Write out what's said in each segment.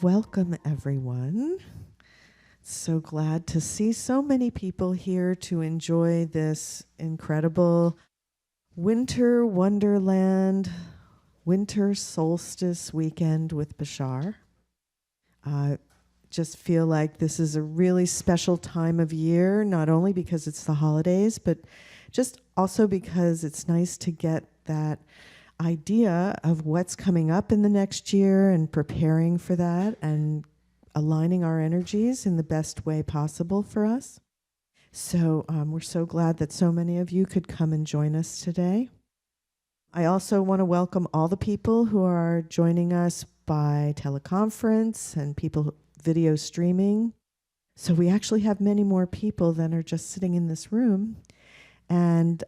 Welcome, everyone. So glad to see so many people here to enjoy this incredible winter wonderland, winter solstice weekend with Bashar. Just feel like this is a really special time of year, not only because it's the holidays, but just also because it's nice to get that idea of what's coming up in the next year and preparing for that and aligning our energies in the best way possible for us. So we're so glad that so many of you could come and join us today. I also want to welcome all the people who are joining us by teleconference and people video streaming. So we actually have many more people than are just sitting in this room. And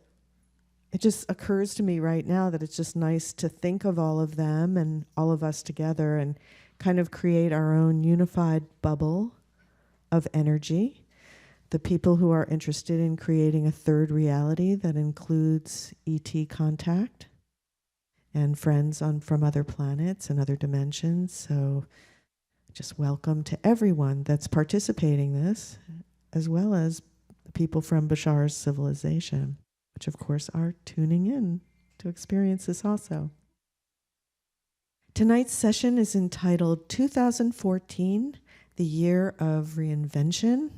it just occurs to me right now that it's just nice to think of all of them and all of us together and kind of create our own unified bubble of energy. The people who are interested in creating a third reality that includes ET contact and friends from other planets and other dimensions. So just welcome to everyone that's participating in this, as well as the people from Bashar's civilization, which of course are tuning in to experience this also. Tonight's session is entitled 2014, the Year of Reinvention.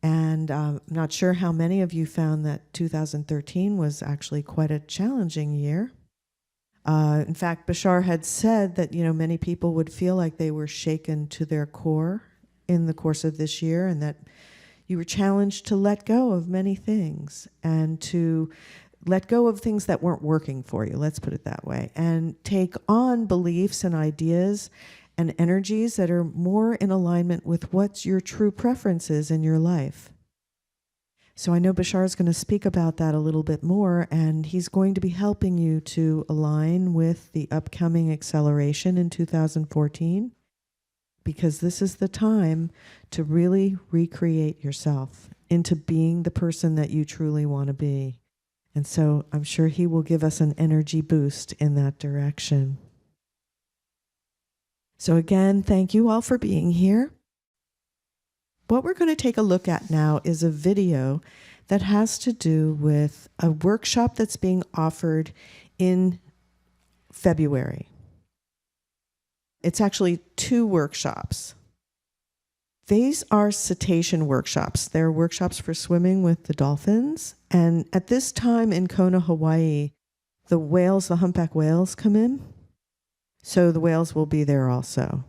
And I'm not sure how many of you found that 2013 was actually quite a challenging year. In fact, Bashar had said that, many people would feel like they were shaken to their core in the course of this year, and that you were challenged to let go of many things and to let go of things that weren't working for you, let's put it that way, and take on beliefs and ideas and energies that are more in alignment with what's your true preferences in your life. So I know Bashar is going to speak about that a little bit more, and he's going to be helping you to align with the upcoming acceleration in 2014, because this is the time to really recreate yourself into being the person that you truly want to be. And so I'm sure he will give us an energy boost in that direction. So again, thank you all for being here. What we're going to take a look at now is a video that has to do with a workshop that's being offered in February. It's actually 2 workshops. These are cetacean workshops. They're workshops for swimming with the dolphins. And at this time in Kona, Hawaii, the whales, the humpback whales, come in. So the whales will be there also.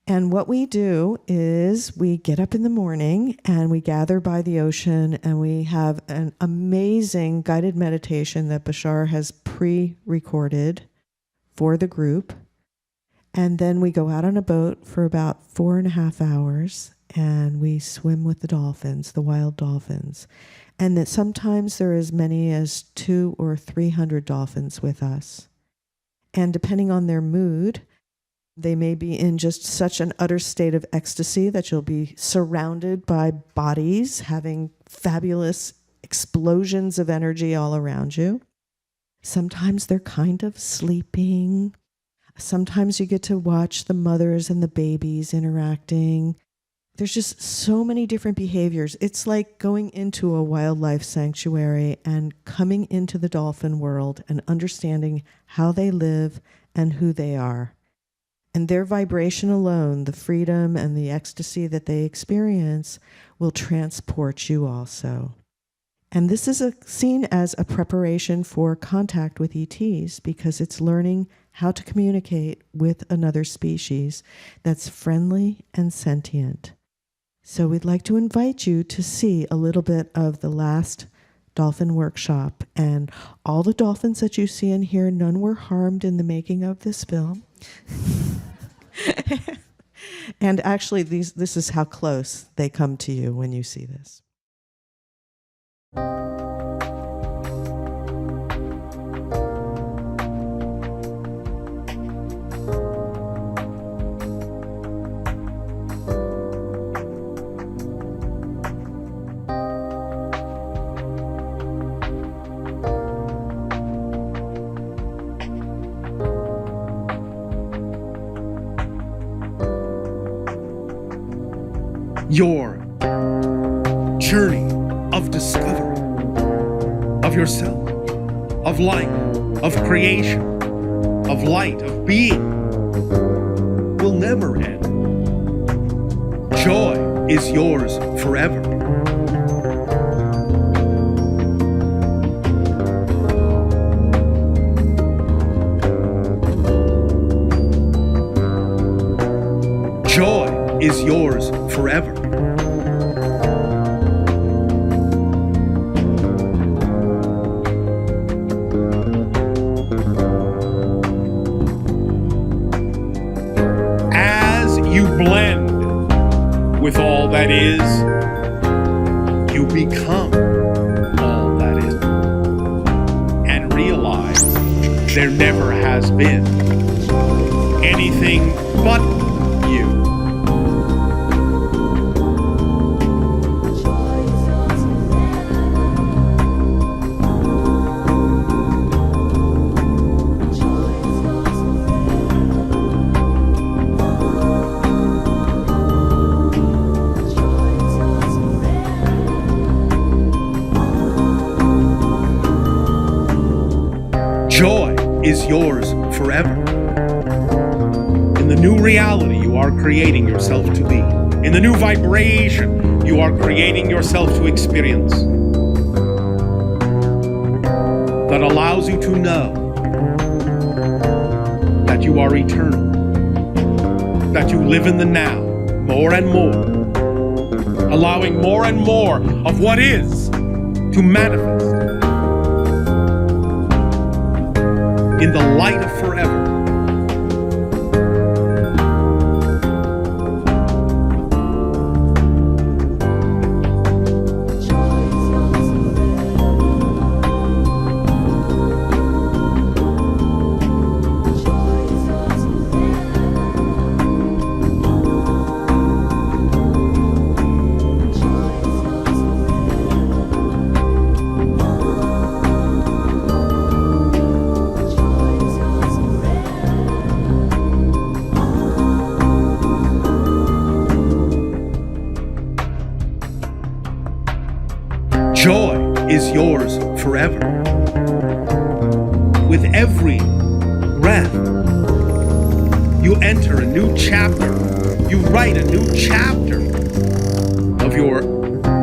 And what we do is we get up in the morning and we gather by the ocean, and we have an amazing guided meditation that Bashar has pre-recorded for the group. And then we go out on a boat for about 4.5 hours and we swim with the dolphins, the wild dolphins. And that sometimes there are as many as 200 or 300 dolphins with us. And depending on their mood, they may be in just such an utter state of ecstasy that you'll be surrounded by bodies having fabulous explosions of energy all around you. Sometimes they're kind of sleeping. Sometimes you get to watch the mothers and the babies interacting. There's just so many different behaviors. It's like going into a wildlife sanctuary and coming into the dolphin world and understanding how they live and who they are. And their vibration alone, the freedom and the ecstasy that they experience, will transport you also. And this is seen as a preparation for contact with ETs, because it's learning how to communicate with another species that's friendly and sentient. So we'd like to invite you to see a little bit of the last dolphin workshop. And all the dolphins that you see in here, none were harmed in the making of this film. And actually, this is how close they come to you when you see this. your journey of discovery of yourself, of life, of creation, of light, of being will never end. Joy is yours forever. Joy is yours forever. As you blend with all that is, you become all that is. And realize there never has been anything but you. Joy is yours forever. In the new reality you are creating yourself to be, in the new vibration you are creating yourself to experience, that allows you to know that you are eternal, that you live in the now more and more, allowing more and more of what is to manifest in the light of forever. Joy is yours forever. With every breath, you enter a new chapter. You write a new chapter of your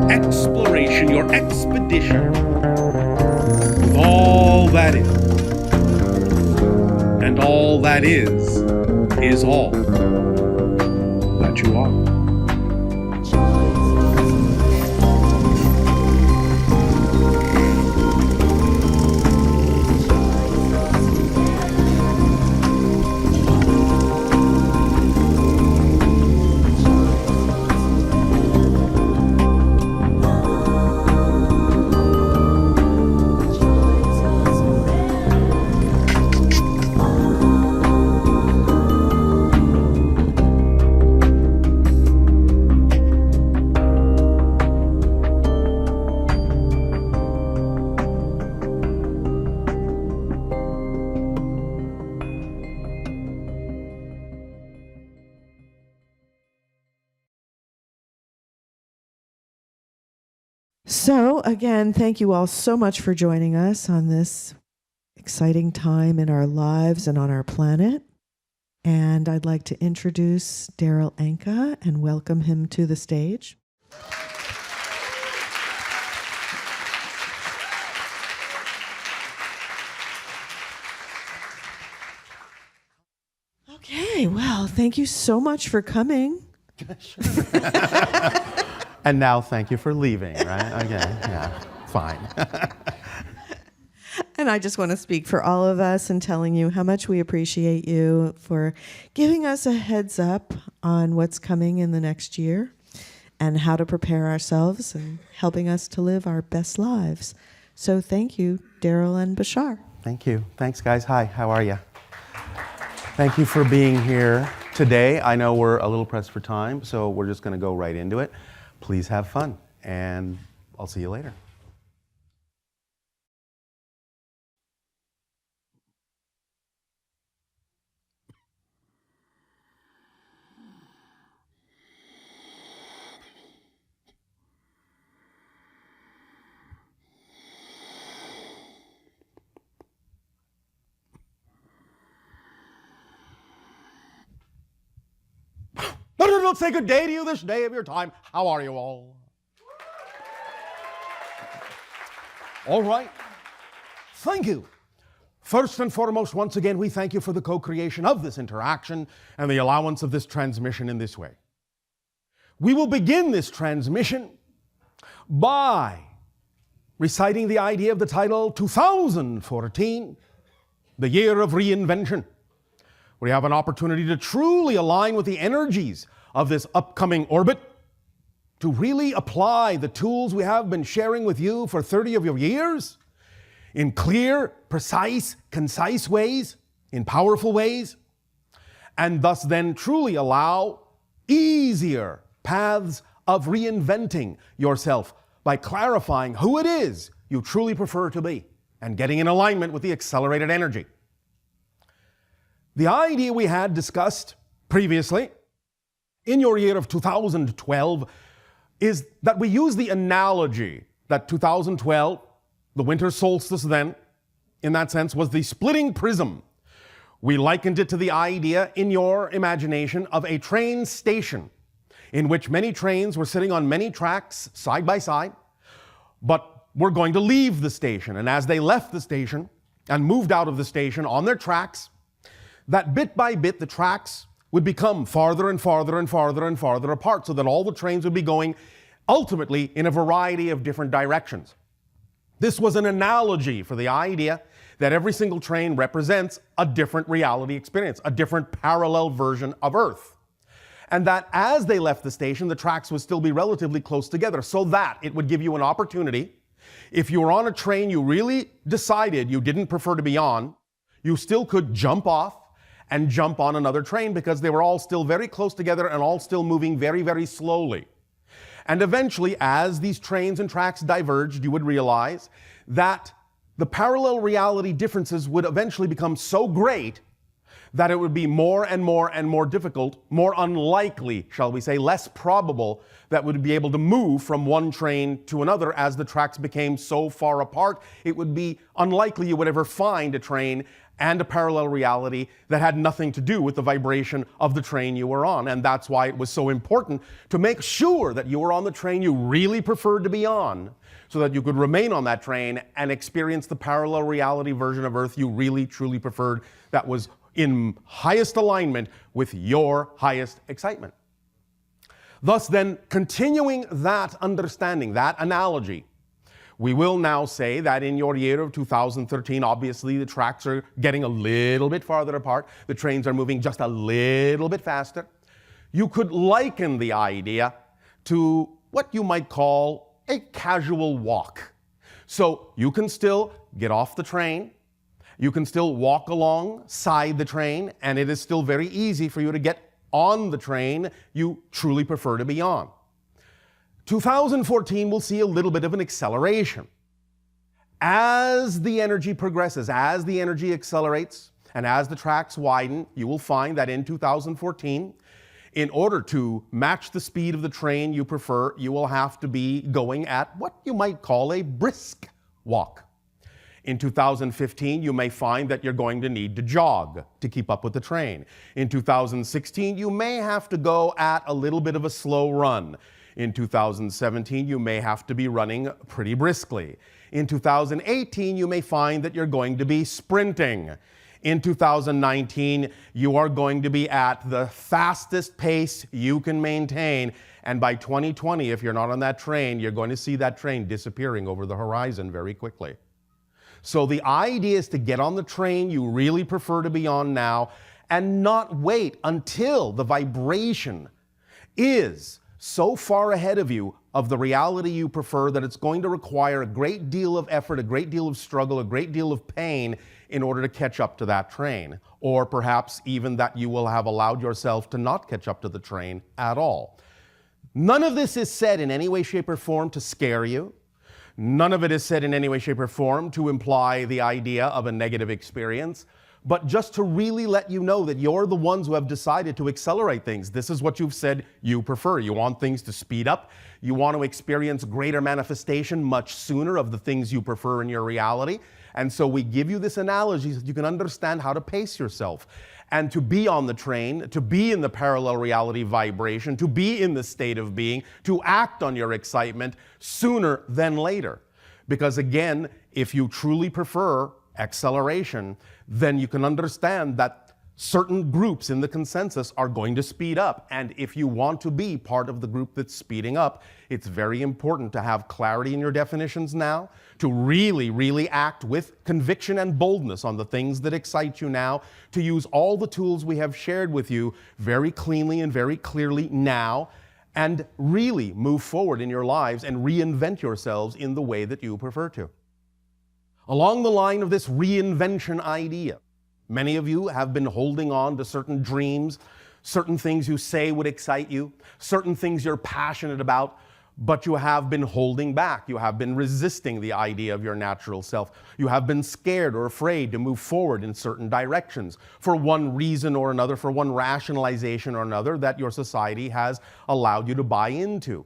exploration, your expedition, with all that is. And all that is all that you are. So, again, thank you all so much for joining us on this exciting time in our lives and on our planet. And I'd like to introduce Daryl Anka and welcome him to the stage. Okay, well, thank you so much for coming. And now thank you for leaving, right? Okay, yeah, fine. And I just want to speak for all of us and telling you how much we appreciate you for giving us a heads up on what's coming in the next year and how to prepare ourselves and helping us to live our best lives. So thank you, Daryl and Bashar. Thank you. Thanks, guys. Hi, how are you? Thank you for being here today. I know we're a little pressed for time, so we're just going to go right into it. Please have fun, and I'll see you later. Let's say good day to you this day of your time. How are you all? All right. Thank you. First and foremost, once again, we thank you for the co-creation of this interaction and the allowance of this transmission in this way. We will begin this transmission by reciting the idea of the title 2014, the year of reinvention. We have an opportunity to truly align with the energies of this upcoming orbit, to really apply the tools we have been sharing with you for 30 of your years in clear, precise, concise ways, in powerful ways, and thus then truly allow easier paths of reinventing yourself by clarifying who it is you truly prefer to be and getting in alignment with the accelerated energy. The idea we had discussed previously in your year of 2012 is that we use the analogy that 2012, the winter solstice then, in that sense, was the splitting prism. We likened it to the idea in your imagination of a train station in which many trains were sitting on many tracks side by side, but were going to leave the station. And as they left the station and moved out of the station on their tracks, that bit by bit the tracks would become farther and farther and farther and farther apart, so that all the trains would be going ultimately in a variety of different directions. This was an analogy for the idea that every single train represents a different reality experience, a different parallel version of Earth. And that as they left the station, the tracks would still be relatively close together, so that it would give you an opportunity. If you were on a train you really decided you didn't prefer to be on, you still could jump off and jump on another train, because they were all still very close together and all still moving very, very slowly. And eventually, as these trains and tracks diverged, you would realize that the parallel reality differences would eventually become so great that it would be more and more and more difficult, more unlikely, shall we say, less probable that would be able to move from one train to another as the tracks became so far apart. It would be unlikely you would ever find a train and a parallel reality that had nothing to do with the vibration of the train you were on. And that's why it was so important to make sure that you were on the train you really preferred to be on, so that you could remain on that train and experience the parallel reality version of Earth you really, truly preferred, that was in highest alignment with your highest excitement. Thus then, continuing that understanding, that analogy, we will now say that in your year of 2013, obviously the tracks are getting a little bit farther apart. The trains are moving just a little bit faster. You could liken the idea to what you might call a casual walk. So you can still get off the train. You can still walk alongside the train, and it is still very easy for you to get on the train you truly prefer to be on. 2014 will see a little bit of an acceleration. As the energy progresses, as the energy accelerates, and as the tracks widen, you will find that in 2014, in order to match the speed of the train you prefer, you will have to be going at what you might call a brisk walk. In 2015, you may find that you're going to need to jog to keep up with the train. In 2016, you may have to go at a little bit of a slow run. In 2017, you may have to be running pretty briskly. In 2018, you may find that you're going to be sprinting. In 2019, you are going to be at the fastest pace you can maintain. And by 2020, if you're not on that train, you're going to see that train disappearing over the horizon very quickly. So the idea is to get on the train you really prefer to be on now and not wait until the vibration is so far ahead of you of the reality you prefer that it's going to require a great deal of effort, a great deal of struggle, a great deal of pain in order to catch up to that train. Or perhaps even that you will have allowed yourself to not catch up to the train at all. None of this is said in any way, shape, or form to scare you. None of it is said in any way, shape, or form to imply the idea of a negative experience, but just to really let you know that you're the ones who have decided to accelerate things. This is what you've said you prefer. You want things to speed up. You want to experience greater manifestation much sooner of the things you prefer in your reality. And so we give you this analogy so that you can understand how to pace yourself. and to be on the train, to be in the parallel reality vibration, to be in the state of being, to act on your excitement sooner than later. Because again, if you truly prefer acceleration, then you can understand that certain groups in the consensus are going to speed up. And if you want to be part of the group that's speeding up, it's very important to have clarity in your definitions now, to really act with conviction and boldness on the things that excite you now, to use all the tools we have shared with you very cleanly and very clearly now, and really move forward in your lives and reinvent yourselves in the way that you prefer to. Along the line of this reinvention idea, many of you have been holding on to certain dreams, certain things you say would excite you, certain things you're passionate about, but you have been holding back. You have been resisting the idea of your natural self. You have been scared or afraid to move forward in certain directions for one reason or another, for one rationalization or another that your society has allowed you to buy into.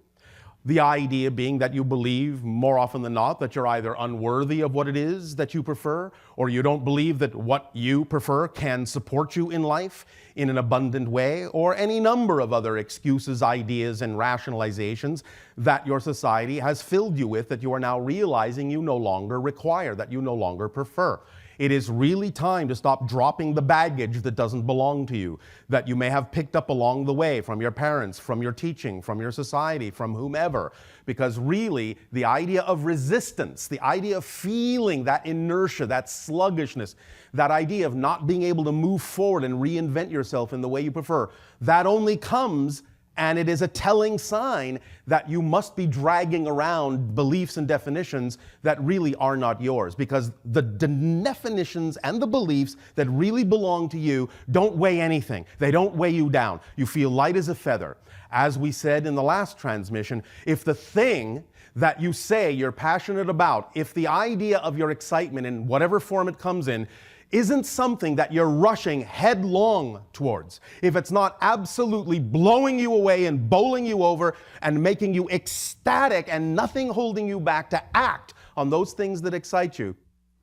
The idea being that you believe, more often than not, that you're either unworthy of what it is that you prefer, or you don't believe that what you prefer can support you in life in an abundant way, or any number of other excuses, ideas, and rationalizations that your society has filled you with that you are now realizing you no longer require, that you no longer prefer. It is really time to stop dropping the baggage that doesn't belong to you, that you may have picked up along the way from your parents, from your teaching, from your society, from whomever. Because really, the idea of resistance, the idea of feeling that inertia, that sluggishness, that idea of not being able to move forward and reinvent yourself in the way you prefer, that only comes, and it is a telling sign that you must be dragging around beliefs and definitions that really are not yours. Because the definitions and the beliefs that really belong to you don't weigh anything. They don't weigh you down. You feel light as a feather. As we said in the last transmission, if the thing that you say you're passionate about, if the idea of your excitement in whatever form it comes in, isn't something that you're rushing headlong towards, if it's not absolutely blowing you away and bowling you over and making you ecstatic and nothing holding you back to act on those things that excite you,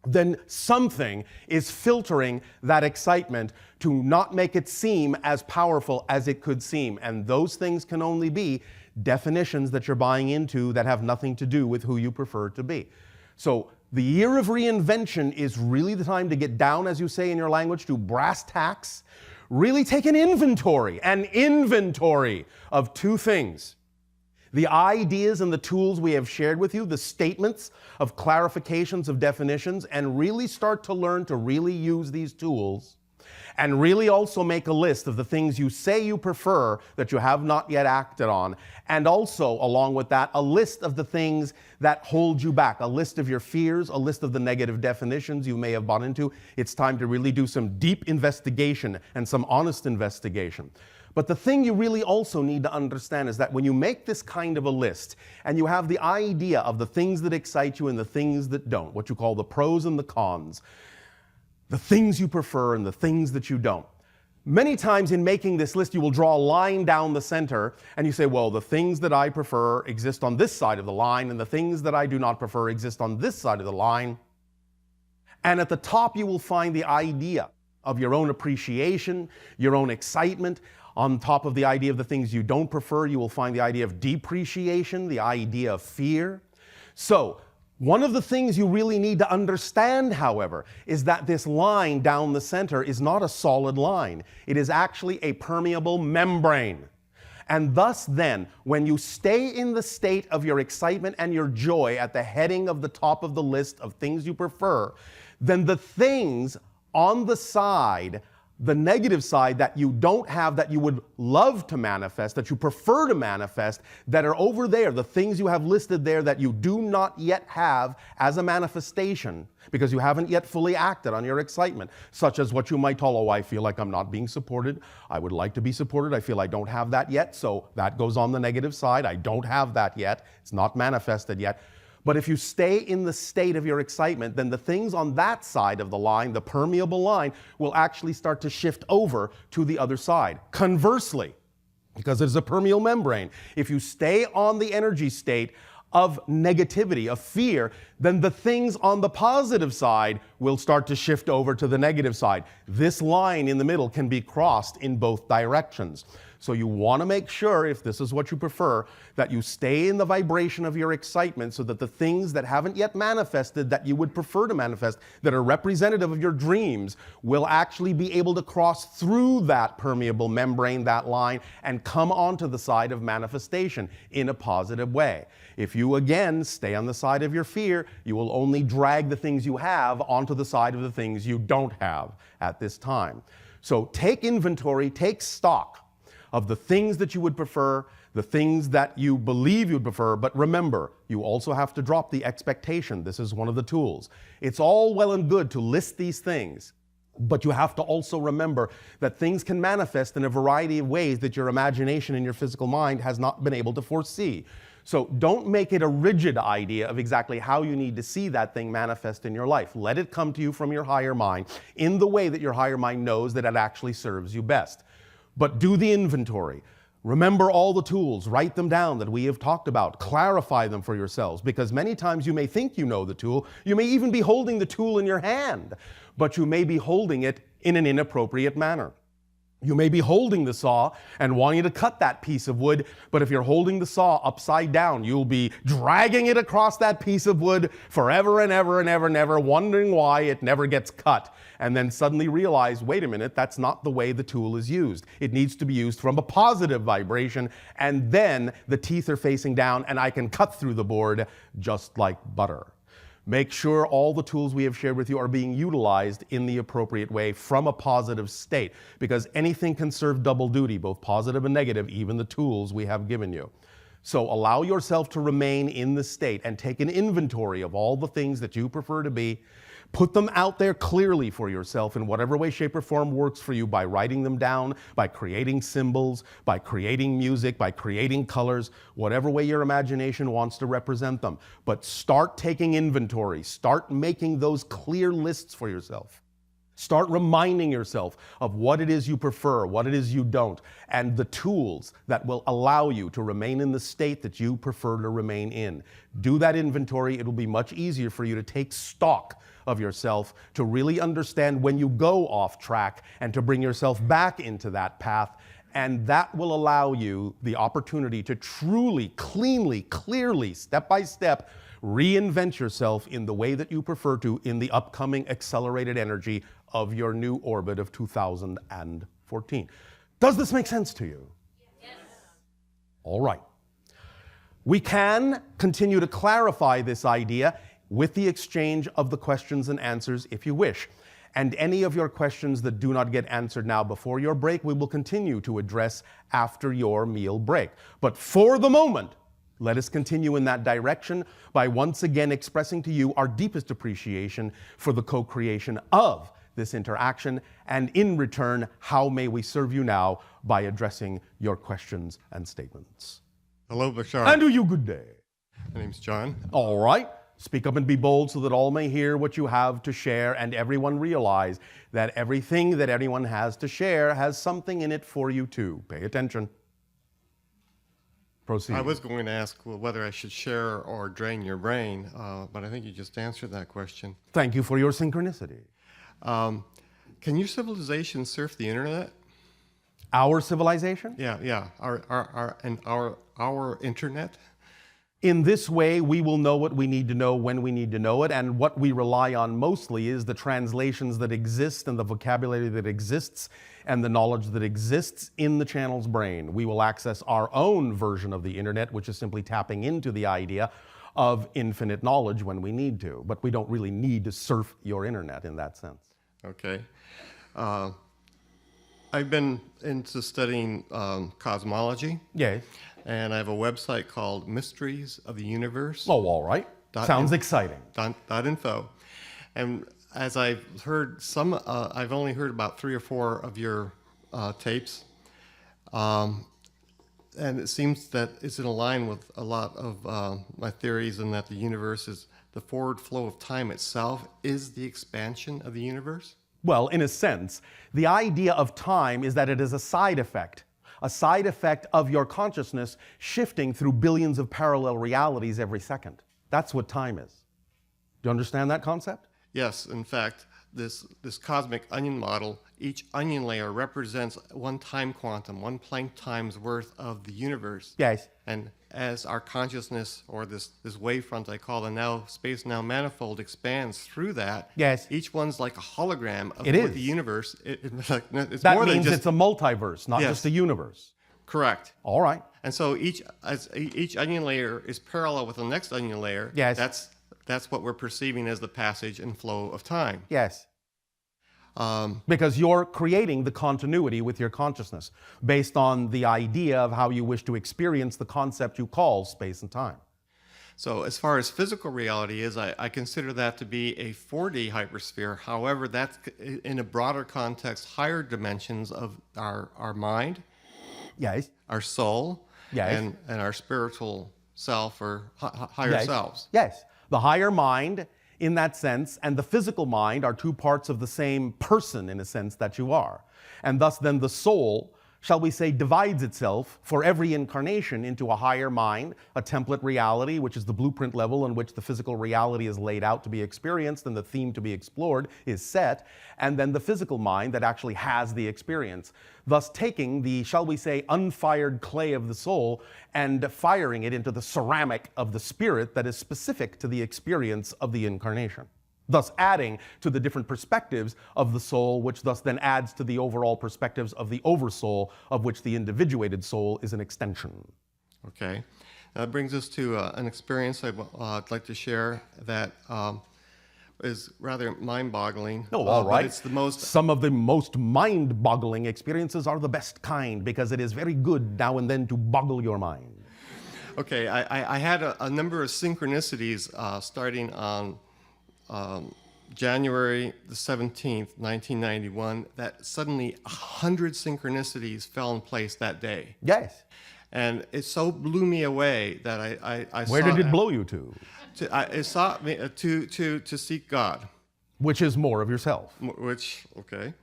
then something is filtering that excitement to not make it seem as powerful as it could seem. And those things can only be definitions that you're buying into that have nothing to do with who you prefer to be. So the year of reinvention is really the time to get down, as you say in your language, to brass tacks. Really take an inventory of two things. The ideas and the tools we have shared with you, the statements of clarifications of definitions, and really start to learn to really use these tools. And really also make a list of the things you say you prefer that you have not yet acted on. And also, along with that, a list of the things that hold you back, a list of your fears, a list of the negative definitions you may have bought into. It's time to really do some deep investigation and some honest investigation. But the thing you really also need to understand is that when you make this kind of a list and you have the idea of the things that excite you and the things that don't, what you call the pros and the cons, the things you prefer and the things that you don't. Many times in making this list, you will draw a line down the center and you say, well, the things that I prefer exist on this side of the line and the things that I do not prefer exist on this side of the line. And at the top, you will find the idea of your own appreciation, your own excitement. On top of the idea of the things you don't prefer, you will find the idea of depreciation, the idea of fear. So, one of the things you really need to understand, however, is that this line down the center is not a solid line. It is actually a permeable membrane. And thus then, when you stay in the state of your excitement and your joy at the heading of the top of the list of things you prefer, then the things on the side, the negative side that you don't have, that you would love to manifest, that you prefer to manifest, that are over there, the things you have listed there that you do not yet have as a manifestation, because you haven't yet fully acted on your excitement, such as what you might call, oh, I feel like I'm not being supported. I would like to be supported. I feel I don't have that yet. So that goes on the negative side. I don't have that yet. It's not manifested yet. But if you stay in the state of your excitement, then the things on that side of the line, the permeable line, will actually start to shift over to the other side. Conversely, because it is a permeable membrane, if you stay on the energy state of negativity, of fear, then the things on the positive side will start to shift over to the negative side. This line in the middle can be crossed in both directions. So you want to make sure, if this is what you prefer, that you stay in the vibration of your excitement so that the things that haven't yet manifested that you would prefer to manifest, that are representative of your dreams, will actually be able to cross through that permeable membrane, that line, and come onto the side of manifestation in a positive way. If you, again, stay on the side of your fear, you will only drag the things you have onto the side of the things you don't have at this time. So take inventory, take stock of the things that you would prefer, the things that you believe you'd prefer, but remember, you also have to drop the expectation. This is one of the tools. It's all well and good to list these things, but you have to also remember that things can manifest in a variety of ways that your imagination and your physical mind has not been able to foresee. So don't make it a rigid idea of exactly how you need to see that thing manifest in your life. Let it come to you from your higher mind in the way that your higher mind knows that it actually serves you best. But do the inventory. Remember all the tools, write them down that we have talked about, clarify them for yourselves, because many times you may think you know the tool, you may even be holding the tool in your hand, but you may be holding it in an inappropriate manner. You may be holding the saw and wanting to cut that piece of wood, but if you're holding the saw upside down, you'll be dragging it across that piece of wood forever and ever and ever and ever, wondering why it never gets cut. And then suddenly realize, wait a minute, that's not the way the tool is used. It needs to be used from a positive vibration, and then the teeth are facing down and I can cut through the board just like butter. Make sure all the tools we have shared with you are being utilized in the appropriate way from a positive state, because anything can serve double duty, both positive and negative, even the tools we have given you. So allow yourself to remain in the state and take an inventory of all the things that you prefer to be. Put them out there clearly for yourself in whatever way, shape, or form works for you, by writing them down, by creating symbols, by creating music, by creating colors, whatever way your imagination wants to represent them. But start taking inventory. Start making those clear lists for yourself. Start reminding yourself of what it is you prefer, what it is you don't, and the tools that will allow you to remain in the state that you prefer to remain in. Do that inventory. It'll be much easier for you to take stock of yourself, to really understand when you go off track and to bring yourself back into that path. And that will allow you the opportunity to truly, cleanly, clearly, step by step, reinvent yourself in the way that you prefer to in the upcoming accelerated energy of your new orbit of 2014. Does this make sense to you? Yes. All right. We can continue to clarify this idea with the exchange of the questions and answers if you wish. And any of your questions that do not get answered now before your break, we will continue to address after your meal break. But for the moment, let us continue in that direction by once again expressing to you our deepest appreciation for the co-creation of this interaction, and in return, how may we serve you now by addressing your questions and statements. Hello, Bashar. And do you good day. My name's John. All right. Speak up and be bold so that all may hear what you have to share, and everyone realize that everything that anyone has to share has something in it for you too. Pay attention. Proceed. I was going to ask whether I should share or drain your brain, but I think you just answered that question. Thank you for your synchronicity. Can your civilization surf the internet? Our civilization? Yeah. Our internet? In this way, we will know what we need to know when we need to know it, and what we rely on mostly is the translations that exist and the vocabulary that exists and the knowledge that exists in the channel's brain. We will access our own version of the internet, which is simply tapping into the idea of infinite knowledge when we need to, but we don't really need to surf your internet in that sense. Okay. I've been into studying cosmology. Yes. And I have a website called Mysteries of the Universe. Oh, all right. Sounds exciting. .info. And as I've heard I've only heard about 3 or 4 of your tapes. And it seems that it's in line with a lot of my theories, and that the universe is the forward flow of time itself is the expansion of the universe. Well, in a sense, the idea of time is that it is a side effect a side effect of your consciousness shifting through billions of parallel realities every second. That's what time is. Do you understand that concept? Yes, in fact, this cosmic onion model, each onion layer represents one time quantum, one Planck time's worth of the universe. Yes. And as our consciousness, or this wavefront I call the now space now manifold, expands through that, Yes. each one's like a hologram of It is. the universe. It's That more than means just it's a multiverse, not Yes. just a universe. correct. All right. And so each onion layer is parallel with the next onion layer. Yes. That's what we're perceiving as the passage and flow of time. Yes. Because you're creating the continuity with your consciousness based on the idea of how you wish to experience the concept you call space and time. So as far as physical reality is, I consider that to be a 4D hypersphere. However, that's in a broader context, higher dimensions of our mind, Yes. our soul, Yes. and our spiritual self or higher Yes. selves. Yes. The higher mind, in that sense, and the physical mind are two parts of the same person, in a sense, that you are. And thus, then, the soul, shall we say, divides itself for every incarnation into a higher mind, a template reality, which is the blueprint level in which the physical reality is laid out to be experienced and the theme to be explored is set, and then the physical mind that actually has the experience. Thus taking the, shall we say, unfired clay of the soul and firing it into the ceramic of the spirit that is specific to the experience of the incarnation. Thus adding to the different perspectives of the soul, which thus then adds to the overall perspectives of the oversoul, of which the individuated soul is an extension. Okay. That brings us to an experience I'd like to share that is rather mind-boggling. Oh, all right. But it's the most... Some of the most mind-boggling experiences are the best kind because it is very good now and then to boggle your mind. Okay, I had a number of synchronicities starting on January the 17th, 1991, that suddenly 100 synchronicities fell in place that day. Yes. And it so blew me away that I Where did it blow you to? It sought me to seek God. Which is more of yourself. Which, okay.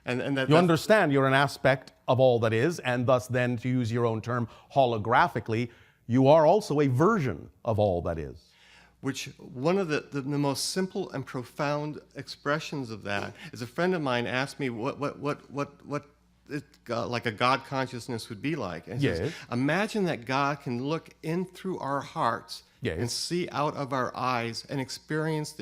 And that You understand you're an aspect of all that is, and thus then, to use your own term, holographically, you are also a version of all that is. Which one of the most simple and profound expressions of that is a friend of mine asked me what like a God consciousness would be like. And he says, imagine that God can look in through our hearts and see out of our eyes and experience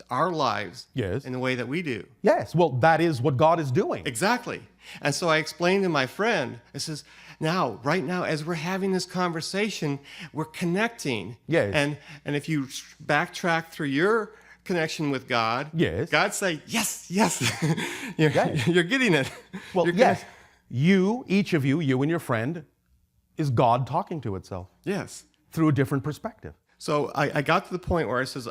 our lives in the way that we do. Yes, well, that is what God is doing. Exactly. And so I explained to my friend, I says, now, right now, as we're having this conversation, we're connecting. Yes. And if you backtrack through your connection with God, God say, yes, yes, you're getting it. Well, yes, you, each of you, you and your friend, is God talking to itself. Yes. Through a different perspective. So I got to the point where I says,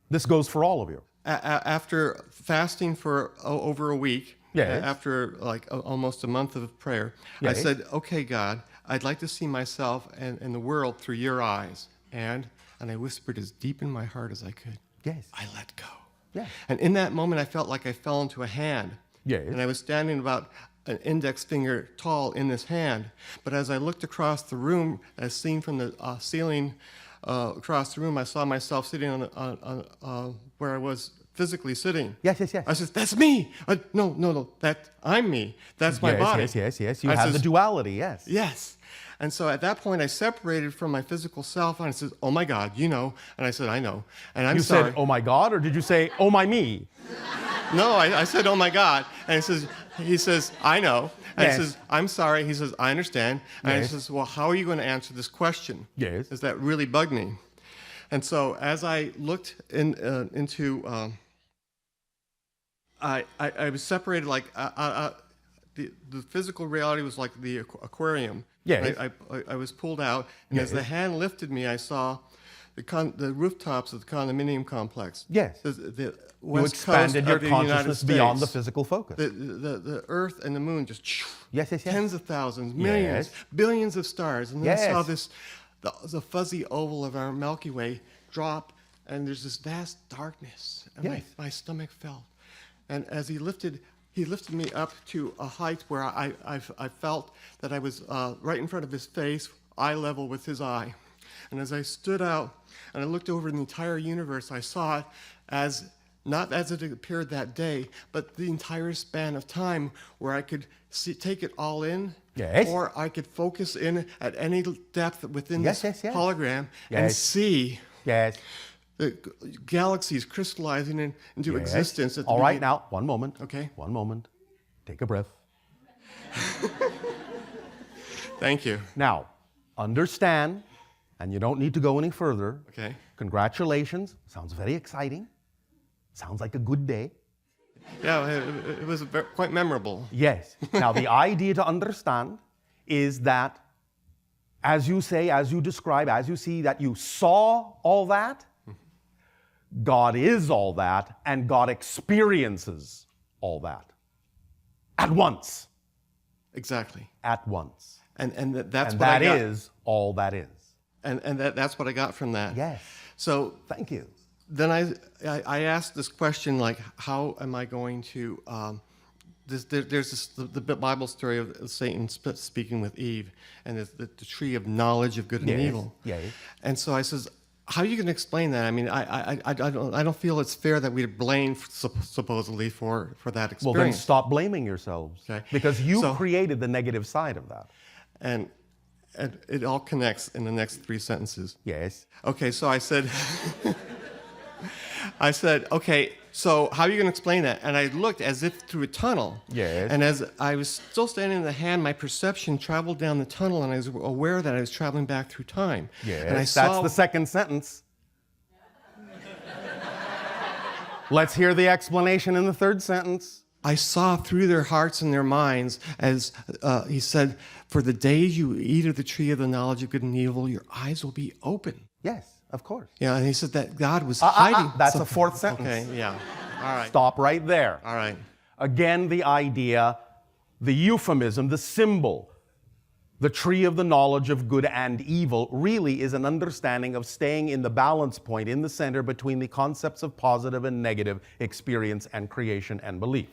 this goes for all of you. After fasting for over a week, after like almost a month of prayer, I said, okay, God, I'd like to see myself and the world through your eyes. And I whispered as deep in my heart as I could, I let go. And in that moment, I felt like I fell into a hand. And I was standing about an index finger tall in this hand. But as I looked across the room, as seen from the ceiling across the room, I saw myself sitting on where I was physically sitting. Yes. I said, that's me. No, I'm me. That's my body. Yes. You have the duality, Yes. And so at that point, I separated from my physical self, and I said, oh my God, you know. And I said, I know. And I'm sorry. You said, oh my God, or did you say, oh my me? No, I said, oh my God. And he says, I know. And he says, I'm sorry. He says, I understand. And he says, well, how are you going to answer this question? Because that really bugged me. And so as I looked into, I was separated like, the physical reality was like the aquarium. I was pulled out, and as the hand lifted me, I saw the rooftops of the condominium complex. The you expanded your consciousness beyond the physical focus. The Earth and the Moon just yes. Tens of thousands, millions, billions of stars, and then I saw the fuzzy oval of our Milky Way drop, and there's this vast darkness, and my stomach fell. And as he lifted he lifted me up to a height where I felt that I was right in front of his face, eye level with his eye. And as I stood out and I looked over the entire universe, I saw it as not as it appeared that day, but the entire span of time where I could take it all in, Yes. or I could focus in at any depth within Yes, this yes. hologram and Yes. see Yes. the galaxies crystallizing into Yes. existence. At the All right, begin- now, one moment. Okay. One moment. Take a breath. Thank you. Now, understand, and you don't need to go any further. Okay. Congratulations. Sounds very exciting. Sounds like a good day. Yeah, it was quite memorable. Yes. Now, the idea to understand is that as you say, as you describe, as you see that you saw all that, God is all that, and God experiences all that at once. Exactly. At once. And that's And what that I got. is all that is. And that's what I got from that. Yes. So Thank you. then I asked this question, like, how am I going to, the Bible story of Satan speaking with Eve, and the tree of knowledge of good and Yes, evil. yes. And so I says, how are you going to explain that? I mean, I don't feel it's fair that we blame supposedly for that experience. Well, then stop blaming yourselves. Okay. Because you So- created the negative side of that. And it all connects in the next 3 sentences. Yes. Okay, so I said, okay, so how are you going to explain that? And I looked as if through a tunnel. Yes. And as I was still standing in the hand, my perception traveled down the tunnel, and I was aware that I was traveling back through time. Yes. And I That's saw, the second sentence. Let's hear the explanation in the third sentence. I saw through their hearts and their minds, as he said, for the day you eat of the tree of the knowledge of good and evil, your eyes will be open. Yes, of course. Yeah, and he said that God was hiding. That's some- a fourth sentence. Okay, yeah. All right. Stop right there. All right. Again, the idea, the euphemism, the symbol, the tree of the knowledge of good and evil really is an understanding of staying in the balance point in the center between the concepts of positive and negative experience and creation and belief.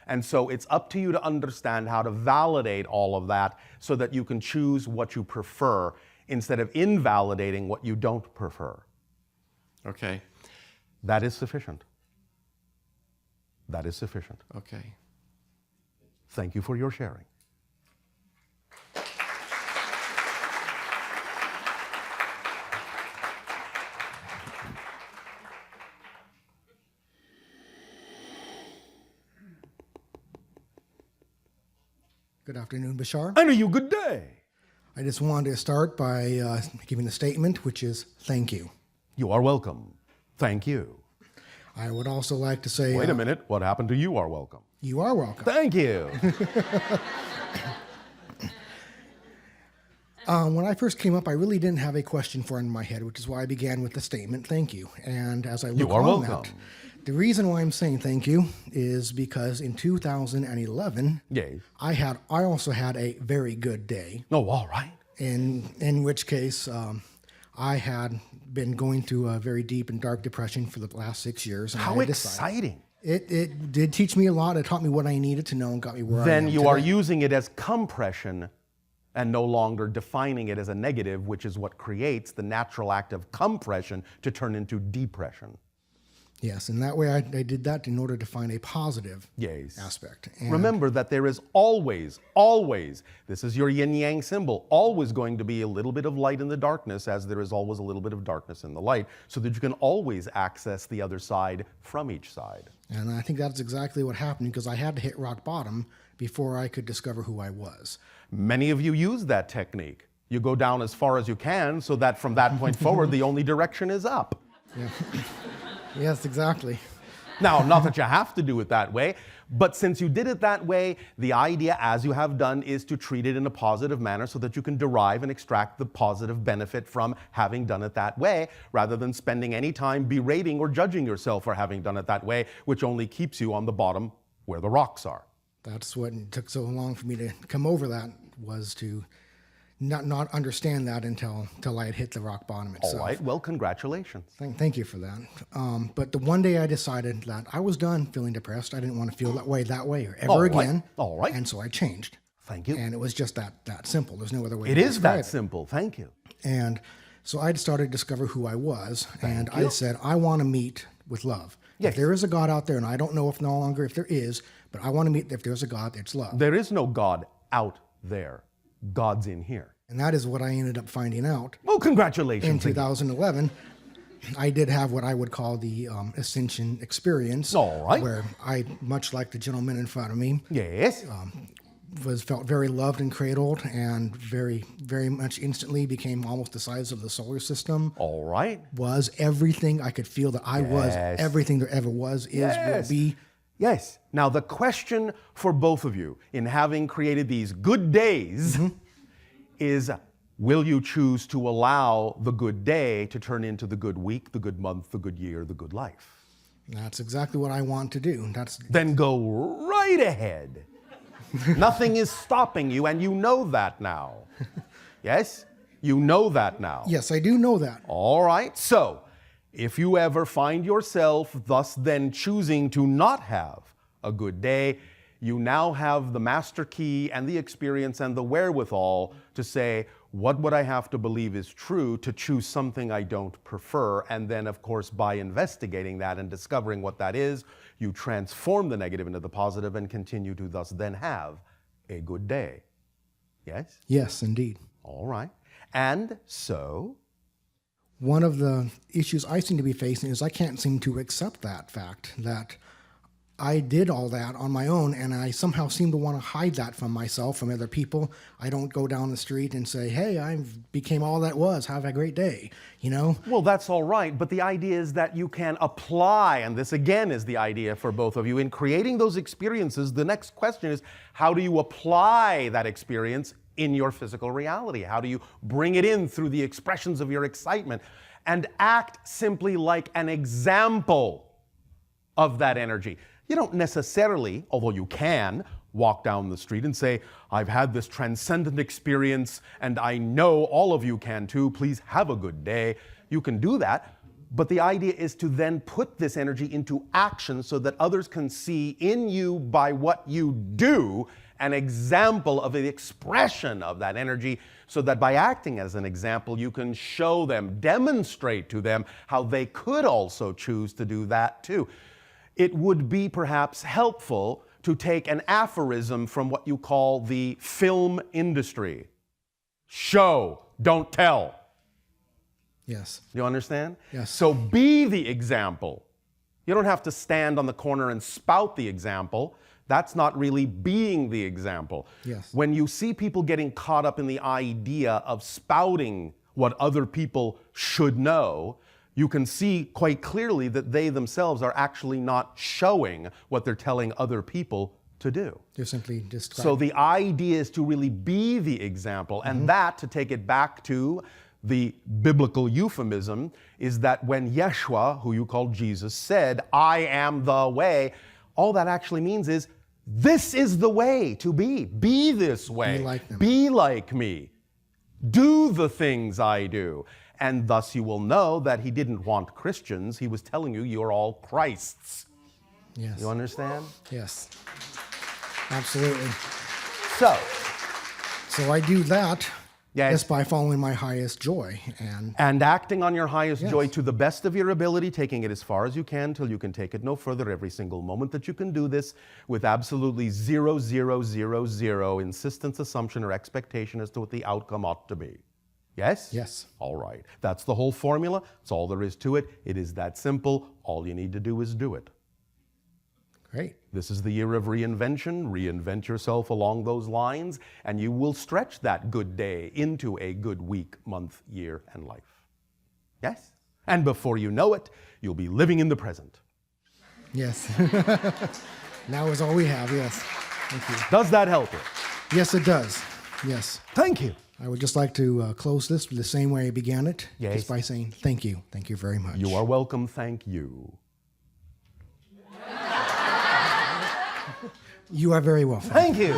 And so it's up to you to understand how to validate all of that so that you can choose what you prefer instead of invalidating what you don't prefer. Okay. That is sufficient. That is sufficient. Okay. Thank you for your sharing. Good afternoon, Bashar. And you good day. I just wanted to start by giving a statement, which is thank you. You are welcome. Thank you. I would also like to say... Wait a minute. What happened to you are welcome? You are welcome. Thank you. When I first came up, I really didn't have a question for in my head, which is why I began with the statement, thank you. And as I look You are on welcome. that, the reason why I'm saying thank you is because in 2011, Yay. I also had a very good day, Oh, all right. in which case I had been going through a very deep and dark depression for the last 6 years. And How I decided- exciting. It did teach me a lot. It taught me what I needed to know and got me where I am Then you are today. using it as compression and no longer defining it as a negative, which is what creates the natural act of compression to turn into depression. Yes, and that way I did that in order to find a positive Yes. aspect. And Remember that there is always, this is your yin-yang symbol, always going to be a little bit of light in the darkness as there is always a little bit of darkness in the light, so that you can always access the other side from each side. And I think that's exactly what happened because I had to hit rock bottom before I could discover who I was. Many of you use that technique. You go down as far as you can so that from that point forward, the only direction is up. Yes, exactly. Now, not that you have to do it that way, but since you did it that way, the idea, as you have done, is to treat it in a positive manner so that you can derive and extract the positive benefit from having done it that way, rather than spending any time berating or judging yourself for having done it that way, which only keeps you on the bottom where the rocks are. That's what it took so long for me to come over that, was to not understand that until I had hit the rock bottom All itself. right. Well, congratulations. Thank you for that. But the one day I decided that I was done feeling depressed. I didn't want to feel that way or ever All right. again. All right. And so I changed. Thank you. And it was just that simple. There's no other way It to is describe that it. simple. Thank you. And so I started to discover who I was. And I said, I want to meet with love. Yes. If there is a God out there, and I don't know if no longer if there is, but I want to meet if there's a God, it's love. There is no God out there. God's in here. And that is what I ended up finding out. Well, congratulations. In again. 2011, I did have what I would call the ascension experience. All right. Where I, much like the gentleman in front of me, Yes. felt very loved and cradled, and very, very much instantly became almost the size of the solar system. All right. Was everything I could feel that I was everything there ever was, is, will be. Yes. Now, the question for both of you in having created these good days is, will you choose to allow the good day to turn into the good week, the good month, the good year, the good life? That's exactly what I want to do. Then go right ahead. Nothing is stopping you, and you know that now. Yes? You know that now. Yes, I do know that. All right. So, if you ever find yourself thus then choosing to not have a good day, you now have the master key and the experience and the wherewithal to say, what would I have to believe is true to choose something I don't prefer? And then, of course, by investigating that and discovering what that is, you transform the negative into the positive and continue to thus then have a good day. Yes? Yes, indeed. All right. And so, one of the issues I seem to be facing is I can't seem to accept that fact that I did all that on my own, and I somehow seem to want to hide that from myself, from other people. I don't go down the street and say, hey, I became all that was. Have a great day, you know? well, that's all right, but the idea is that you can apply, and this again is the idea for both of you, in creating those experiences. The next question is, how do you apply that experience in your physical reality? How do you bring it in through the expressions of your excitement and act simply like an example of that energy? You don't necessarily, although you can, walk down the street and say, I've had this transcendent experience and I know all of you can too. Please have a good day. You can do that. But the idea is to then put this energy into action so that others can see in you, by what you do, an example of the expression of that energy, so that by acting as an example, you can show them, demonstrate to them how they could also choose to do that too. It would be perhaps helpful to take an aphorism from what you call the film industry. Show, don't tell. Yes. You understand? Yes. So be the example. You don't have to stand on the corner and spout the example. That's not really being the example. Yes. When you see people getting caught up in the idea of spouting what other people should know, you can see quite clearly that they themselves are actually not showing what they're telling other people to do. They're simply just... So the idea is to really be the example, and that, to take it back to the biblical euphemism, is that when Yeshua, who you call Jesus, said, I am the way, all that actually means is, this is the way to be. Be this way. Be like them. Be like me. Do the things I do. And thus you will know that he didn't want Christians. He was telling you, you're all Christs. Yes. You understand? Yes. Absolutely. So I do that Yes. just by following my highest joy. And acting on your highest Yes. joy to the best of your ability, taking it as far as you can till you can take it no further every single moment that you can do this, with absolutely 0, insistence, assumption, or expectation as to what the outcome ought to be. Yes? Yes. All right. That's the whole formula. That's all there is to it. It is that simple. All you need to do is do it. Great. This is the year of reinvention. Reinvent yourself along those lines, and you will stretch that good day into a good week, month, year, and life. Yes? And before you know it, you'll be living in the present. Yes. Now is all we have. Yes. Thank you. Does that help you? Yes, it does. Yes. Thank you. I would just like to close this the same way I began it, Yes. just by saying thank you. Thank you very much. You are welcome. Thank you. You are very welcome. Thank you.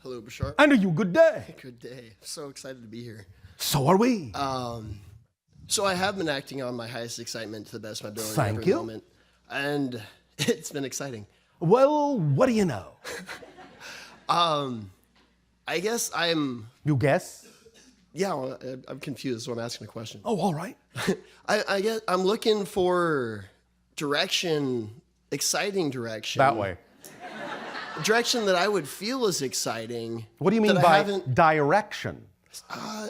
Hello, Bashar. And are you good day? Good day. So excited to be here. So are we. So I have been acting on my highest excitement to the best of my ability Thank every you. moment, and it's been exciting. Well, what do you know? I guess You guess? well, I'm confused, so I'm asking a question. Oh, all right. I guess I'm looking for direction, exciting direction. That way. Direction that I would feel is exciting. What do you mean that I by haven't- direction?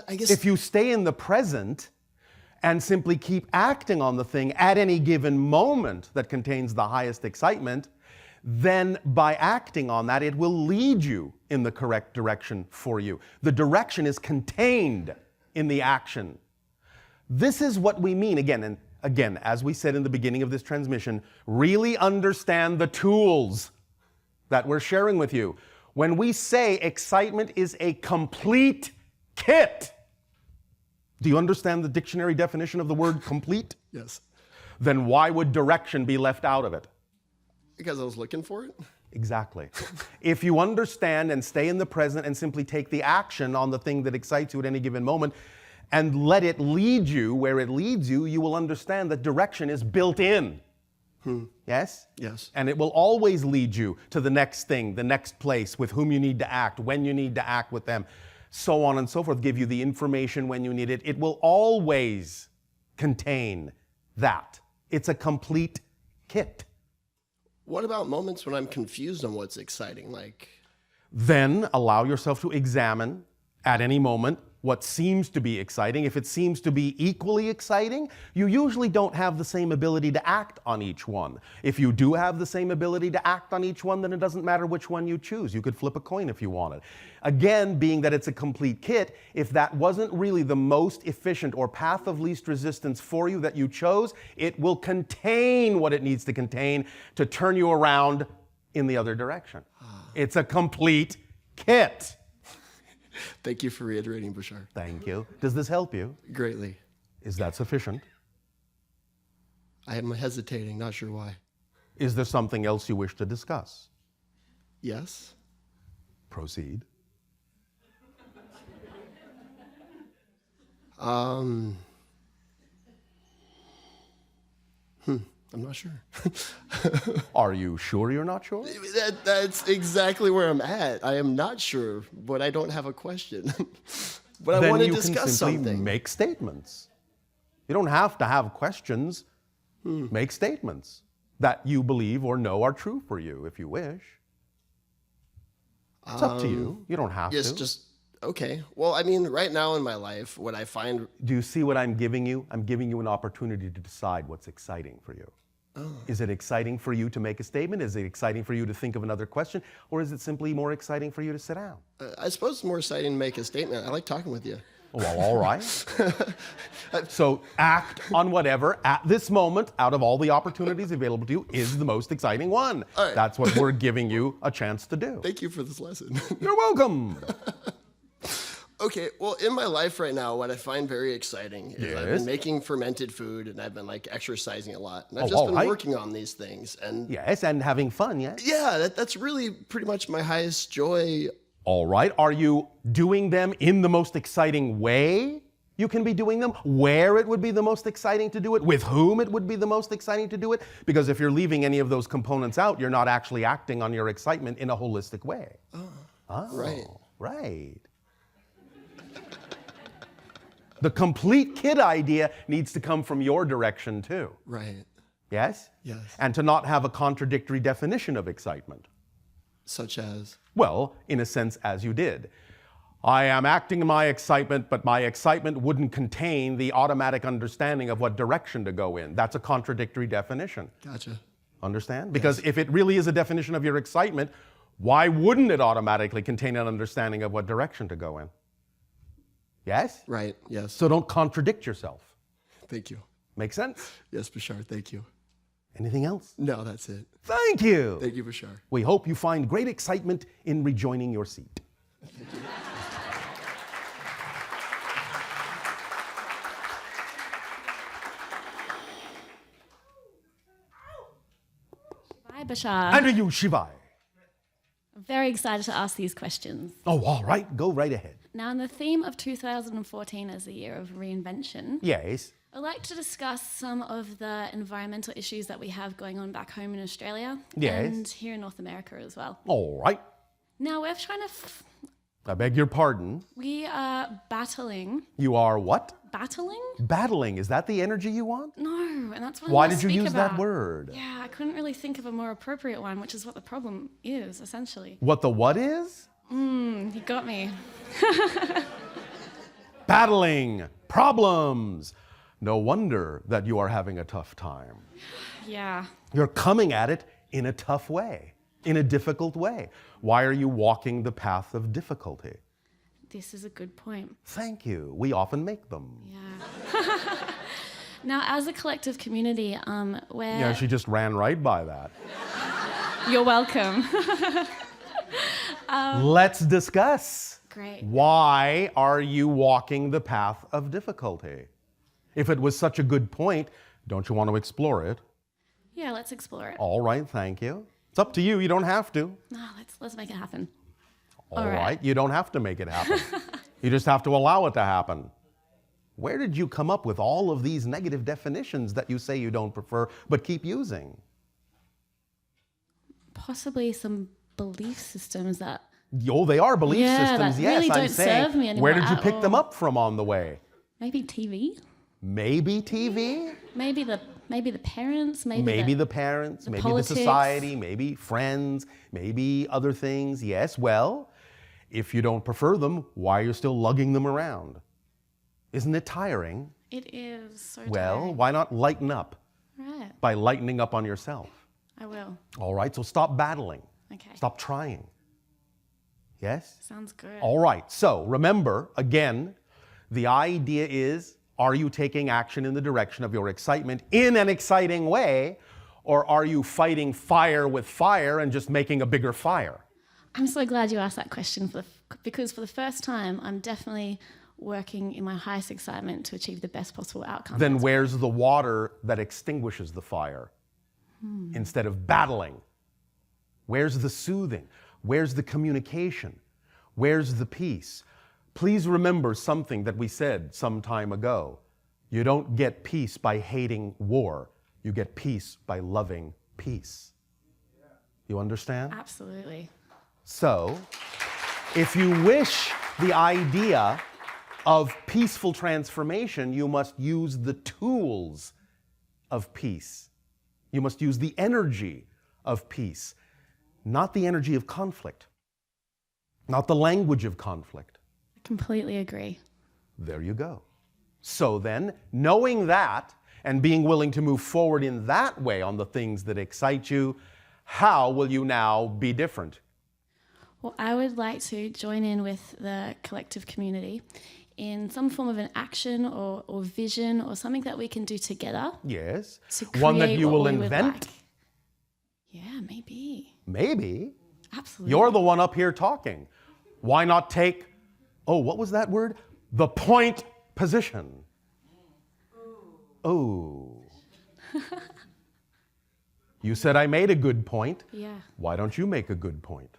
I guess If you stay in the present and simply keep acting on the thing at any given moment that contains the highest excitement, then by acting on that, it will lead you in the correct direction for you. The direction is contained in the action. This is what we mean, again, as we said in the beginning of this transmission, really understand the tools that we're sharing with you. When we say excitement is a complete kit, do you understand the dictionary definition of the word complete? yes, Then why would direction be left out of it? because I was looking for it. Exactly. If you understand and stay in the present and simply take the action on the thing that excites you at any given moment and let it lead you where it leads you, you will understand that direction is built in. Yes? Yes. And it will always lead you to the next thing, the next place, with whom you need to act, when you need to act with them, so on and so forth, give you the information when you need it. It will always contain that. It's a complete kit. What about moments when I'm confused on what's exciting? Like, Then allow yourself to examine at any moment what seems to be exciting. If it seems to be equally exciting, you usually don't have the same ability to act on each one. If you do have the same ability to act on each one, then it doesn't matter which one you choose. You could flip a coin if you wanted. Again, being that it's a complete kit, if that wasn't really the most efficient or path of least resistance for you that you chose, it will contain what it needs to contain to turn you around in the other direction. It's a complete kit. thank you for reiterating, Bashar. Thank you. Does this help you? Greatly. Is that sufficient? I am hesitating, not sure why. Is there something else you wish to discuss? Yes? Proceed. I'm not sure. Are you sure you're not sure? That's exactly where I'm at. I am not sure, but I don't have a question. But I Then want to you can discuss simply something. make statements. You don't have to have questions. Make statements that you believe or know are true for you if you wish. It's up to you. You don't have Yes, to. just, okay. Well, I mean, right now in my life, what I find, Do you see what I'm giving you? I'm giving you an opportunity to decide what's exciting for you. Is it exciting for you to make a statement? Is it exciting for you to think of another question? Or is it simply more exciting for you to sit down? I suppose it's more exciting to make a statement. I like talking with you. Well, all right. So act on whatever at this moment, out of all the opportunities available to you, is the most exciting one. All right. That's what we're giving you a chance to do. Thank you for this lesson. You're welcome. Okay, well, in my life right now, what I find very exciting is I've Yes. been making fermented food and I've been like exercising a lot. And I've Oh, just all been right. working on these things. And Yes, and having fun, yes? yeah, that's really pretty much my highest joy. All right. Are you doing them in the most exciting way you can be doing them? Where it would be the most exciting to do it? With whom it would be the most exciting to do it? Because if you're leaving any of those components out, you're not actually acting on your excitement in a holistic way. Oh, Right. Right. The complete kid idea needs to come from your direction too. Right. Yes? Yes. And to not have a contradictory definition of excitement. Such as, Well, in a sense, as you did. I am acting my excitement, but my excitement wouldn't contain the automatic understanding of what direction to go in. That's a contradictory definition. gotcha. Understand? Because if it really is a definition of your excitement, why wouldn't it automatically contain an understanding of what direction to go in? Yes? Right, yes. So don't contradict yourself. Thank you. Make sense? Yes, Bashar, thank you. Anything else? No, that's it. Thank you. Thank you, Bashar. We hope you find great excitement in rejoining your seat. Bye, Bashar. And to you, Shivai. Very excited to ask these questions. Oh, all right. Go right ahead. Now, in the theme of 2014 as the year of reinvention, Yes. I'd like to discuss some of the environmental issues that we have going on back home in Australia Yes. and here in North America as well. All right. Now, we're trying to... I beg your pardon. We are battling... You are what? Battling? Battling. Is that the energy you want? No, and that's what Why I did you speak use about. that word? Yeah, I couldn't really think of a more appropriate one, which is what the problem is, essentially. What the what is? You got me. Battling. Problems. No wonder that you are having a tough time. Yeah. You're coming at it in a tough way, in a difficult way. Why are you walking the path of difficulty? This is a good point. Thank you. We often make them. Yeah. Now, as a collective community, we're... Yeah, she just ran right by that. You're welcome. Let's discuss. Great. Why are you walking the path of difficulty? If it was such a good point, don't you want to explore it? Yeah, let's explore it. All right, thank you. It's up to you. You don't have to. No, let's make it happen. All right, you don't have to make it happen. You just have to allow it to happen. Where did you come up with all of these negative definitions that you say you don't prefer but keep using? Possibly some belief systems that... Oh, they are belief systems, that yes, really I'm don't saying. serve me anymore Where did you at pick them all. up from on the way? Maybe TV? Maybe TV? Maybe the parents? Maybe the parents, maybe politics. the society, maybe friends, maybe other things. Yes, well, if you don't prefer them, why are you still lugging them around? Isn't it tiring? It is so Well, tiring. why not lighten up Right, by lightening up on yourself? I will. All right, so stop battling. Okay. Stop trying. Yes? Sounds good. All right, so remember, again, the idea is, are you taking action in the direction of your excitement in an exciting way, or are you fighting fire with fire and just making a bigger fire? I'm so glad you asked that question because for the first time, I'm definitely working in my highest excitement to achieve the best possible outcome. Then where's the water that extinguishes the fire instead of battling? Where's the soothing? Where's the communication? Where's the peace? Please remember something that we said some time ago. You don't get peace by hating war. You get peace by loving peace. You understand? Absolutely. So, if you wish the idea of peaceful transformation, you must use the tools of peace. You must use the energy of peace, not the energy of conflict, not the language of conflict. I completely agree. There you go. So then, knowing that and being willing to move forward in that way on the things that excite you, how will you now be different? Well, I would like to join in with the collective community in some form of an action or vision or something that we can do together. Yes. To One that create you what will we would invent? like. Yeah, maybe. Maybe. Absolutely. You're the one up here talking. Why not take, what was that word? The point position. Oh. You said I made a good point. Yeah. Why don't you make a good point?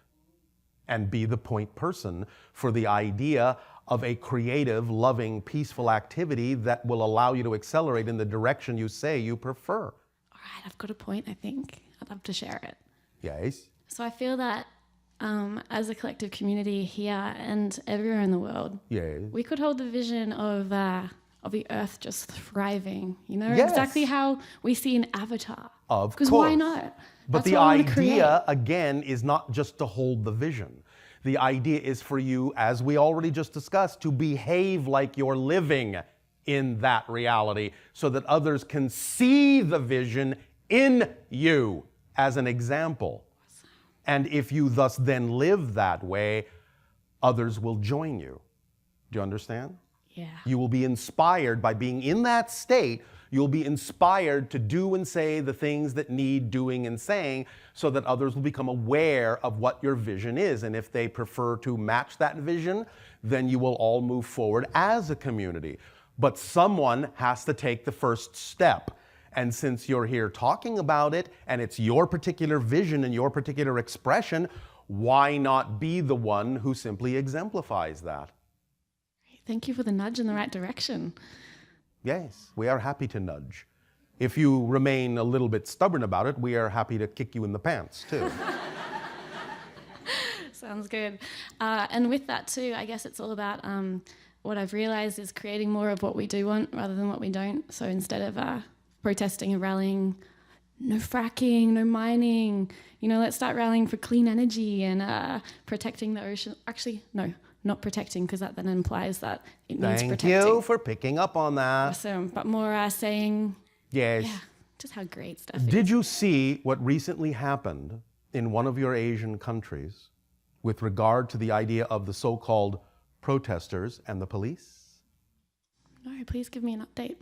And be the point person for the idea of a creative, loving, peaceful activity that will allow you to accelerate in the direction you say you prefer. All right, I've got a point, I think. I'd love to share it. Yes? So I feel that as a collective community here and everywhere in the world, Yes. we could hold the vision of the earth just thriving. You know, Yes. exactly how we see in Avatar. Of Because course. why not? But That's the what I wanna create. idea, again, is not just to hold the vision. The idea is for you, as we already just discussed, to behave like you're living in that reality so that others can see the vision in you as an example. And if you thus then live that way, others will join you. Do you understand? Yeah. You will be inspired by being in that state. You'll be inspired to do and say the things that need doing and saying so that others will become aware of what your vision is. And if they prefer to match that vision, then you will all move forward as a community. But someone has to take the first step. And since you're here talking about it and it's your particular vision and your particular expression, why not be the one who simply exemplifies that? Thank you for the nudge in the right direction. Yes, we are happy to nudge. If you remain a little bit stubborn about it, we are happy to kick you in the pants, too. Sounds good. And with that too, I guess it's all about what I've realized is creating more of what we do want rather than what we don't. So instead of protesting and rallying, no fracking, no mining, let's start rallying for clean energy and protecting the ocean. Actually, no, not protecting, because that then implies that it needs protecting. Thank you for picking up on that. Awesome. But more saying, yes. Yeah, just how great stuff is. Did you see what recently happened in one of your Asian countries with regard to the idea of the so-called protesters and the police? No, please give me an update.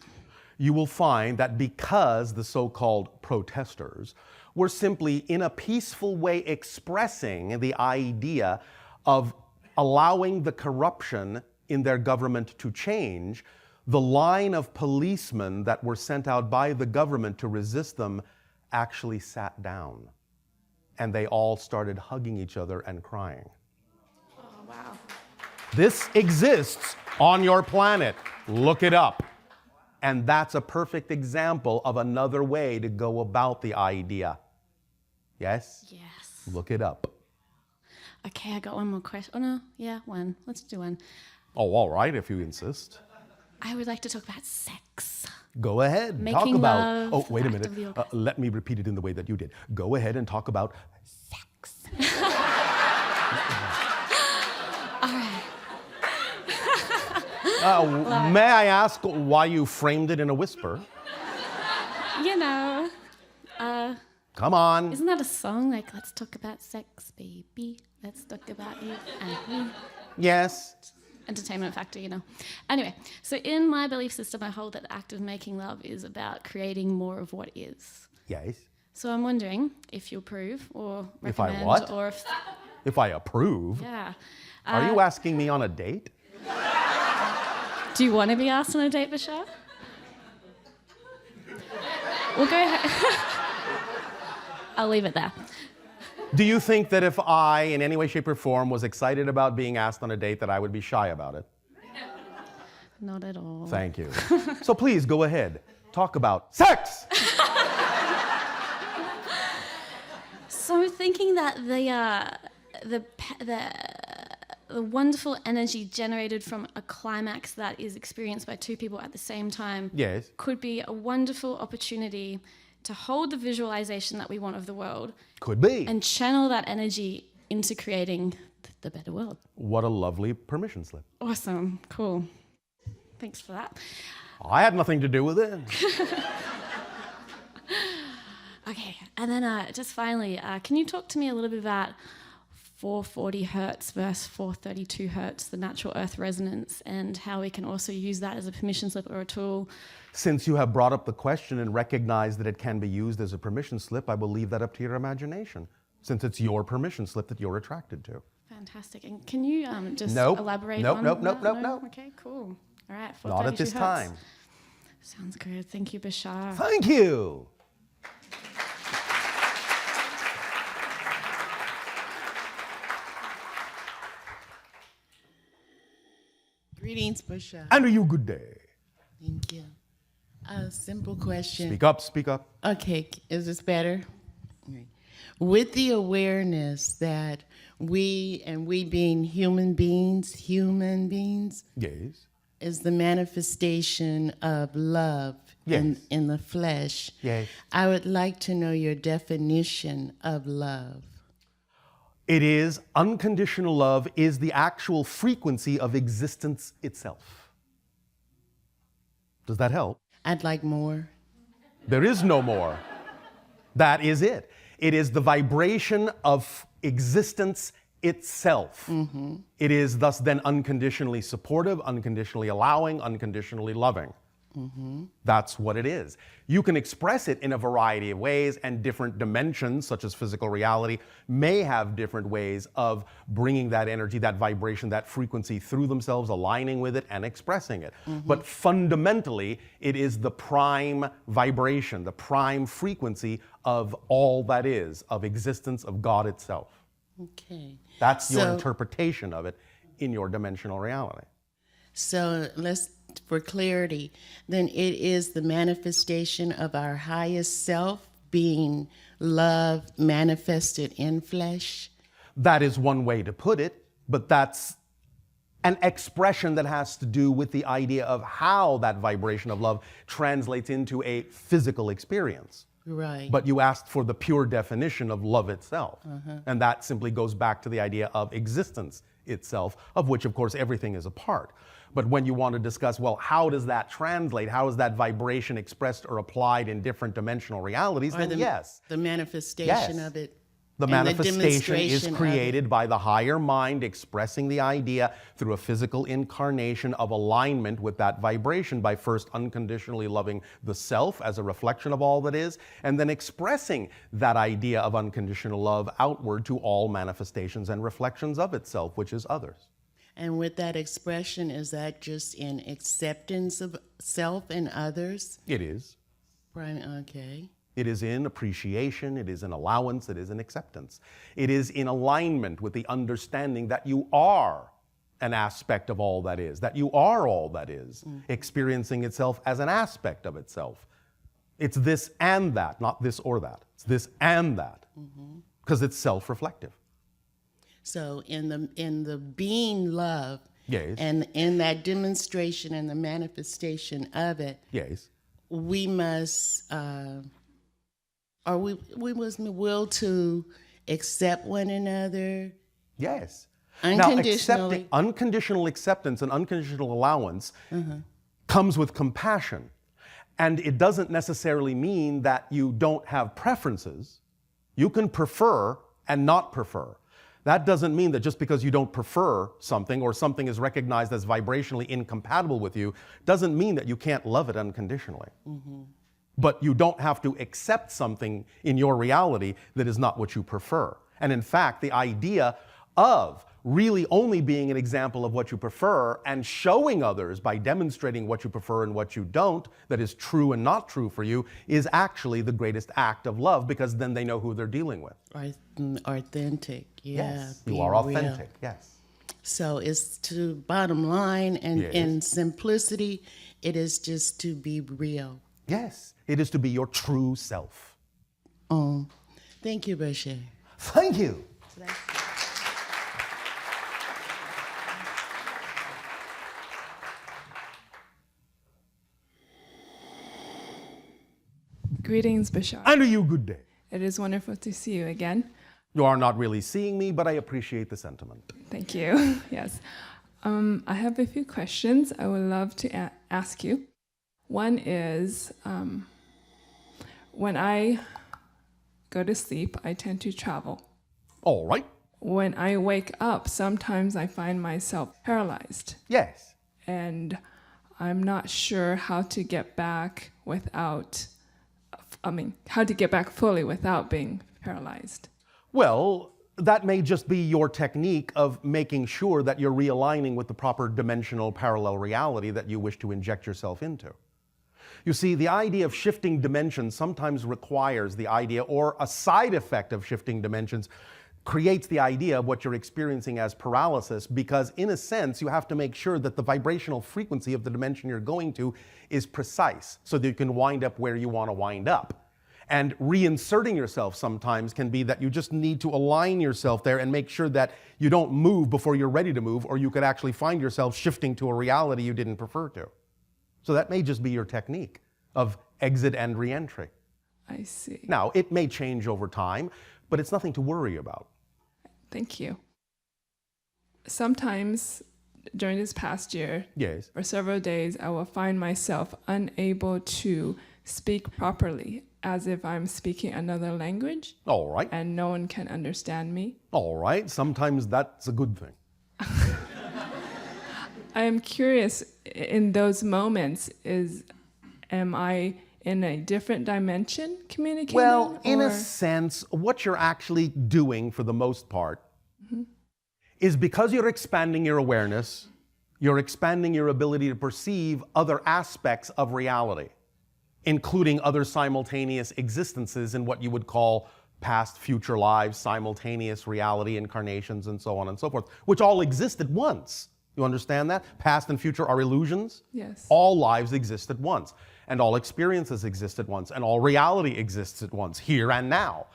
You will find that because the so-called protesters were simply in a peaceful way expressing the idea of allowing the corruption in their government to change, the line of policemen that were sent out by the government to resist them actually sat down. And they all started hugging each other and crying. Oh, wow. This exists on your planet. Look it up. And that's a perfect example of another way to go about the idea. Yes? Yes. Look it up. Okay, I got one more question. Oh, no. Yeah, one. Let's do one. Oh, all right, if you insist. I would like to talk about sex. Go ahead. Making talk about. love, Oh, wait a minute. actively orgasm. Let me repeat it in the way that you did. Go ahead and talk about sex. May I ask why you framed it in a whisper? Come on. Isn't that a song? Like, let's talk about sex, baby. Let's talk about you and me. Yes. Entertainment factor, Anyway, so in my belief system, I hold that the act of making love is about creating more of what is. Yes. So I'm wondering if you approve or If I recommend, what? or if If I approve. yeah. Are you asking me on a date? Do you want to be asked on a date, Bashar? We'll go ahead. I'll leave it there. Do you think that if I, in any way, shape, or form, was excited about being asked on a date, that I would be shy about it? Not at all. Thank you. So please, go ahead. Talk about sex! So I'm thinking that the wonderful energy generated from a climax that is experienced by two people at the same time Yes. could be a wonderful opportunity to hold the visualization that we want of the world Could be. and channel that energy into creating the better world. What a lovely permission slip. Awesome. Cool. Thanks for that. I had nothing to do with it. Okay, and then just finally, can you talk to me a little bit about 440 hertz versus 432 hertz, the natural earth resonance, and how we can also use that as a permission slip or a tool? Since you have brought up the question and recognized that it can be used as a permission slip, I will leave that up to your imagination, since it's your permission slip that you're attracted to. Fantastic. And can you just Nope. elaborate Nope, on nope, that? nope, nope. Okay, cool. All right, Not at this 432 hertz. time. Sounds good. Thank you, Bashar. Thank you. Greetings, Bashar. And you good day. Thank you. A simple question. Speak up, speak up. Okay, is this better? Okay. With the awareness that we being human beings Yes. is the manifestation of love Yes. in the flesh. Yes. I would like to know your definition of love. It is unconditional love is the actual frequency of existence itself. Does that help? I'd like more. There is no more. That is it. It is the vibration of existence itself. Mm-hmm. It is thus then unconditionally supportive, unconditionally allowing, unconditionally loving. Mm-hmm. That's what it is. You can express it in a variety of ways, and different dimensions, such as physical reality, may have different ways of bringing that energy, that vibration, that frequency through themselves, aligning with it and expressing it. Mm-hmm. But fundamentally, it is the prime vibration, the prime frequency of all that is, of existence, of God itself. Okay. That's your So- interpretation of it in your dimensional reality. So for clarity, then it is the manifestation of our highest self being love manifested in flesh. That is one way to put it, but that's an expression that has to do with the idea of how that vibration of love translates into a physical experience. Right. But you asked for the pure definition of love itself. And that simply goes back to the idea of existence itself, of which, of course, everything is a part. But when you want to discuss, well, how does that translate? How is that vibration expressed or applied in different dimensional realities? Then yes. The manifestation Yes. of it. The and manifestation is demonstration of created by the higher mind expressing the idea through a physical incarnation of alignment with that vibration by first unconditionally loving the self as a reflection of all that is, and then expressing that idea of unconditional love outward to all manifestations and reflections of itself, which is others. And with that expression, is that just in acceptance of self and others? It is. Okay. It is in appreciation, it is in allowance, it is in acceptance. It is in alignment with the understanding that you are an aspect of all that is, that you are all that is, experiencing itself as an aspect of itself. It's this and that, not this or that. It's this and that, because it's self-reflective. So in the being love, Yes. and in that demonstration and the manifestation of it, Yes. we must, or we must be will to accept one another. Yes. Unconditionally. Now, unconditional acceptance and unconditional allowance comes with compassion. And it doesn't necessarily mean that you don't have preferences. You can prefer and not prefer. That doesn't mean that just because you don't prefer something or something is recognized as vibrationally incompatible with you, doesn't mean that you can't love it unconditionally. But you don't have to accept something in your reality that is not what you prefer. And in fact, the idea of really only being an example of what you prefer and showing others by demonstrating what you prefer and what you don't, that is true and not true for you, is actually the greatest act of love, because then they know who they're dealing with. Authentic, yeah. Yes, you being are real. authentic, yes. So it's to bottom line and Yes. in simplicity, it is just to be real. Yes, it is to be your true self. Thank you, Bashar. Thank you. Greetings, Bashar. And to you, good day. It is wonderful to see you again. You are not really seeing me, but I appreciate the sentiment. Thank you. Yes. I have a few questions I would love to ask you. One is, when I go to sleep, I tend to travel. All right. When I wake up, sometimes I find myself paralyzed, Yes. and I'm not sure how to get back how to get back fully without being paralyzed. Well, that may just be your technique of making sure that you're realigning with the proper dimensional parallel reality that you wish to inject yourself into. You see, the idea of shifting dimensions sometimes requires the idea, or a side effect of shifting dimensions creates the idea of what you're experiencing as paralysis, because in a sense, you have to make sure that the vibrational frequency of the dimension you're going to is precise so that you can wind up where you want to wind up. And reinserting yourself sometimes can be that you just need to align yourself there and make sure that you don't move before you're ready to move, or you could actually find yourself shifting to a reality you didn't prefer to. So that may just be your technique of exit and reentry. I see. Now, it may change over time, but it's nothing to worry about. Thank you. Sometimes during this past year, Yes. for several days, I will find myself unable to speak properly, as if I'm speaking another language All right. and no one can understand me. All right. Sometimes that's a good thing. I am curious, in those moments, am I in a different dimension communicating? Well, in or- a sense, what you're actually doing for the most part is, because you're expanding your awareness, you're expanding your ability to perceive other aspects of reality, including other simultaneous existences in what you would call past, future lives, simultaneous reality, incarnations, and so on and so forth, which all exist at once. You understand that? Past and future are illusions. Yes. All lives exist at once, and all experiences exist at once, and all reality exists at once, here and now.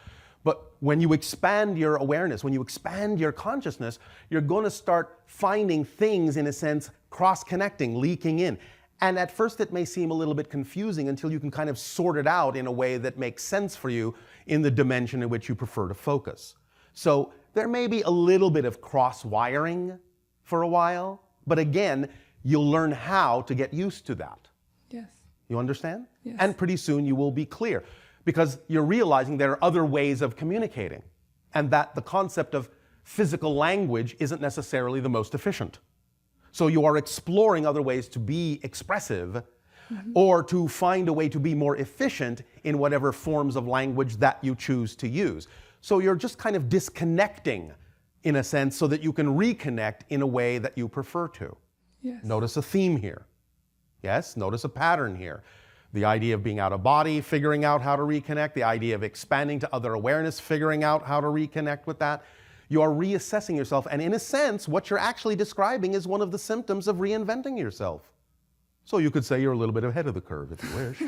But when you expand your awareness, when you expand your consciousness, you're going to start finding things, in a sense, cross-connecting, leaking in. And at first it may seem a little bit confusing until you can kind of sort it out in a way that makes sense for you in the dimension in which you prefer to focus. So there may be a little bit of cross-wiring for a while, but again, you'll learn how to get used to that. Yes. You understand? Yes. And pretty soon you will be clear, because you're realizing there are other ways of communicating, and that the concept of physical language isn't necessarily the most efficient. So you are exploring other ways to be expressive, or to find a way to be more efficient in whatever forms of language that you choose to use. So you're just kind of disconnecting, in a sense, so that you can reconnect in a way that you prefer to. Yes. Notice a theme here. Yes, notice a pattern here. The idea of being out of body, figuring out how to reconnect, the idea of expanding to other awareness, figuring out how to reconnect with that. You are reassessing yourself, and in a sense, what you're actually describing is one of the symptoms of reinventing yourself. So you could say you're a little bit ahead of the curve, if you wish.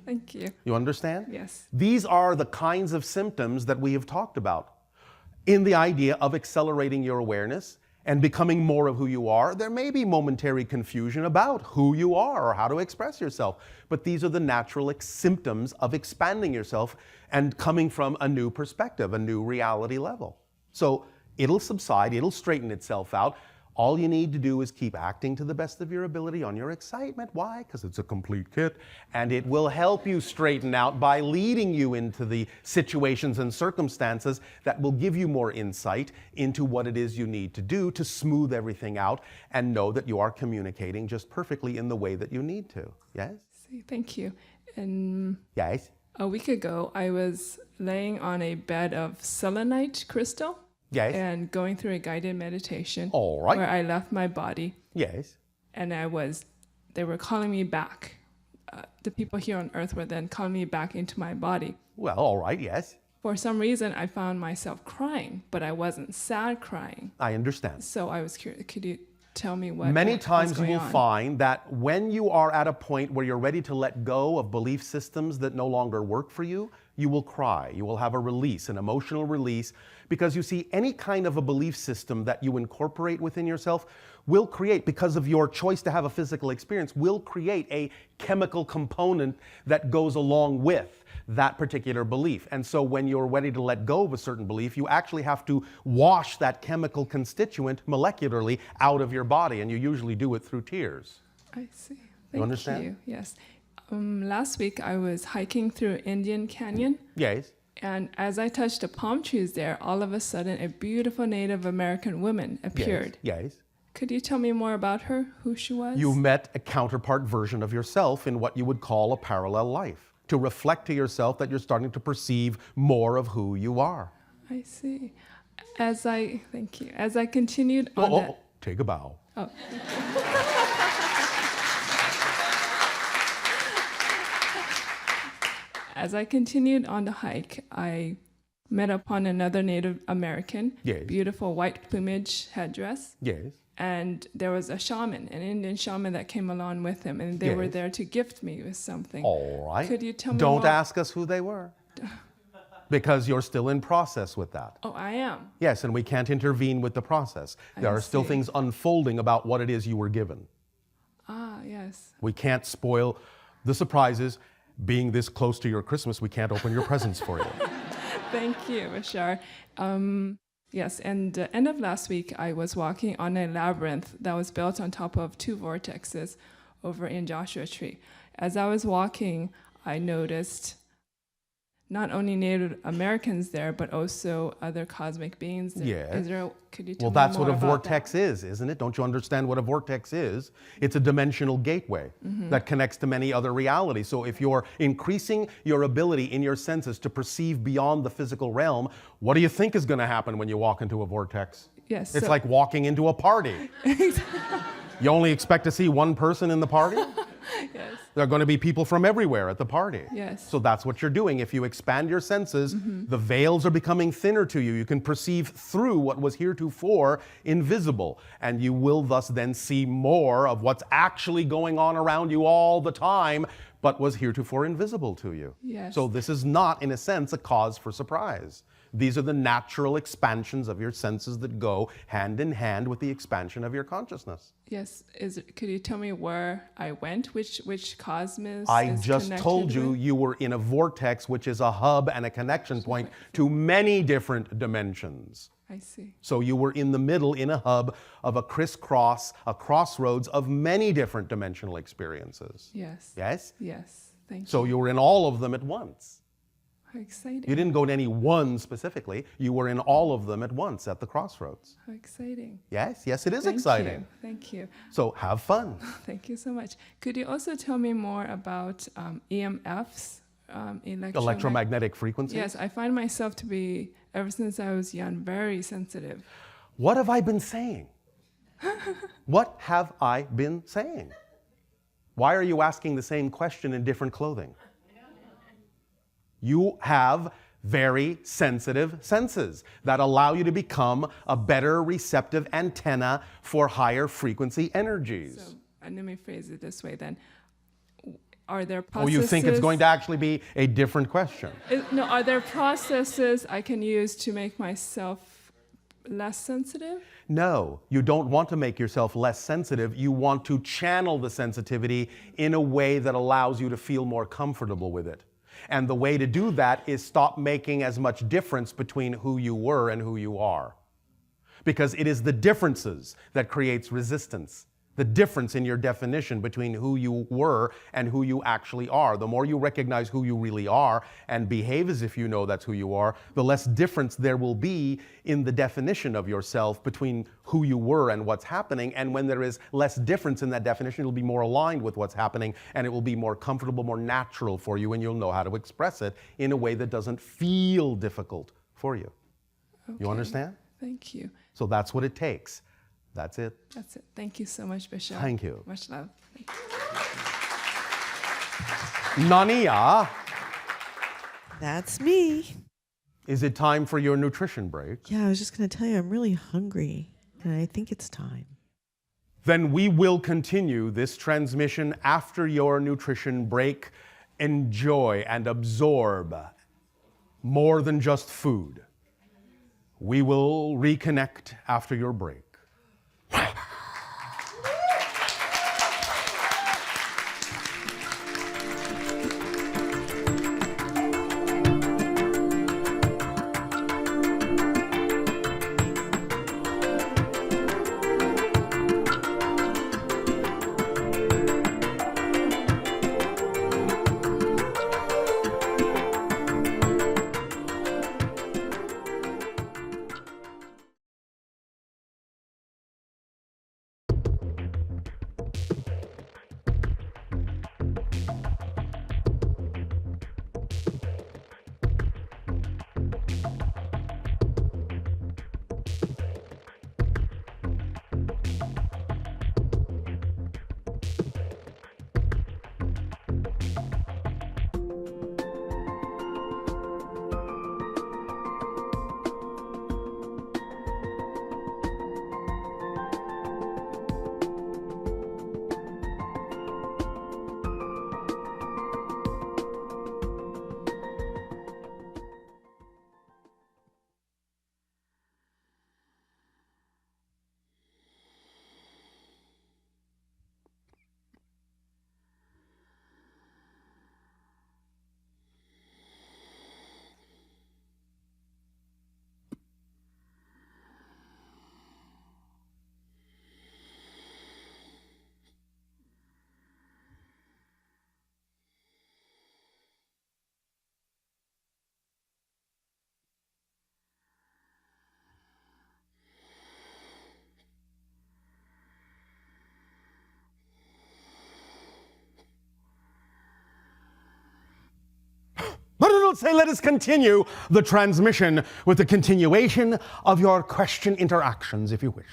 Thank you. You understand? Yes. These are the kinds of symptoms that we have talked about. In the idea of accelerating your awareness and becoming more of who you are, there may be momentary confusion about who you are or how to express yourself, but these are the natural symptoms of expanding yourself and coming from a new perspective, a new reality level. So it'll subside, it'll straighten itself out. All you need to do is keep acting to the best of your ability on your excitement. Why? Because it's a complete kit, and it will help you straighten out by leading you into the situations and circumstances that will give you more insight into what it is you need to do to smooth everything out and know that you are communicating just perfectly in the way that you need to. Yes? Thank you. And Yes? a week ago, I was laying on a bed of selenite crystal. Yes? And going through a guided meditation. All right. Where I left my body. Yes? And they were calling me back. The people here on earth were then calling me back into my body. Well, all right, yes. For some reason, I found myself crying, but I wasn't sad crying. I understand. So I was curious, could you tell me what Many what's times you going will on? find that when you are at a point where you're ready to let go of belief systems that no longer work for you, you will cry. You will have a release, an emotional release, because you see, any kind of a belief system that you incorporate within yourself will create, because of your choice to have a physical experience, will create a chemical component that goes along with that particular belief. And so when you're ready to let go of a certain belief, you actually have to wash that chemical constituent molecularly out of your body, and you usually do it through tears. I see. Thank understand? you. Yes. Last week, I was hiking through Indian Canyon. Yes. And as I touched the palm trees there, all of a sudden, a beautiful Native American woman appeared. Yes. Could you tell me more about her, who she was? You met a counterpart version of yourself in what you would call a parallel life, to reflect to yourself that you're starting to perceive more of who you are. I see. Thank you. As I continued on take a bow. Oh. As I continued on the hike, I met upon another Native American, Yes. beautiful white plumage headdress. Yes. And there was a shaman, an Indian shaman that came along with him, and they were Yes. there to gift me with something. All right. Could you tell me Don't more? ask us who they were, because you're still in process with that. Oh, I am. Yes, and we can't intervene with the process. There are still see. things unfolding about what it is you were given. Ah, yes. We can't spoil the surprises. Being this close to your Christmas, we can't open your presents for you. Thank you, Bashar. Yes, and the end of last week, I was walking on a labyrinth that was built on top of two vortexes over in Joshua Tree. As I was walking, I noticed not only Native Americans there, but also other cosmic beings there. Yes. Could you tell Well, me that's more what a about vortex is, isn't it? Don't you understand what a vortex is? It's a dimensional gateway that connects to many other realities. So if you're increasing your ability in your senses to perceive beyond the physical realm, what do you think is going to happen when you walk into a vortex? Yes. It's so- like walking into a party. You only expect to see one person in the party? Yes. There are going to be people from everywhere at the party. Yes. So that's what you're doing. If you expand your senses, the veils are becoming thinner to you. You can perceive through what was heretofore invisible. And you will thus then see more of what's actually going on around you all the time, but was heretofore invisible to you. Yes. So this is not, in a sense, a cause for surprise. These are the natural expansions of your senses that go hand in hand with the expansion of your consciousness. Yes. Could you tell me where I went? Which cosmos? I is just connected told you with? you were in a vortex, which is a hub and a connection point to many different dimensions. I see. So you were in the middle, in a hub of a crisscross, a crossroads of many different dimensional experiences. Yes. Yes? Yes. Thank So you. you were in all of them at once. How exciting. You didn't go to any one specifically. You were in all of them at once at the crossroads. How exciting. Yes? Yes, it is Thank exciting. you. Thank you. So have fun. Thank you so much. Could you also tell me more about EMFs, Electromagnetic frequencies. Yes, I find myself to be, ever since I was young, very sensitive. What have I been saying? What have I been saying? Why are you asking the same question in different clothing? You have very sensitive senses that allow you to become a better receptive antenna for higher frequency energies. So, and let me phrase it this way then. Are there Oh, processes? you think it's going to actually be a different question? No, are there processes I can use to make myself less sensitive? No, you don't want to make yourself less sensitive. You want to channel the sensitivity in a way that allows you to feel more comfortable with it. And the way to do that is stop making as much difference between who you were and who you are. Because it is the differences that creates resistance. The difference in your definition between who you were and who you actually are. The more you recognize who you really are and behave as if you know that's who you are, the less difference there will be in the definition of yourself between who you were and what's happening. And when there is less difference in that definition, it'll be more aligned with what's happening, and it will be more comfortable, more natural for you, and you'll know how to express it in a way that doesn't feel difficult for you. Okay. You understand? Thank you. So that's what it takes. That's it. That's it. Thank you so much, Bashar. Thank you. Much love. Nania, That's me. is it time for your nutrition break? Yeah, I was just going to tell you, I'm really hungry, and I think it's time. Then we will continue this transmission after your nutrition break. Enjoy and absorb more than just food. We will reconnect after your break. But it'll say, let us continue the transmission with the continuation of your question interactions, if you wish.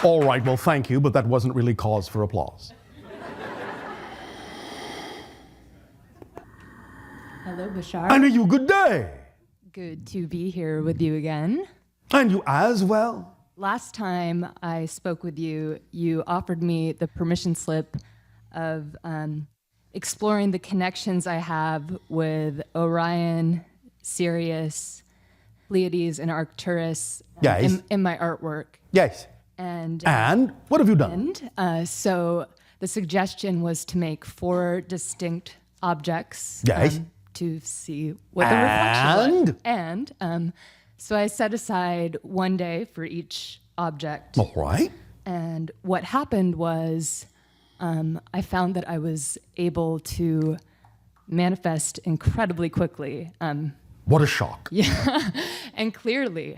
All right, well, thank you, but that wasn't really cause for applause. Hello, Bashar. And you, good day. Good to be here with you again. And you as well. Last time I spoke with you, you offered me the permission slip of exploring the connections I have with Orion, Sirius, Pleiades, and Arcturus Yes. in my artwork. Yes. And what have you done? So the suggestion was to make 4 distinct objects Yes. to see what the reflection was. And so I set aside 1 day for each object. All right. And what happened was I found that I was able to manifest incredibly quickly. What a shock. Yeah, and clearly.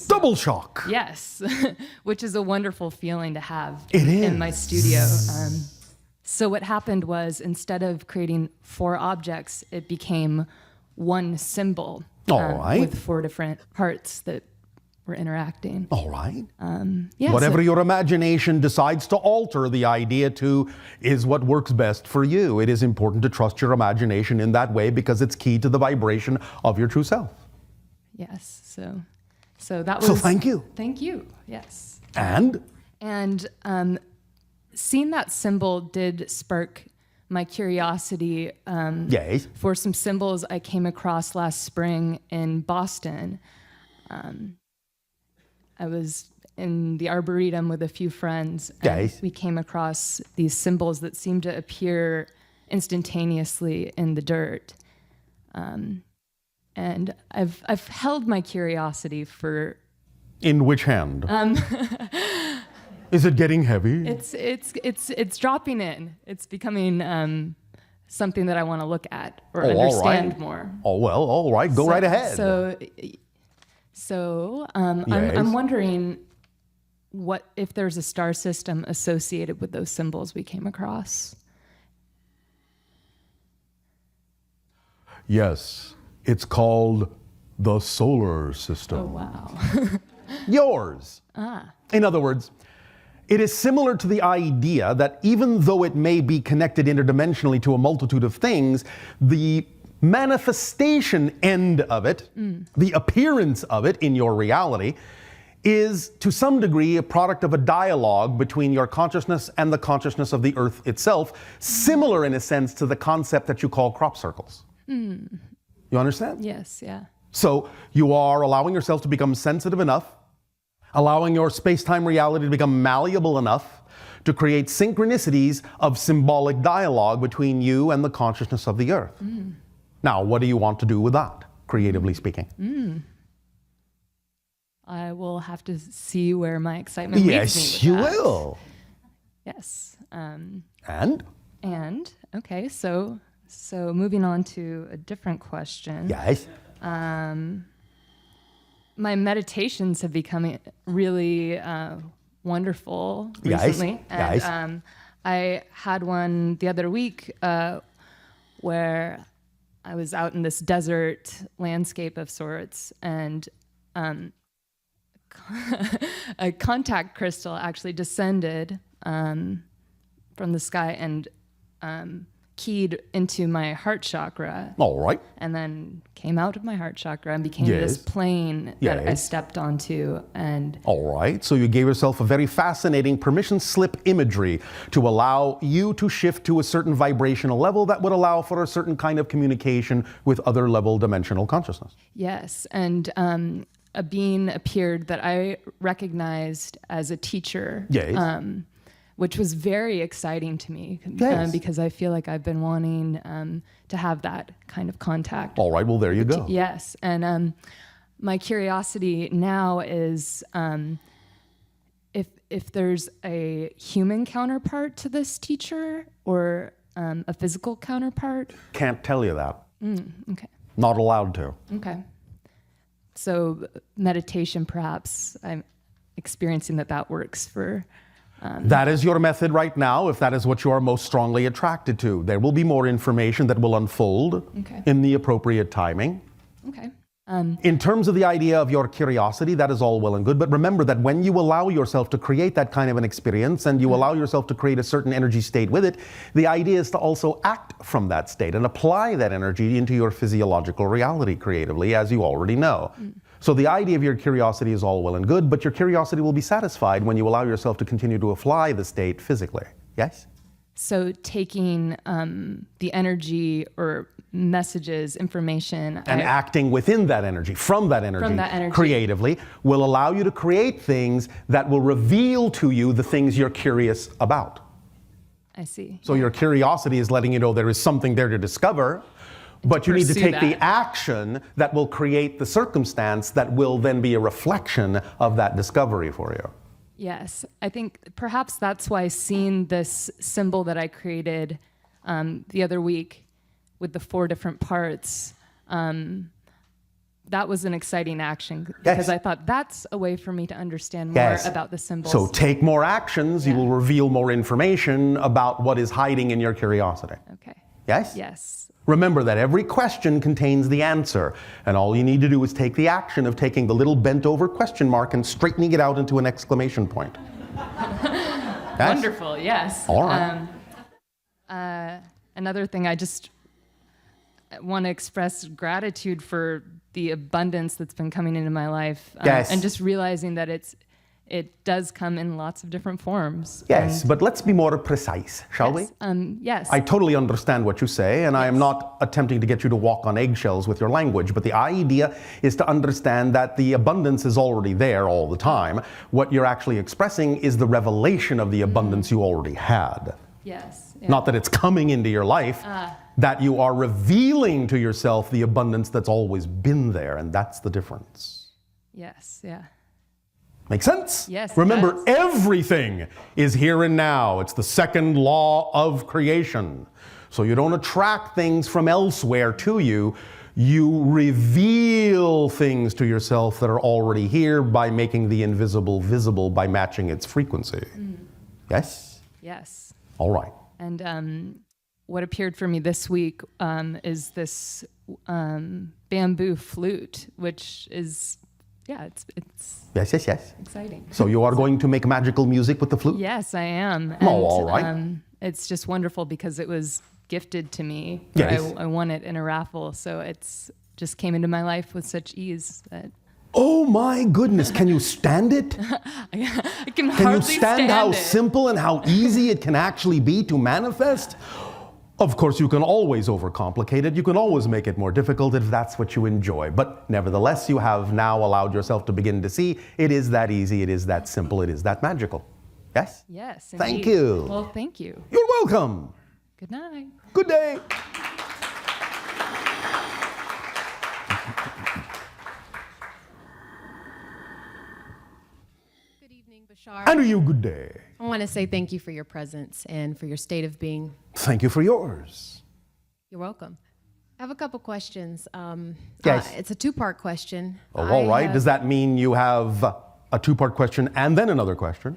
Double shock. Yes, which is a wonderful feeling to have It in my is. studio. So what happened was instead of creating 4 objects, it became 1 symbol All right. with 4 different parts that were interacting. All right. Yeah, Whatever so- your imagination decides to alter the idea to is what works best for you. It is important to trust your imagination in that way because it's key to the vibration of your true self. Yes, so that was. So thank you. Thank you. Yes. And Seeing that symbol did spark my curiosity yes. for some symbols I came across last spring in Boston. I was in the Arboretum with a few friends, and Yes. we came across these symbols that seemed to appear instantaneously in the dirt. And I've held my curiosity for. In which hand? Is it getting heavy? It's dropping in. It's becoming something that I want to look at or all understand right. more. Oh, well, all right. Go right ahead. So Yes. I'm wondering what if there's a star system associated with those symbols we came across. Yes. It's called the solar system. Oh, wow. Yours. In other words, it is similar to the idea that even though it may be connected interdimensionally to a multitude of things, the manifestation end of it, the appearance of it in your reality, is to some degree a product of a dialogue between your consciousness and the consciousness of the earth itself, similar in a sense to the concept that you call crop circles. You understand? Yes, yeah. So you are allowing yourself to become sensitive enough, allowing your space-time reality to become malleable enough to create synchronicities of symbolic dialogue between you and the consciousness of the earth. Now, what do you want to do with that, creatively speaking? I will have to see where my excitement leads me Yes, with you that. will. Yes. And? Okay, so moving on to a different question. Yes. My meditations have become really wonderful Yes, recently. And yes. I had one the other week where I was out in this desert landscape of sorts, and a contact crystal actually descended from the sky and keyed into my heart chakra. All right. And then came out of my heart chakra and became this Yes. plane that I Yes. stepped onto. And All right. So you gave yourself a very fascinating permission slip imagery to allow you to shift to a certain vibrational level that would allow for a certain kind of communication with other level dimensional consciousness. yes, and a being appeared that I recognized as a teacher. Yes. Which was very exciting to me Yes. because I feel like I've been wanting to have that kind of contact. All right. Well, there you go. Yes, and my curiosity now is if there's a human counterpart to this teacher or a physical counterpart. Can't tell you that. Okay. Not allowed to. Okay. So meditation, perhaps I'm experiencing that works for. That is your method right now, if that is what you are most strongly attracted to. There will be more information that will unfold Okay. in the appropriate timing. Okay. In terms of the idea of your curiosity, that is all well and good, but remember that when you allow yourself to create that kind of an experience and you allow yourself to create a certain energy state with it, the idea is to also act from that state and apply that energy into your physiological reality creatively, as you already know. So the idea of your curiosity is all well and good, but your curiosity will be satisfied when you allow yourself to continue to apply the state physically. Yes? So taking the energy or messages, information, and acting within that energy, from that energy, creatively, will allow you to create things that will reveal to you the things you're curious about. I see. So your curiosity is letting you know there is something there to discover, but you need to take the action that will create the circumstance that will then be a reflection of that discovery for you. Yes, I think perhaps that's why seeing this symbol that I created the other week with the 4 different parts, that was an exciting action because I thought that's a way for me to understand more about the symbols. So take more actions, you will reveal more information about what is hiding in your curiosity. Okay. Yes? Yes. Remember that every question contains the answer, and all you need to do is take the action of taking the little bent over question mark and straightening it out into an exclamation point. Wonderful, yes. All right. Another thing, I just want to express gratitude for the abundance that's been coming into my life. And just realizing that it does come in lots of different forms. Yes, but let's be more precise, shall we? Yes. I totally understand what you say, and I am not attempting to get you to walk on eggshells with your language, but the idea is to understand that the abundance is already there all the time. What you're actually expressing is the revelation of the abundance you already had. Yes. Yeah. Not that it's coming into your life, that you are revealing to yourself the abundance that's always been there, and that's the difference. Yes, yeah. Make sense? Yes. Remember, everything is here and now. It's the second law of creation. So you don't attract things from elsewhere to you. You reveal things to yourself that are already here by making the invisible visible by matching its frequency. Yes? Yes. All right. And what appeared for me this week is this bamboo flute, which is, it's yes. exciting. So you are going to make magical music with the flute? Yes, I am. And, all right. It's just wonderful because it was gifted to me. Yes. I won it in a raffle, so it's just came into my life with such ease that. Oh my goodness, can you stand it? I can Can you hardly stand how it. simple and how easy it can actually be to manifest? Of course, you can always overcomplicate it. You can always make it more difficult if that's what you enjoy. But nevertheless, you have now allowed yourself to begin to see it is that easy, it is that simple, it is that magical. Yes? Yes, indeed. Thank you. Well, thank you. You're welcome. Good night. Good day. Good evening, Bashar. And you, good day. I want to say thank you for your presence and for your state of being. Thank you for yours. You're welcome. I have a couple questions. Yes. It's a 2-part question. Oh, all right. Does that mean you have a 2-part question and then another question?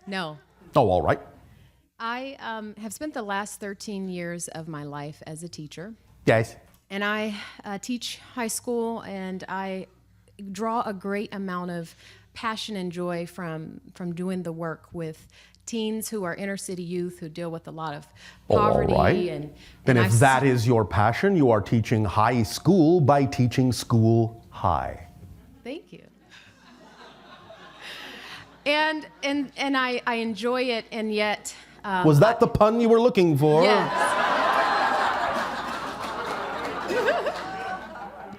No. Oh, all right. I have spent the last 13 years of my life as a teacher. Yes. And I teach high school, and I draw a great amount of passion and joy from doing the work with teens who are inner city youth who deal with a lot of poverty. All right. Then if that is your passion, you are teaching high school by teaching school high. Thank you. And I enjoy it, and yet... was that the pun you were looking for? Yes.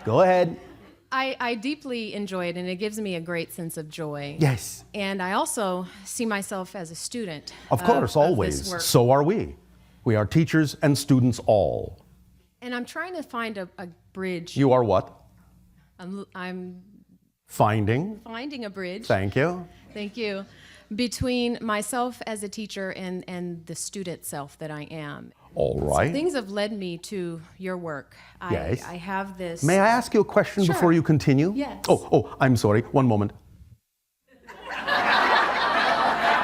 Go ahead. I deeply enjoy it, and it gives me a great sense of joy. Yes. And I also see myself as a student. Of course, always. Of this work. So are we. We are teachers and students all. And I'm trying to find a bridge. You are what? I'm finding a bridge. Thank you. Thank you. Between myself as a teacher and the student self that I am. All right. So things have led me to your work. Yes. I have this. May I ask you a question Sure. before you continue? Yes. Oh, I'm sorry. One moment.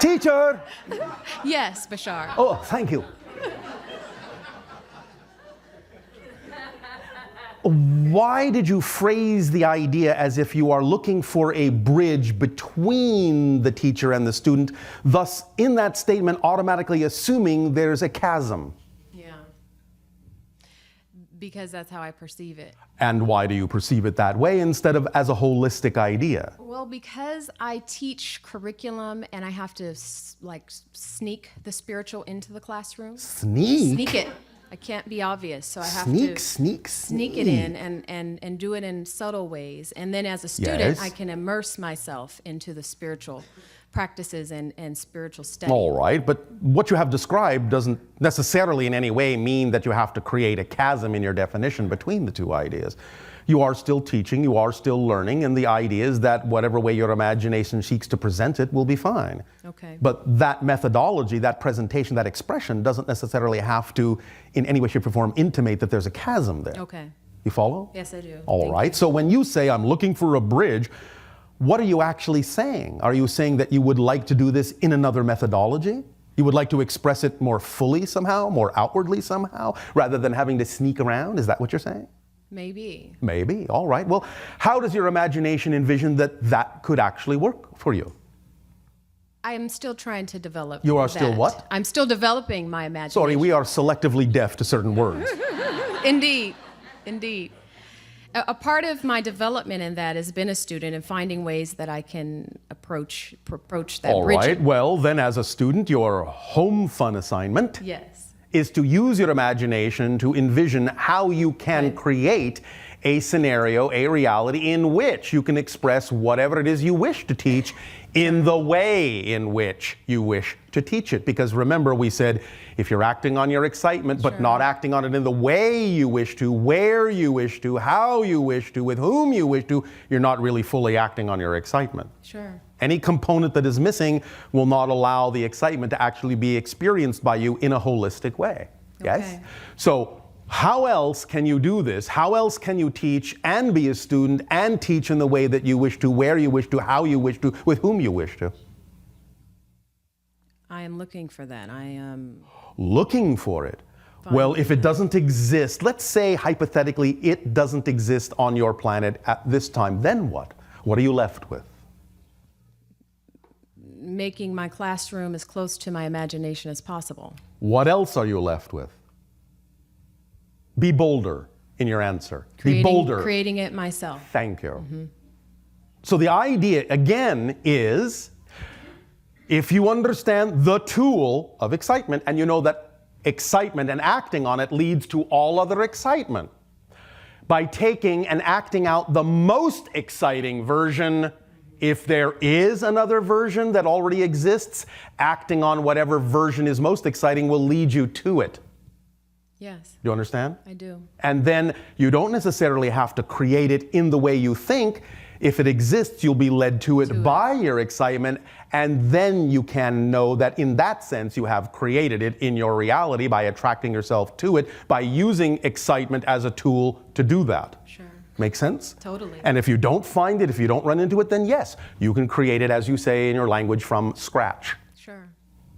Teacher! Yes, Bashar. Oh, thank you. why did you phrase the idea as if you are looking for a bridge between the teacher and the student, thus in that statement automatically assuming there's a chasm? Yeah. Because that's how I perceive it. And why do you perceive it that way instead of as a holistic idea? Well, because I teach curriculum and I have to sneak the spiritual into the classroom. Sneak it. I can't be obvious, so I have to sneak it in and do it in subtle ways. And then as a student, I can immerse myself into the spiritual practices and spiritual study. All right, but what you have described doesn't necessarily in any way mean that you have to create a chasm in your definition between the two ideas. You are still teaching, you are still learning, and the idea is that whatever way your imagination seeks to present it will be fine. Okay. But that methodology, that presentation, that expression doesn't necessarily have to, in any way, shape, or form, intimate that there's a chasm there. Okay. You follow? Yes, I do. All right. So when you say, I'm looking for a bridge, what are you actually saying? Are you saying that you would like to do this in another methodology? You would like to express it more fully somehow, more outwardly somehow, rather than having to sneak around? Is that what you're saying? Maybe. Maybe. All right. Well, how does your imagination envision that that could actually work for you? I am still trying to develop. You are that. still what? I'm still developing my imagination. Sorry, we are selectively deaf to certain words. Indeed. Indeed. A part of my development in that has been a student and finding ways that I can approach that All bridge. right. Well, then as a student, your home fun assignment is to use your imagination to envision how you can create a scenario, a reality in which you can express whatever it is you wish to teach in the way in which you wish to teach it. Because remember, we said if you're acting on your excitement but not acting on it in the way you wish to, where you wish to, how you wish to, with whom you wish to, you're not really fully acting on your excitement. Sure. Any component that is missing will not allow the excitement to actually be experienced by you in a holistic way. Yes? So how else can you do this? How else can you teach and be a student and teach in the way that you wish to, where you wish to, how you wish to, with whom you wish to? I am looking for that. I am looking for it. Well, if it doesn't exist, let's say hypothetically it doesn't exist on your planet at this time, then what? What are you left with? making my classroom as close to my imagination as possible. What else are you left with? Be bolder in your answer. Be bolder. Creating it myself. Thank you. Mm-hmm. So the idea, again, is if you understand the tool of excitement, and you know that excitement and acting on it leads to all other excitement, by taking and acting out the most exciting version, if there is another version that already exists, acting on whatever version is most exciting will lead you to it. Yes. You understand? I do. And then you don't necessarily have to create it in the way you think. If it exists, you'll be led to it by your excitement, and then you can know that in that sense you have created it in your reality by attracting yourself to it, by using excitement as a tool to do that. Sure. Make sense? Totally. And if you don't find it, if you don't run into it, then yes, you can create it, as you say in your language, from scratch. Sure.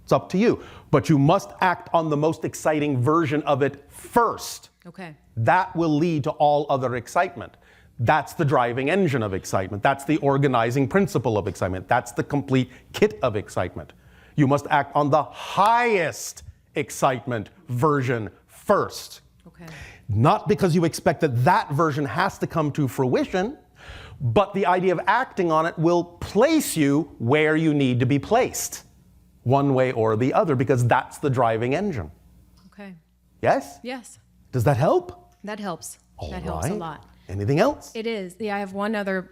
It's up to you. But you must act on the most exciting version of it first. Okay. That will lead to all other excitement. That's the driving engine of excitement. That's the organizing principle of excitement. That's the complete kit of excitement. You must act on the highest excitement version first. Okay. Not because you expect that that version has to come to fruition, but the idea of acting on it will place you where you need to be placed, one way or the other, because that's the driving engine. Okay. Yes? Yes. Does that help? That helps. All that helps a right. lot. Anything else? It is. Yeah, I have one other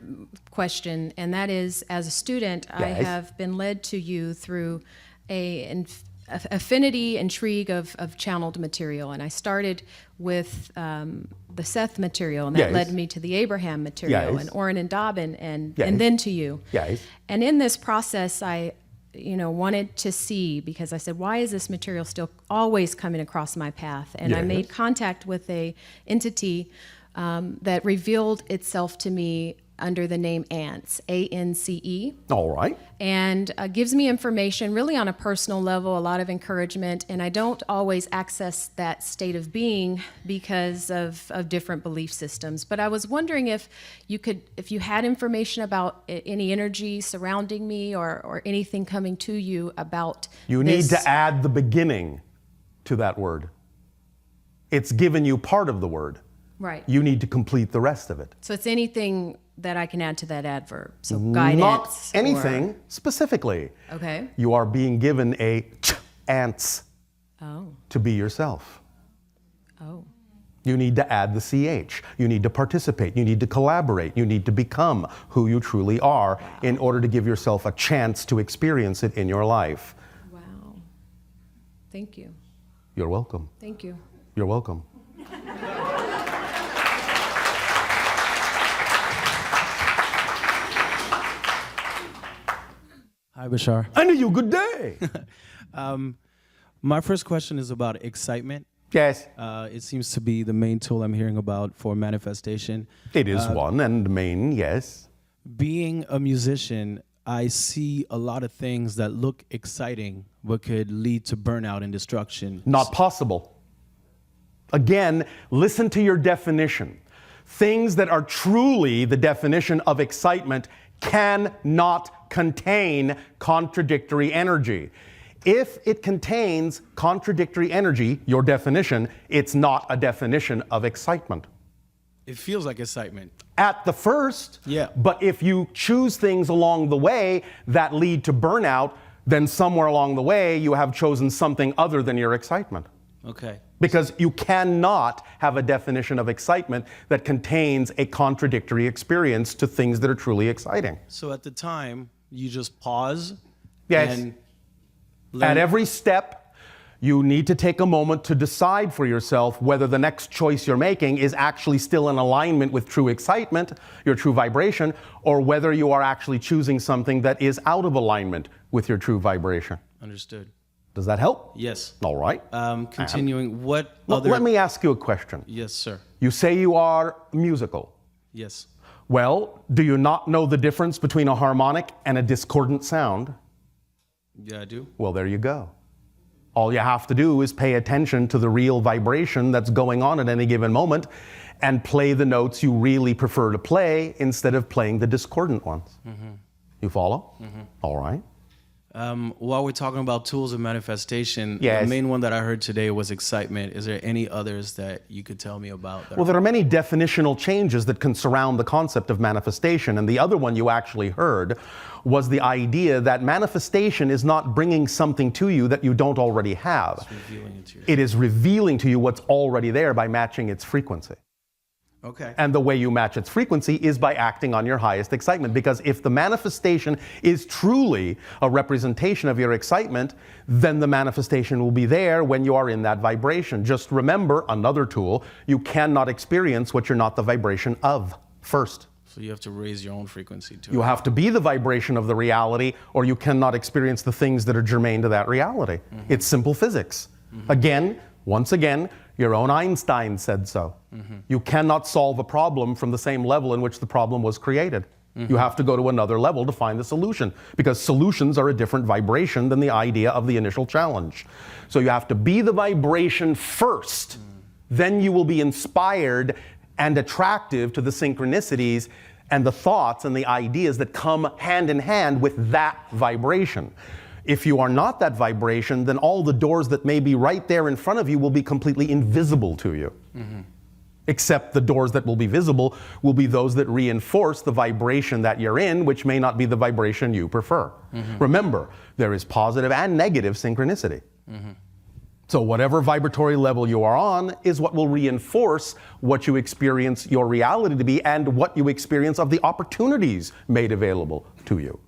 question, and that is, as a student, I have been led to you through an affinity, intrigue of channeled material, and I started with the Seth material, and that led me to the Abraham material, and Orrin and Dobbin, and then to you. Yes. And in this process, I wanted to see, because I said, why is this material still always coming across my path? And I made contact with a entity that revealed itself to me under the name ANCE, A-N-C-E. All right. And gives me information really on a personal level, a lot of encouragement, and I don't always access that state of being because of different belief systems. But I was wondering if you had information about any energy surrounding me or anything coming to you about You this. need to add the beginning to that word. It's given you part of the word. Right. You need to complete the rest of it. So it's anything that I can add to that adverb. So guidance. Not anything specifically. Okay. You are being given a chance Oh. to be yourself. Oh. You need to add the CH. You need to participate. You need to collaborate. You need to become who you truly are in order to give yourself a chance to experience it in your life. Wow. Thank you. You're welcome. Thank you. You're welcome. Hi, Bashar. I knew you. Good day. My first question is about excitement. Yes. It seems to be the main tool I'm hearing about for manifestation. It is one and main, yes. Being a musician, I see a lot of things that look exciting but could lead to burnout and destruction. Not possible. Again, listen to your definition. Things that are truly the definition of excitement cannot contain contradictory energy. If it contains contradictory energy, your definition, it's not a definition of excitement. It feels like excitement. At the first, Yeah. But if you choose things along the way that lead to burnout, then somewhere along the way you have chosen something other than your excitement. Okay. Because you cannot have a definition of excitement that contains a contradictory experience to things that are truly exciting. So at the time, you just pause. Yes. And At every step, you need to take a moment to decide for yourself whether the next choice you're making is actually still in alignment with true excitement, your true vibration, or whether you are actually choosing something that is out of alignment with your true vibration. Understood. Does that help? Yes. All right. Continuing, what Well, other... let me ask you a question. Yes, sir. You say you are musical. Yes. Well, do you not know the difference between a harmonic and a discordant sound? Yeah, I do. Well, there you go. All you have to do is pay attention to the real vibration that's going on at any given moment and play the notes you really prefer to play instead of playing the discordant ones. Mm-hmm. You follow? Mm-hmm. All right. While we're talking about tools of manifestation, Yes. the main one that I heard today was excitement. Is there any others that you could tell me about? Well, there are many definitional changes that can surround the concept of manifestation. And the other one you actually heard was the idea that manifestation is not bringing something to you that you don't already have. It's revealing it to yourself. It is revealing to you what's already there by matching its frequency. Okay. And the way you match its frequency is by acting on your highest excitement. Because if the manifestation is truly a representation of your excitement, then the manifestation will be there when you are in that vibration. Just remember, another tool, you cannot experience what you're not the vibration of first. So you have to raise your own frequency too. You have to be the vibration of the reality, or you cannot experience the things that are germane to that reality. Mm-hmm. It's simple physics. Again, once again, your own Einstein said so. You cannot solve a problem from the same level in which the problem was created. You have to go to another level to find the solution, because solutions are a different vibration than the idea of the initial challenge. So you have to be the vibration first, then you will be inspired and attractive to the synchronicities and the thoughts and the ideas that come hand in hand with that vibration. If you are not that vibration, then all the doors that may be right there in front of you will be completely invisible to you. Except the doors that will be visible will be those that reinforce the vibration that you're in, which may not be the vibration you prefer. Remember, there is positive and negative synchronicity. So whatever vibratory level you are on is what will reinforce what you experience your reality to be and what you experience of the opportunities made available to you.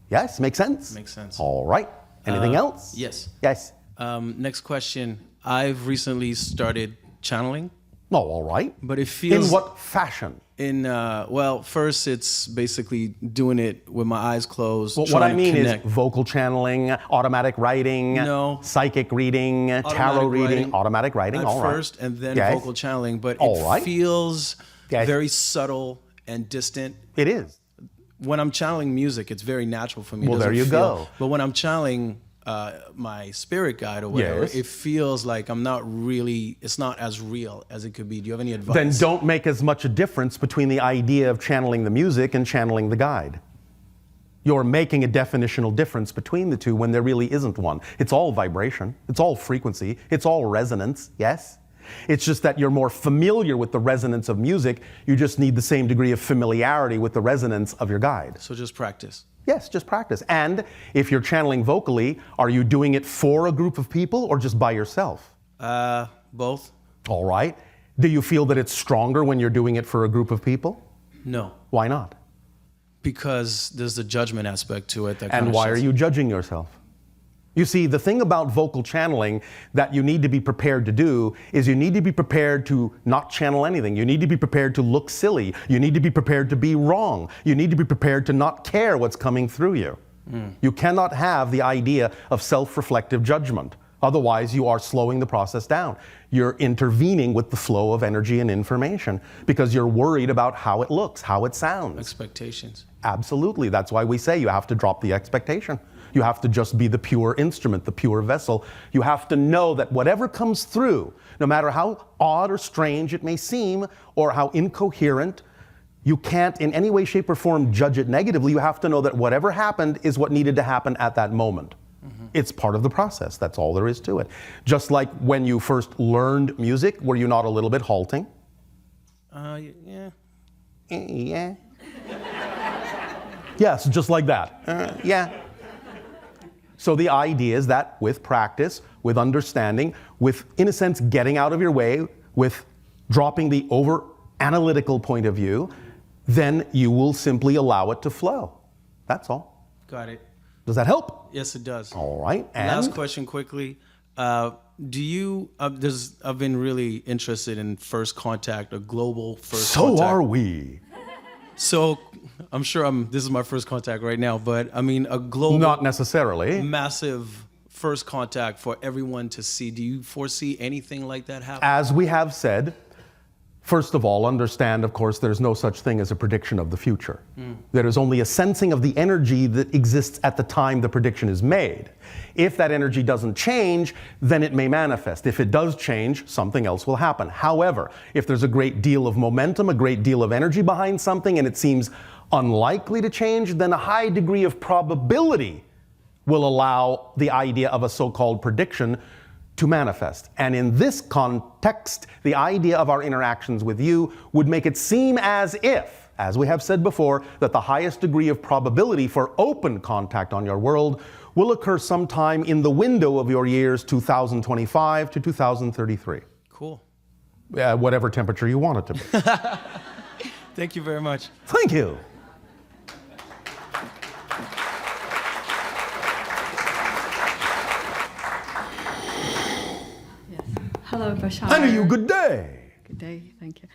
Yes, makes sense? Makes sense. All right. Anything else? Yes. Yes. Next question. I've recently started channeling. Oh, all right. But it feels... In what fashion? Well, first it's basically doing it with my eyes closed. Well, what I trying to mean connect. is vocal channeling, automatic writing, No. psychic reading, tarot Automatic reading, writing automatic writing, at all right. first, and then Yes. vocal channeling. But All it right. feels Yes. very subtle and distant. It is. When I'm channeling music, it's very natural for me. It Well, there doesn't you feel- go. But when I'm channeling my spirit guide or whatever, Yes. it feels like I'm not really, it's not as real as it could be. Do you have any advice? Then don't make as much a difference between the idea of channeling the music and channeling the guide. You're making a definitional difference between the two when there really isn't one. It's all vibration, it's all frequency, it's all resonance, yes? It's just that you're more familiar with the resonance of music. You just need the same degree of familiarity with the resonance of your guide. So just practice. Yes, just practice. And if you're channeling vocally, are you doing it for a group of people or just by yourself? Both. All right. Do you feel that it's stronger when you're doing it for a group of people? No. Why not? Because there's the judgment aspect to it. That And kinda why are shuts- you judging yourself? You see, the thing about vocal channeling that you need to be prepared to do is you need to be prepared to not channel anything. You need to be prepared to look silly. You need to be prepared to be wrong. You need to be prepared to not care what's coming through you. You cannot have the idea of self-reflective judgment. Otherwise, you are slowing the process down. You're intervening with the flow of energy and information because you're worried about how it looks, how it sounds. Expectations. Absolutely. That's why we say you have to drop the expectation. You have to just be the pure instrument, the pure vessel. You have to know that whatever comes through, no matter how odd or strange it may seem or how incoherent, you can't in any way, shape, or form judge it negatively. You have to know that whatever happened is what needed to happen at that moment. It's part of the process. That's all there is to it. Just like when you first learned music, were you not a little bit halting? Yeah. Yeah. Yes, just like that. Yeah. So the idea is that with practice, with understanding, with, in a sense, getting out of your way, with dropping the over-analytical point of view, then you will simply allow it to flow. That's all. Got it. Does that help? Yes, it does. All right. And Last question quickly. Do you, I've been really interested in first contact, a global first contact. so are we. So I'm sure this is my first contact right now, but I mean a global, Not necessarily. massive first contact for everyone to see. Do you foresee anything like that happening? As we have said, first of all, understand, of course, there's no such thing as a prediction of the future. There is only a sensing of the energy that exists at the time the prediction is made. If that energy doesn't change, then it may manifest. If it does change, something else will happen. However, if there's a great deal of momentum, a great deal of energy behind something, and it seems unlikely to change, then a high degree of probability will allow the idea of a so-called prediction to manifest. And in this context, the idea of our interactions with you would make it seem as if, as we have said before, that the highest degree of probability for open contact on your world will occur sometime in the window of your years 2025 to 2033. Cool. Whatever temperature you want it to be. Thank you very much. Thank you. Hello, Bashar. How are you? Good day. Good day, thank you.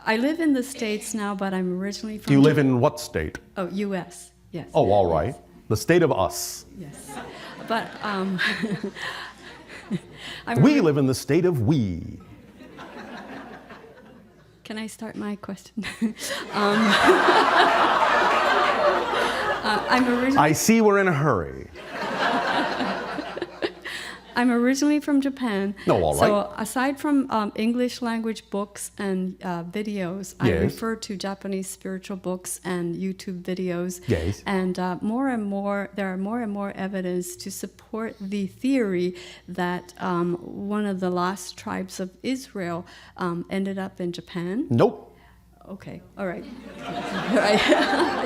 I live in the States now, but I'm originally from... You live in what state? Oh, U.S., yes. Oh, all right. The state of us. Yes. But We live in the state of we. Can I start my question? I see we're in a hurry. I'm originally from Japan. No, all right. So aside from English language books and videos, I Yes. refer to Japanese spiritual books and YouTube videos. Yes. And there are more and more evidence to support the theory that one of the lost tribes of Israel ended up in Japan. Nope. Okay, all right. All right.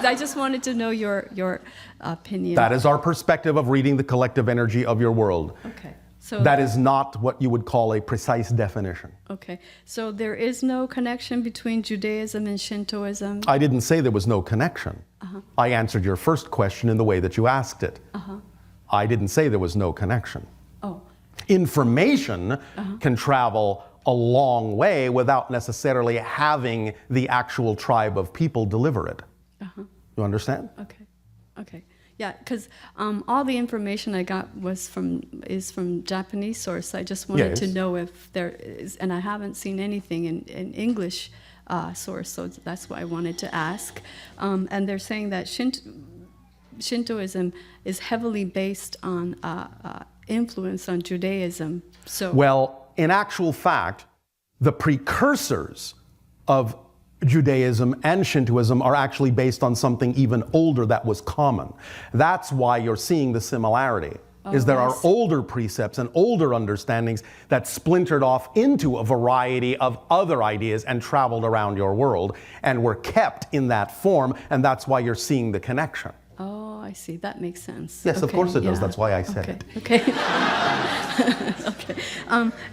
I just wanted to know your opinion. That is our perspective of reading the collective energy of your world. Okay. So That is not what you would call a precise definition. Okay, so there is no connection between Judaism and Shintoism? I didn't say there was no connection. I answered your first question in the way that you asked it. I didn't say there was no connection. Oh. Information can travel a long way without necessarily having the actual tribe of people deliver it. You understand? Okay, okay. Yeah, because all the information I got is from Japanese source. I just wanted Yes. to know if there is, and I haven't seen anything in English source. So that's why I wanted to ask. And they're saying that Shintoism is heavily based on influence on Judaism. So Well, in actual fact, the precursors of Judaism and Shintoism are actually based on something even older that was common. That's why you're seeing the similarity. Is there are older precepts and older understandings that splintered off into a variety of other ideas and traveled around your world and were kept in that form, and that's why you're seeing the connection. Oh, I see. That makes sense. Yes, of course it does. That's why I said it. Okay. Okay.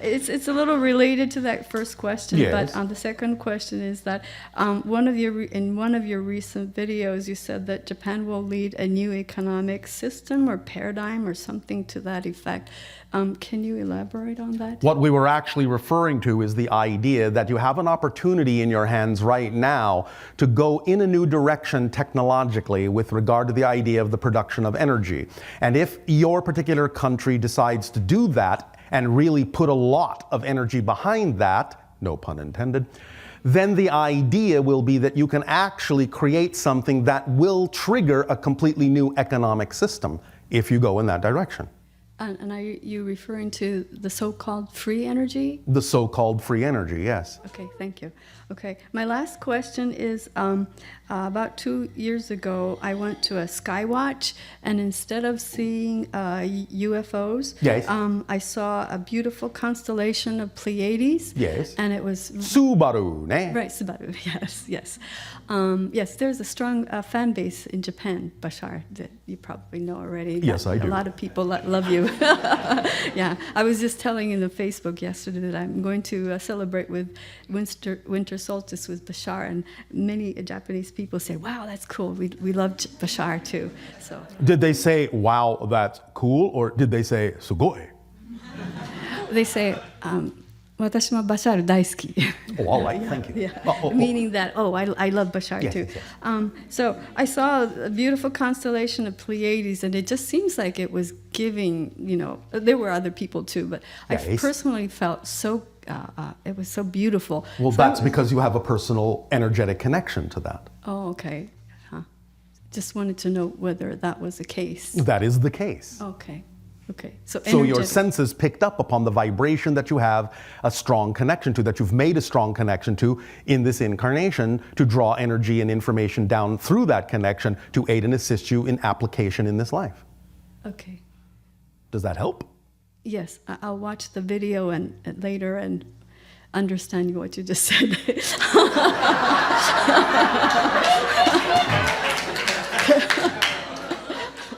It's a little related to that first question, Yes. but the second question is that in one of your recent videos, you said that Japan will lead a new economic system or paradigm or something to that effect. Can you elaborate on that? What we were actually referring to is the idea that you have an opportunity in your hands right now to go in a new direction technologically with regard to the idea of the production of energy. And if your particular country decides to do that and really put a lot of energy behind that, no pun intended, then the idea will be that you can actually create something that will trigger a completely new economic system if you go in that direction. And are you referring to the so-called free energy? The so-called free energy, yes. Okay, thank you. Okay, my last question is, about 2 years ago, I went to a Skywatch, and instead of seeing UFOs, Yes. I saw a beautiful constellation of Pleiades. Yes. And it was... Subaru, ne? Right, Subaru, yes, yes. Yes, there's a strong fan base in Japan, Bashar, that you probably know already. Yes, I do. A lot of people love you. Yeah, I was just telling in the Facebook yesterday that I'm going to celebrate with winter solstice with Bashar, and many Japanese people say, "Wow, that's cool. We love Bashar too." So Did they say, wow, that's cool, or did they say, sugoi? they say, 私もバシャール大好き. Oh, all right, thank you. Yeah. Meaning that, I love Bashar Yes, too. yes, yes. So I saw a beautiful constellation of Pleiades, and it just seems like it was giving, there were other people too, but I Yes. personally felt so, it was so beautiful. Well, So that's because you have a personal energetic connection to that. Oh, okay. Just wanted to know whether that was the case. That is the case. Okay. Okay. So your energetic. senses picked up upon the vibration that you have a strong connection to, that you've made a strong connection to in this incarnation, to draw energy and information down through that connection to aid and assist you in application in this life. Okay. Does that help? Yes, I'll watch the video and later and understand what you just said.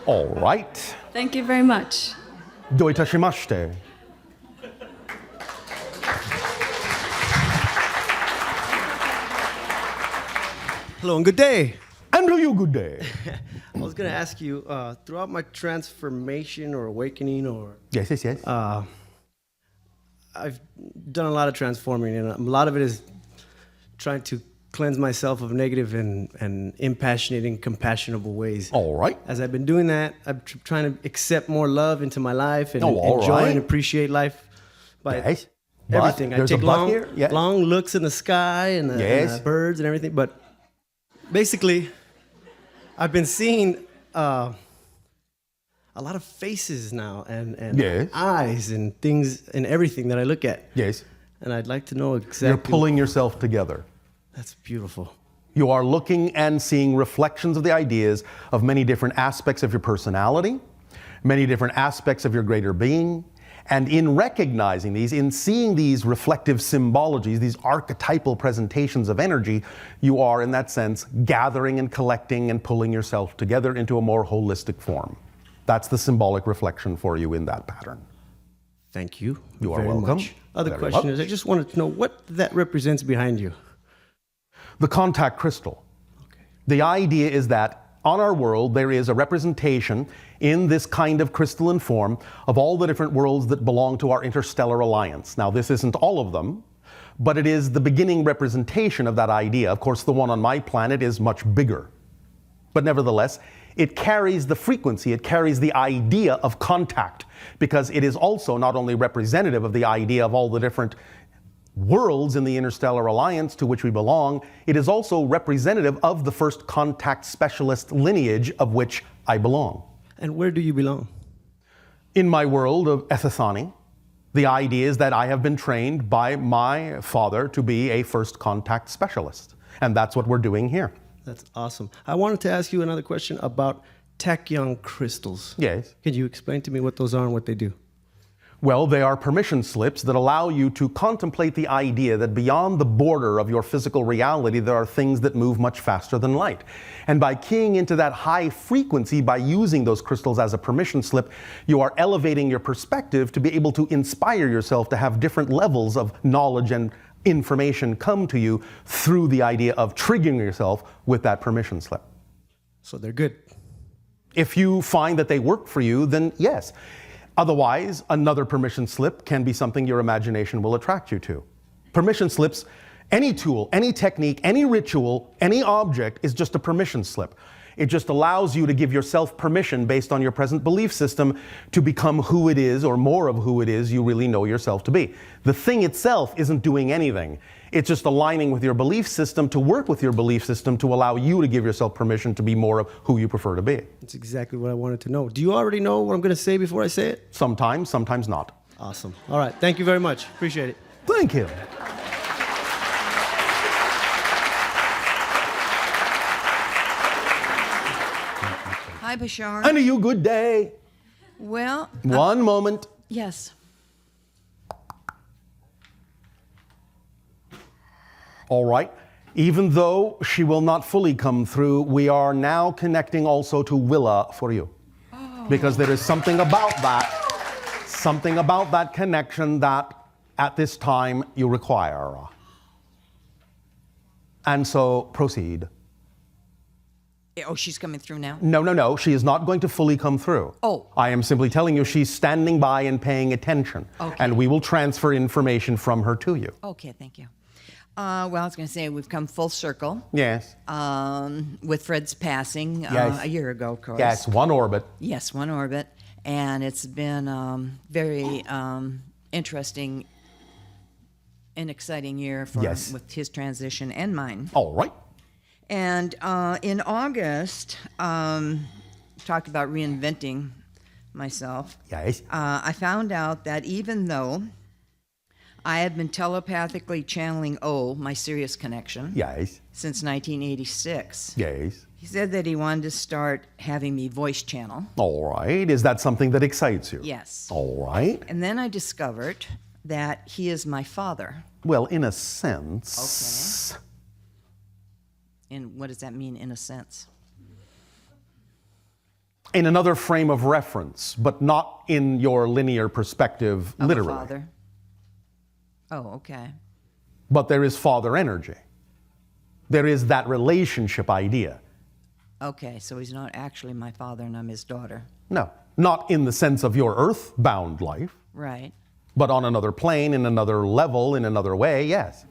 All right. Thank you very much. どういたしまして. Hello and good day. And to you, good day. I was going to ask you, throughout my transformation or awakening or... Yes. I've done a lot of transforming, and a lot of it is trying to cleanse myself of negative and impassionate and compassionable ways. All right. As I've been doing that, I'm trying to accept more love into my life and all enjoy right. and appreciate life by Yes. everything. But I there's a take but here. Yes. long looks in the sky and the, Yes. and the birds and everything, but basically, I've been seeing a lot of faces now and Yes. eyes and things and everything that I look at. Yes. And I'd like to know exactly. You're pulling yourself together. That's beautiful. You are looking and seeing reflections of the ideas of many different aspects of your personality, many different aspects of your greater being. And in recognizing these, in seeing these reflective symbologies, these archetypal presentations of energy, you are, in that sense, gathering and collecting and pulling yourself together into a more holistic form. That's the symbolic reflection for you in that pattern. Thank you. You are very welcome. Much. Other Very question much. is, I just wanted to know what that represents behind you. The contact crystal. Okay. The idea is that on our world there is a representation in this kind of crystalline form of all the different worlds that belong to our interstellar alliance. Now, this isn't all of them, but it is the beginning representation of that idea. Of course, the one on my planet is much bigger. But nevertheless, it carries the frequency, it carries the idea of contact, because it is also not only representative of the idea of all the different worlds in the interstellar alliance to which we belong, it is also representative of the first contact specialist lineage of which I belong. And where do you belong? In my world of Ethithani, the idea is that I have been trained by my father to be a first contact specialist. And that's what we're doing here. That's awesome. I wanted to ask you another question about tachyon crystals. Yes. Could you explain to me what those are and what they do? Well, they are permission slips that allow you to contemplate the idea that beyond the border of your physical reality, there are things that move much faster than light. And by keying into that high frequency, by using those crystals as a permission slip, you are elevating your perspective to be able to inspire yourself to have different levels of knowledge and information come to you through the idea of triggering yourself with that permission slip. So they're good. If you find that they work for you, then yes. Otherwise, another permission slip can be something your imagination will attract you to. Permission slips, any tool, any technique, any ritual, any object is just a permission slip. It just allows you to give yourself permission based on your present belief system to become who it is or more of who it is you really know yourself to be. The thing itself isn't doing anything. It's just aligning with your belief system to work with your belief system to allow you to give yourself permission to be more of who you prefer to be. That's exactly what I wanted to know. Do you already know what I'm going to say before I say it? Sometimes, sometimes not. Awesome. All right. Thank you very much. Appreciate it. Thank you. Hi, Bashar. And you good day. Well, One moment. yes. All right. Even though she will not fully come through, we are now connecting also to Willa for you. Because there is something about that connection that at this time you require. And so proceed. Oh, she's coming through now? No. She is not going to fully come through. Oh. I am simply telling you she's standing by and paying attention. Okay. And we will transfer information from her to you. Okay, thank you. Well, I was going to say we've come full circle. Yes. With Fred's passing Yes. a year ago, of course. Yes, one orbit. Yes, one orbit. And it's been very interesting and exciting year for Yes. with his transition and mine. All right. And in August, talked about reinventing myself. Yes. I found out that even though I had been telepathically channeling my Sirius connection, Yes. since 1986, Yes. he said that he wanted to start having me voice channel. All right. Is that something that excites you? Yes. All right. And then I discovered that he is my father. Well, in a sense. Okay. And what does that mean, in a sense? In another frame of reference, but not in your linear perspective, Of literally. a father. Oh, okay. But there is father energy. There is that relationship idea. Okay, so he's not actually my father and I'm his daughter. No, not in the sense of your earth-bound life, Right. but on another plane, in another level, in another way, yes.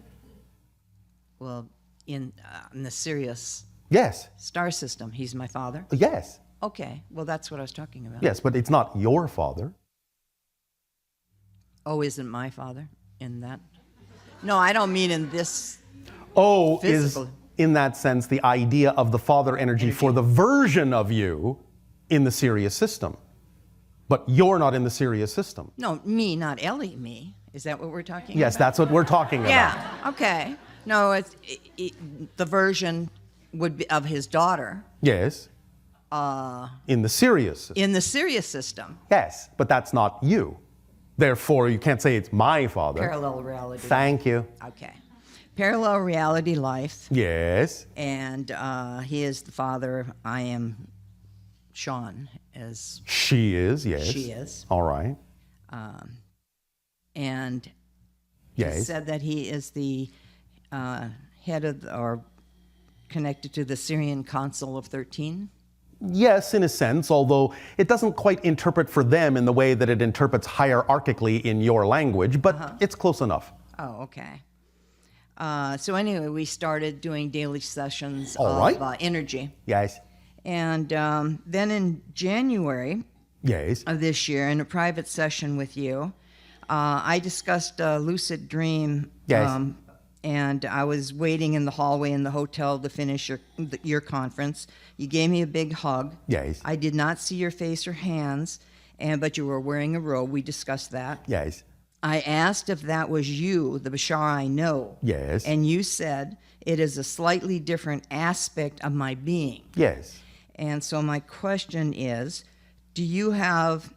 Well, in the Sirius Yes, star system, he's my father? yes, Okay, well, that's what I was talking about. yes, but it's not your father. Oh, isn't my father in that? No, I don't mean in this. Oh, Physical. is in that sense the idea of the father energy for the version of you in the Sirius system. But you're not in the Sirius system. No, me, not Ellie, me. Is that what we're talking about? Yes, that's what we're talking about. Yeah, okay. No, the version would be of his daughter Yes. In the Sirius system. in the Sirius system. Yes, but that's not you. Therefore, you can't say it's my father. Parallel reality. Thank you. Okay. Parallel reality life. Yes. And he is the father. I am Sean, as She is, yes. she is. All right. And he Yes. said that he is the head of, or connected to the Syrian Council of 13. Yes, in a sense, although it doesn't quite interpret for them in the way that it interprets hierarchically in your language, but it's close enough. Oh, okay. So anyway, we started doing daily sessions All of right. energy. Yes. And then in January Yes. of this year, in a private session with you, I discussed a lucid dream Yes. And I was waiting in the hallway in the hotel to finish your conference. You gave me a big hug. Yes. I did not see your face or hands, but you were wearing a robe. We discussed that. Yes. I asked if that was you, the Bashar I know. Yes. And you said, it is a slightly different aspect of my being. Yes. And so my question is, do you have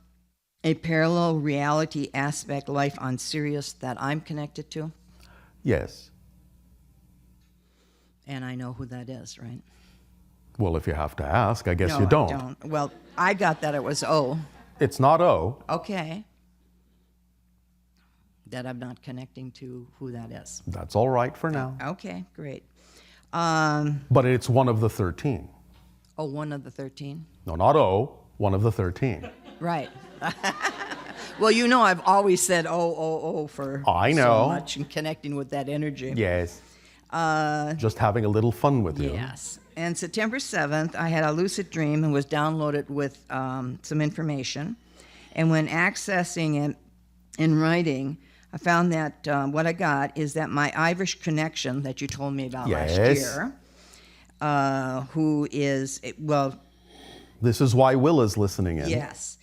a parallel reality aspect life on Sirius that I'm connected to? Yes. And I know who that is, right? Well, if you have to ask, I guess No, you don't. I don't. Well, I got that it was O. It's not O. Okay. That I'm not connecting to who that is. That's all right for now. Okay, great. But it's one of the 13. Oh, one of the 13? No, not O, one of the 13. Right. Well, you know I've always said oh for I know. so much and connecting with that energy. Yes. Just having a little fun with you. Yes. And September 7th, I had a lucid dream and was downloaded with some information. And when accessing it in writing, I found that what I got is that my Irish connection that you told me about last year, who is, well... This is why Will is listening in. Yes.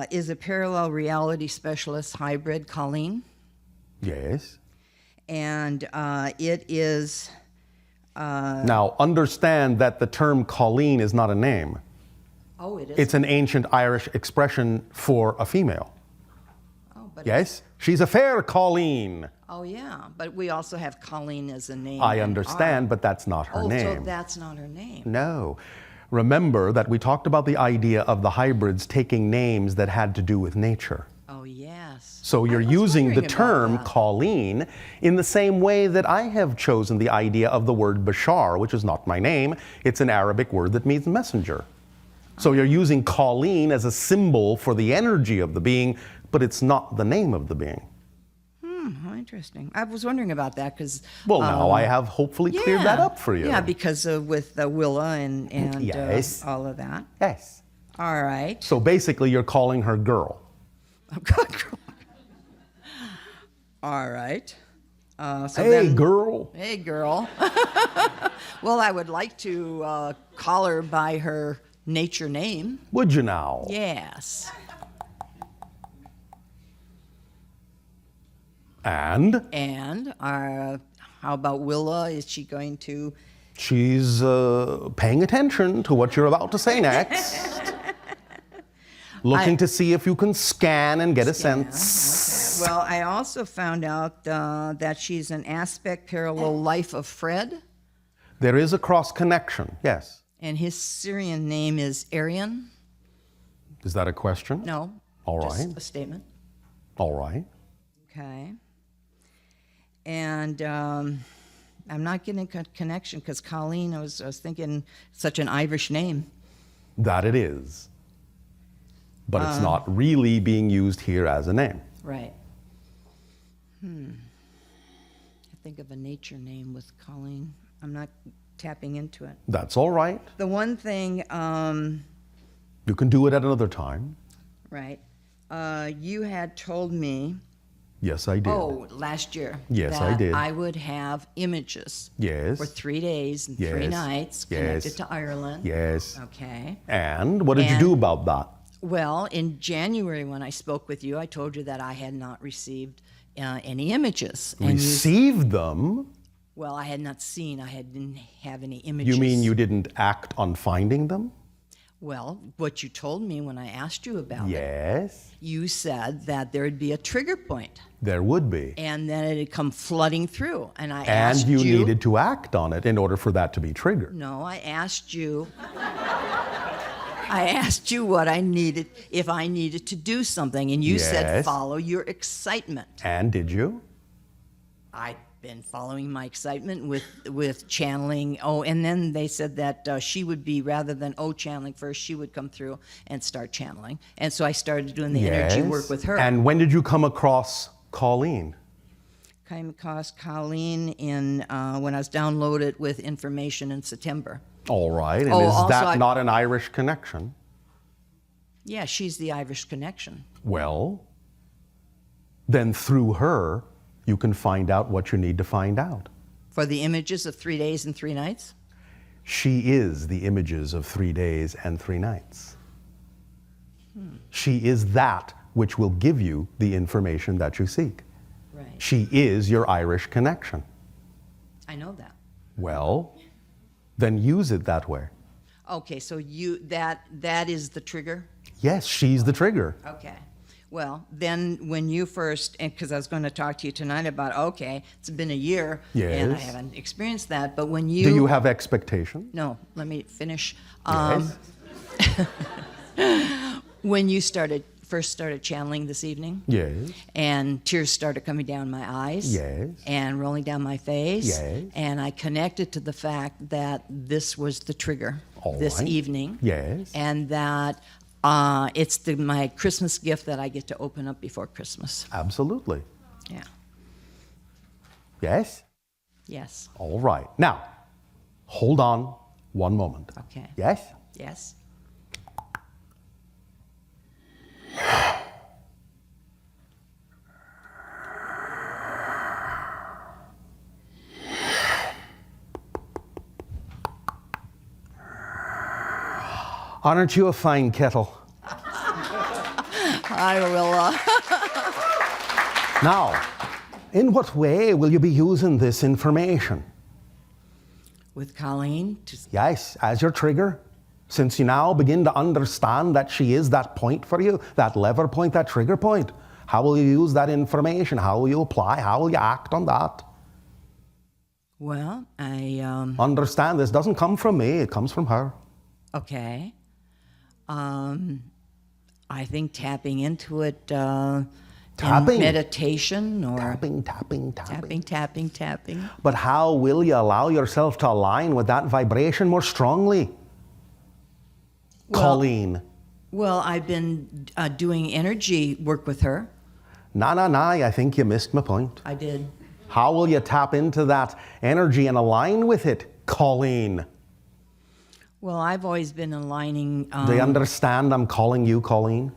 Is a parallel reality specialist hybrid, Colleen. Yes. And it is... Now, understand that the term Colleen is not a name. Oh, it is? It's an ancient Irish expression for a female. Oh, but yes? She's a fair Colleen. Oh, yeah. But we also have Colleen as a name. I understand, but that's not her name. So that's not her name. No. Remember that we talked about the idea of the hybrids taking names that had to do with nature. Oh, yes. So you're using the wondering term about that. Colleen in the same way that I have chosen the idea of the word Bashar, which is not my name. It's an Arabic word that means messenger. So you're using Colleen as a symbol for the energy of the being, but it's not the name of the being. How interesting. I was wondering about that because... Well, now I have hopefully cleared that up for you. Yeah, because with Willa and Yes. all of that. Yes. All right. So basically you're calling her girl. All right. Hey, girl. Hey, girl. Well, I would like to call her by her nature name. Would you now? Yes. And? And how about Willa? Is she going to... She's paying attention to what you're about to say next. Looking to see if you can scan and get a sense. Okay. Well, I also found out that she's an aspect parallel life of Fred. There is a cross connection, yes. And his Syrian name is Aryan. Is that a question? No. All just right. a statement. All right. Okay. And I'm not getting a connection because Colleen, I was thinking such an Irish name. That it is. But it's not really being used here as a name. Right. I think of a nature name with Colleen. I'm not tapping into it. That's all right. The one thing, You can do it at another time. right, you had told me, Yes, I did. oh, last year, Yes, I that did. I would have images Yes. for 3 days and 3 Yes. nights Yes. connected to Ireland. Yes. Okay. And what did you And- do about that? Well, in January when I spoke with you, I told you that I had not received any images. And Received them? well, I had not seen. Didn't have any images. You mean you didn't act on finding them? Well, what you told me when I asked you about it, Yes. you said that there would be a trigger point, There would be. and then it'd come flooding through. And I And asked you needed to act on it in order for that to be triggered. No, I asked you. I asked you what I needed, if I needed to do something, and you said Yes. follow your excitement. And did you? I've been following my excitement with channeling. Oh, and then they said that she would be, rather than channeling first, she would come through and start channeling. And so I started doing the energy Yes. work with her. And when did you come across Colleen? Came across Colleen when I was downloaded with information in September. All right. And Oh, is also that I- not an Irish connection? Yeah, she's the Irish connection. Well, then through her, you can find out what you need to find out. For the images of 3 days and 3 nights? She is the images of 3 days and 3 nights. She is that which will give you the information that you seek. Right. She is your Irish connection. I know that. Well, then use it that way. Okay, so that is the trigger? Yes, she's the trigger. Okay. Well, then when you first, because I was going to talk to you tonight about, okay, it's been a year, and I Yes. haven't experienced that, but when you... Do you have expectation? No, let me finish. Yes. When you first started channeling this evening, Yes. and tears started coming down my eyes, Yes. and rolling down my face, Yes. and I connected to the fact that this was the trigger All this right. evening, Yes. and that it's my Christmas gift that I get to open up before Christmas. Absolutely. Yeah. Yes? Yes. All right. Now, hold on one moment. Okay. Yes? Yes. Aren't you a fine kettle? I will. Now, in what way will you be using this information? With Colleen. Yes, as your trigger. Since you now begin to understand that she is that point for you, that lever point, that trigger point, how will you use that information? How will you apply? How will you act on that? Well, I... Understand, this doesn't come from me, it comes from her. Okay. I think tapping into it in meditation or... Tapping. But how will you allow yourself to align with that vibration more strongly? Colleen. Well, I've been doing energy work with her. No, I think you missed my point. I did. How will you tap into that energy and align with it, Colleen? Well, I've always been aligning... Do you understand I'm calling you Colleen?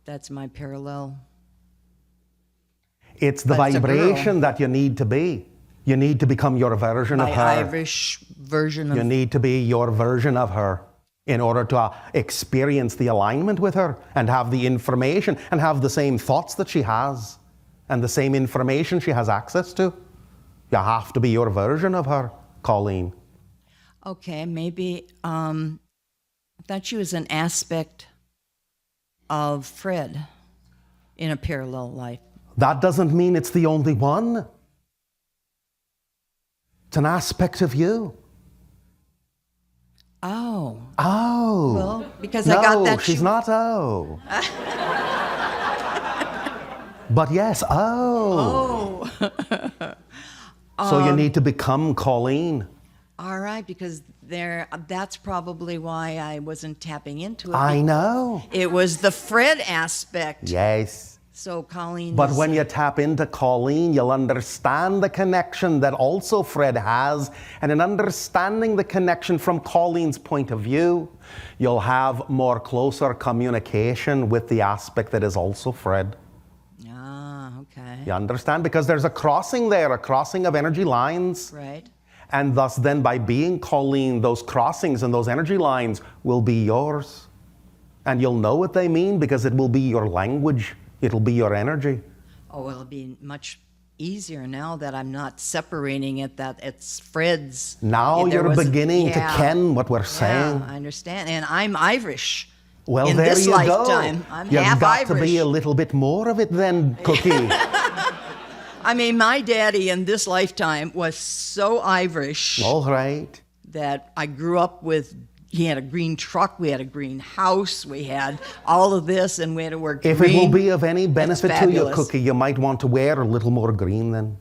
That's my parallel. It's the But it's a vibration girl. that you need to be. You need to become your version of My her. Irish version of... You need to be your version of her in order to experience the alignment with her and have the information and have the same thoughts that she has and the same information she has access to. You have to be your version of her, Colleen. Okay, maybe I thought she was an aspect of Fred in a parallel life. That doesn't mean it's the only one. It's an aspect of you. Oh. Oh. Well, because I got that... No, she's not oh. But yes, oh. So you need to become Colleen. All right, because that's probably why I wasn't tapping into it. I know. It was the Fred aspect. Yes. So Colleen But is, when you tap into Colleen, you'll understand the connection that also Fred has. And in understanding the connection from Colleen's point of view, you'll have more closer communication with the aspect that is also Fred. Ah, okay. You understand? Because there's a crossing there, a crossing of energy lines. Right. And thus then by being Colleen, those crossings and those energy lines will be yours. And you'll know what they mean because it will be your language. It'll be your energy. Oh, it'll be much easier now that I'm not separating it, that it's Fred's. Now There you're was- beginning yeah. to ken what we're saying. Yeah, I understand. And I'm Irish. Well, in there this you lifetime. go. I'm You've half got Irish. to be a little bit more of it then, Cookie. I mean, my daddy in this lifetime was so Irish All right. that I grew up with. He had a green truck, we had a green house, we had all of this, and we had to wear green. If it will be of any benefit to you, fabulous. Cookie, you might want to wear a little more green then.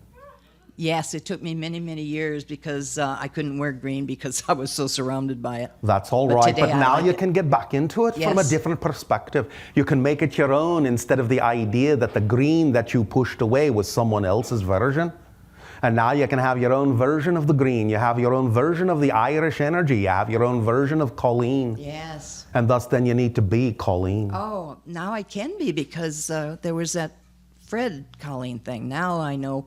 Yes, it took me many, many years because I couldn't wear green because I was so surrounded by it. That's all But right. today But I now like you it. can get back into it from a Yes. different perspective. You can make it your own instead of the idea that the green that you pushed away was someone else's version. And now you can have your own version of the green. You have your own version of the Irish energy. You have your own version of Colleen. Yes. And thus then you need to be Colleen. Oh, now I can be because there was that Fred Colleen thing. Now I know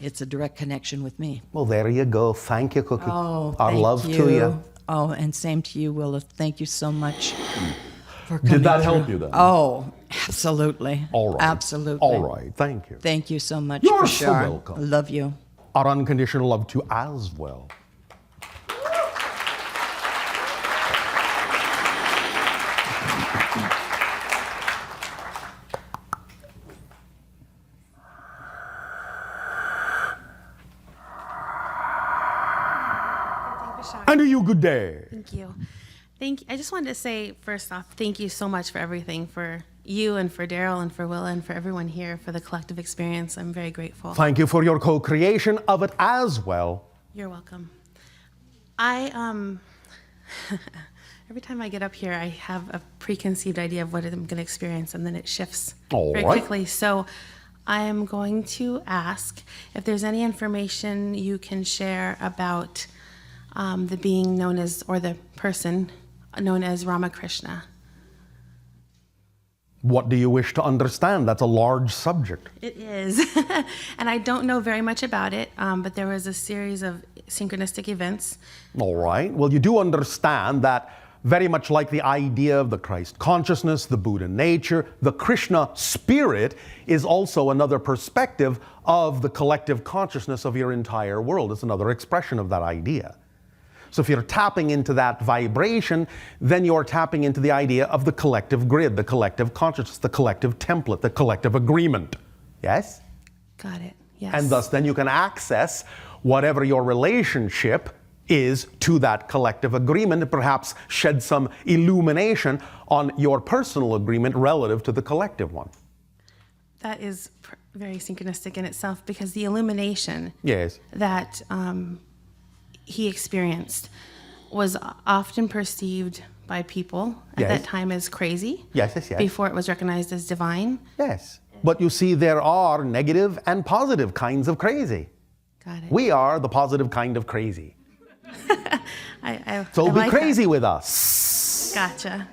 it's a direct connection with me. Well, there you go. Thank you, Cookie. Oh, Our thank love to you. Oh, and same to you, Willa. Thank you so much for coming. Did that help through. you then? Oh, absolutely. All right. Absolutely. All right. Thank you. Thank you so much, You're Bashar. so welcome. I love you. Our unconditional love to you as well. And to you, good day. Thank you. I just wanted to say, first off, thank you so much for everything, for you and for Daryl and for Willa and for everyone here, for the collective experience. I'm very grateful. Thank you for your co-creation of it as well. You're welcome. Every time I get up here, I have a preconceived idea of what I'm going to experience, and then it shifts very quickly. So I am going to ask if there's any information you can share about the being known as, or the person known as Ramakrishna. What do you wish to understand? That's a large subject. It is. And I don't know very much about it, but there was a series of synchronistic events. All right. Well, you do understand that very much like the idea of the Christ consciousness, the Buddha nature, the Krishna spirit is also another perspective of the collective consciousness of your entire world. It's another expression of that idea. So if you're tapping into that vibration, then you're tapping into the idea of the collective grid, the collective consciousness, the collective template, the collective agreement. Yes? Got it. Yes. And thus then you can access whatever your relationship is to that collective agreement, and perhaps shed some illumination on your personal agreement relative to the collective one. That is very synchronistic in itself, because the illumination Yes. that he experienced was often perceived by people at that time as crazy. Yes, yes, yes. Before it was recognized as divine. Yes. But you see, there are negative and positive kinds of crazy. Got it. We are the positive kind of crazy. So I be like crazy that. with us. Gotcha.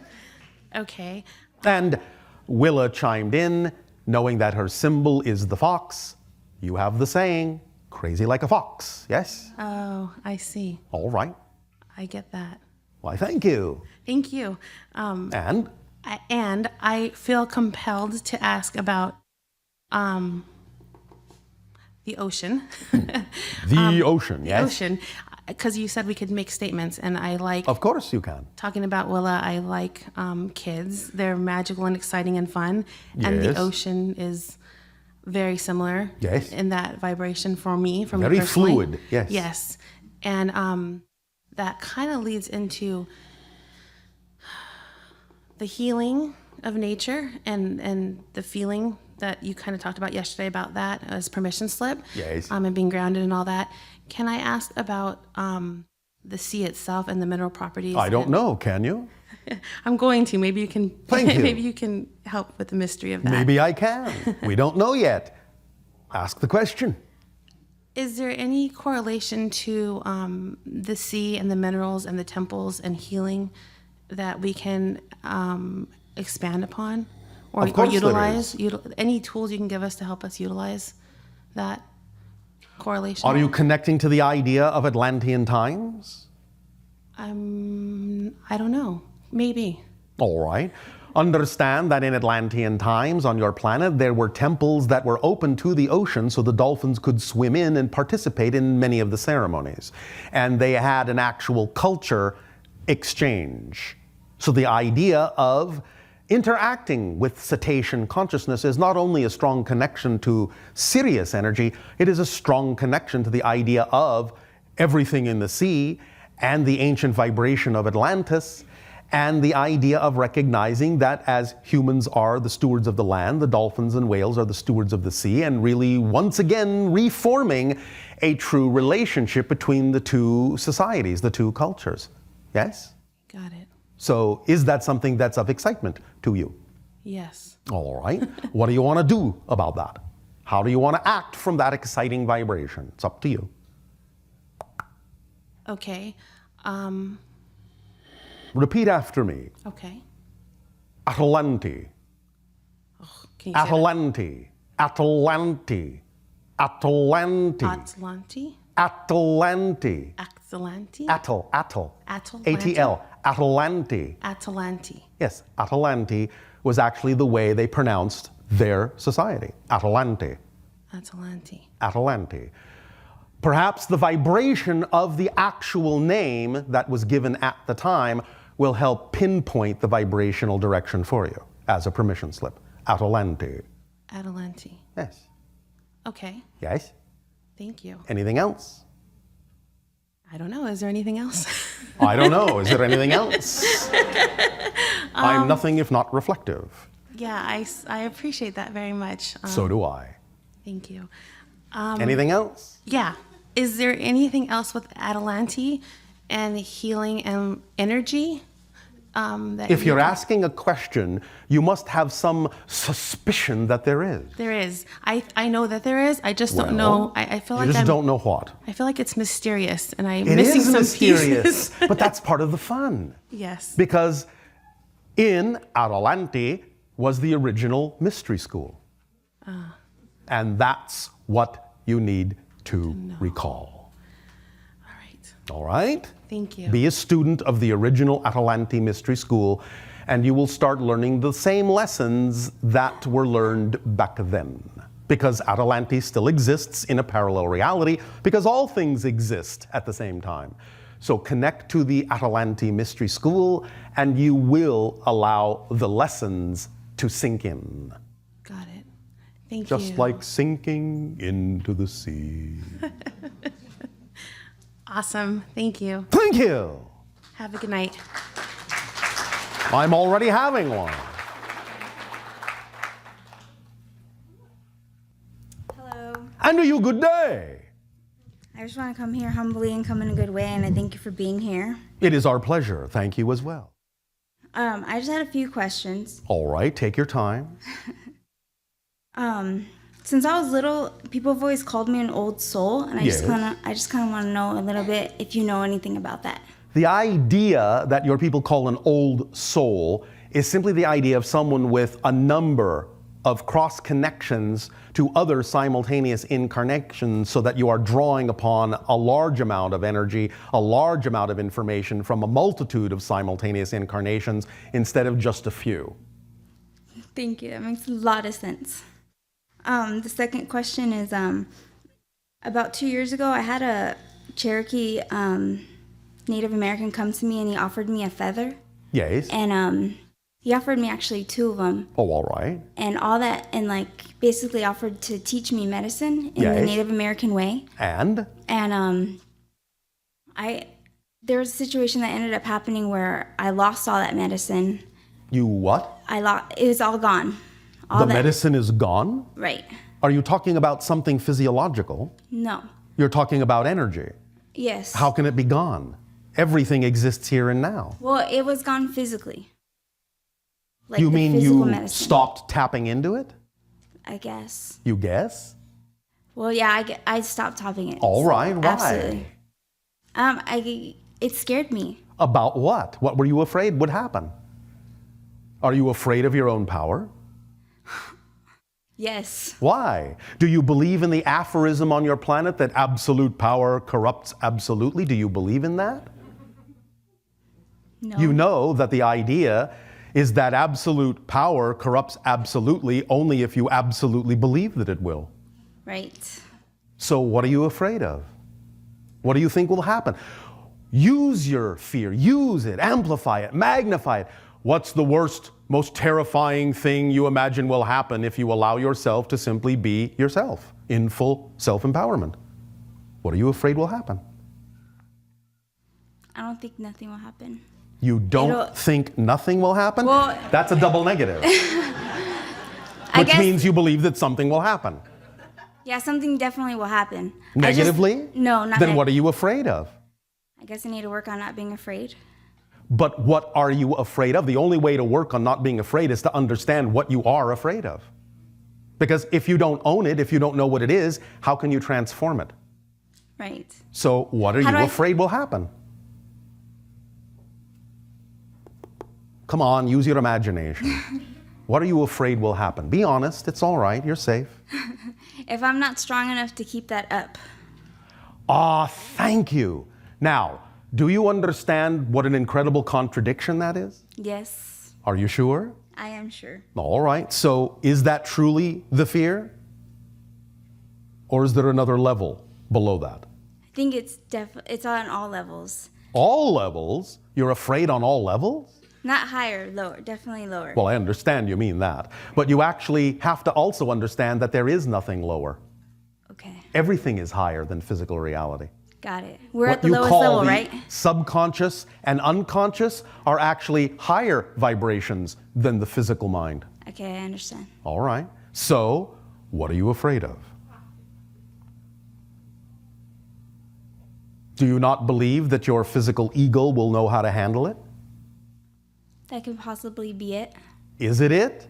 Okay. And Willa chimed in, knowing that her symbol is the fox. You have the saying, crazy like a fox, yes? Oh, I see. All right. I get that. Why, thank you. Thank you. And? And I feel compelled to ask about the ocean. The ocean, yes? The ocean, because you said we could make statements, and I like... Of course you can. Talking about Willa, I like kids. They're magical and exciting and fun. And the Yes. ocean is very similar Yes. in that vibration for me, for me Very personally. fluid, yes. Yes. And that kind of leads into the healing of nature and the feeling that you kind of talked about yesterday about that as permission slip. Yes. And being grounded and all that. Can I ask about the sea itself and the mineral properties? I don't know, can you? I'm going to. Maybe you can. Thank you. Maybe you can help with the mystery of that. Maybe I can. We don't know yet. Ask the question. Is there any correlation to the sea and the minerals and the temples and healing that we can expand upon or, Of course utilize? Any tools you can give us to help us utilize that correlation? Are you connecting to the idea of Atlantean times? I don't know. Maybe. All right. Understand that in Atlantean times on your planet, there were temples that were open to the ocean so the dolphins could swim in and participate in many of the ceremonies. And they had an actual culture exchange. So the idea of interacting with cetacean consciousness is not only a strong connection to Sirius energy, it is a strong connection to the idea of everything in the sea and the ancient vibration of Atlantis, and the idea of recognizing that as humans are the stewards of the land, the dolphins and whales are the stewards of the sea, and really once again reforming a true relationship between the two societies, the two cultures. Yes? Got it. So is that something that's of excitement to you? Yes. All right. What do you want to do about that? How do you want to act from that exciting vibration? It's up to you. Okay. Repeat after me. Okay. Atalante. Can you say that? Atalante. Atlanti. Atlanti. Atlanti. Atlanti. Atlanti. Atl. Atlanti. ATL. Atlanti. Atlanti. Yes, Atlanti was actually the way they pronounced their society. Atlanti. Atlanti. Atlanti. Perhaps the vibration of the actual name that was given at the time will help pinpoint the vibrational direction for you as a permission slip. Atlanti. Atlanti. Yes. Okay. Yes? Thank you. Anything else? I don't know. Is there anything else? I don't know. Is there anything else? I'm nothing if not reflective. Yeah, I appreciate that very much. So do I. Thank you. Anything else? Yeah. Is there anything else with Atlanti and healing and energy? If you're asking a question, you must have some suspicion that there is. There is. I know that there is. I just don't know. I feel like you just don't know what. I feel like it's mysterious, and I'm It missing is some mysterious, pieces. but that's part of the fun. Yes. Because in Atlanti was the original mystery school. And that's what you need to recall. All right. All right? Thank you. Be a student of the original Atlanti Mystery School, and you will start learning the same lessons that were learned back then. Because Atlanti still exists in a parallel reality, because all things exist at the same time. So connect to the Atlanti Mystery School, and you will allow the lessons to sink in. Got it. Thank you. Just like sinking into the sea. Awesome. Thank you. Thank you. Have a good night. I'm already having one. Hello. And to you, good day. I just want to come here humbly and come in a good way, and I thank you for being here. It is our pleasure. Thank you as well. I just had a few questions. All right, take your time. Since I was little, people have always called me an old soul, and I Yes. just kind of want to know a little bit if you know anything about that. The idea that your people call an old soul is simply the idea of someone with a number of cross connections to other simultaneous incarnations so that you are drawing upon a large amount of energy, a large amount of information from a multitude of simultaneous incarnations instead of just a few. Thank you. That makes a lot of sense. The second question is, about 2 years ago, I had a Cherokee Native American come to me, and he offered me a feather. Yes. And he offered me actually 2 of them. Oh, all right. And all that, and like basically offered to teach me medicine in the Yes. Native American way. And? And there was a situation that ended up happening where I lost all that medicine. You what? It was all gone. The medicine is gone? Right. Are you talking about something physiological? No. You're talking about energy. Yes. How can it be gone? Everything exists here and now. Well, it was gone physically. Like You the mean physical you medicine, stopped tapping into it? I guess. You guess? Well, yeah, I stopped tapping it. All right, why? Absolutely. It scared me. About what? What were you afraid would happen? Are you afraid of your own power? Yes. Why? Do you believe in the aphorism on your planet that absolute power corrupts absolutely? Do you believe in that? No. You know that the idea is that absolute power corrupts absolutely only if you absolutely believe that it will. Right. So what are you afraid of? What do you think will happen? Use your fear, use it, amplify it, magnify it. What's the worst, most terrifying thing you imagine will happen if you allow yourself to simply be yourself in full self-empowerment? What are you afraid will happen? I don't think nothing will happen. You don't think nothing will happen? Well, that's a double negative. Which means you believe that something will happen. Yeah, something definitely will happen. Negatively? No, not Then what are you afraid of? I guess I need to work on not being afraid. But what are you afraid of? The only way to work on not being afraid is to understand what you are afraid of. Because if you don't own it, if you don't know what it is, how can you transform it? Right. So what are you afraid will happen? Come on, use your imagination. What are you afraid will happen? Be honest, it's all right, you're safe. If I'm not strong enough to keep that up. Ah, thank you. Now, do you understand what an incredible contradiction that is? Yes, Are you sure? I am sure. All right, so is that truly the fear? Or is there another level below that? I think it's on all levels. All levels? You're afraid on all levels? Not higher, lower, definitely lower. Well, I understand you mean that. But you actually have to also understand that there is nothing lower. Okay. Everything is higher than physical reality. Got it. We're What at the you lowest call level, the right? subconscious and unconscious are actually higher vibrations than the physical mind. Okay, I understand. All right. So, what are you afraid of? Do you not believe that your physical ego will know how to handle it? That could possibly be it. Is it it?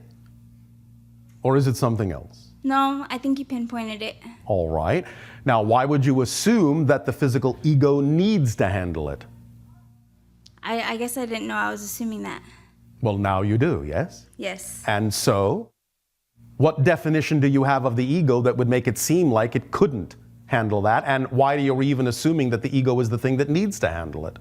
Or is it something else? No, I think you pinpointed it. All right. Now, why would you assume that the physical ego needs to handle it? I guess I didn't know I was assuming that. Well, now you do, yes? Yes. And so, what definition do you have of the ego that would make it seem like it couldn't handle that? And why are you even assuming that the ego is the thing that needs to handle it?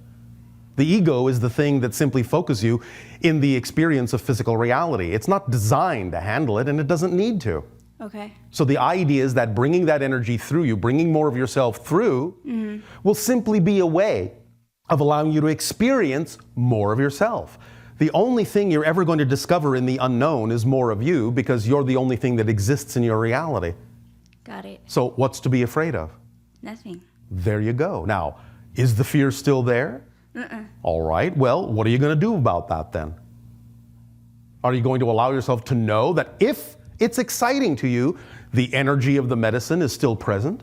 The ego is the thing that simply focuses you in the experience of physical reality. It's not designed to handle it, and it doesn't need to. Okay. So the idea is that bringing that energy through you, bringing more of yourself through, will simply be a way of allowing you to experience more of yourself. The only thing you're ever going to discover in the unknown is more of you, because you're the only thing that exists in your reality. Got it. So what's to be afraid of? Nothing. There you go. Now, is the fear still there? All right, well, what are you going to do about that then? Are you going to allow yourself to know that if it's exciting to you, the energy of the medicine is still present?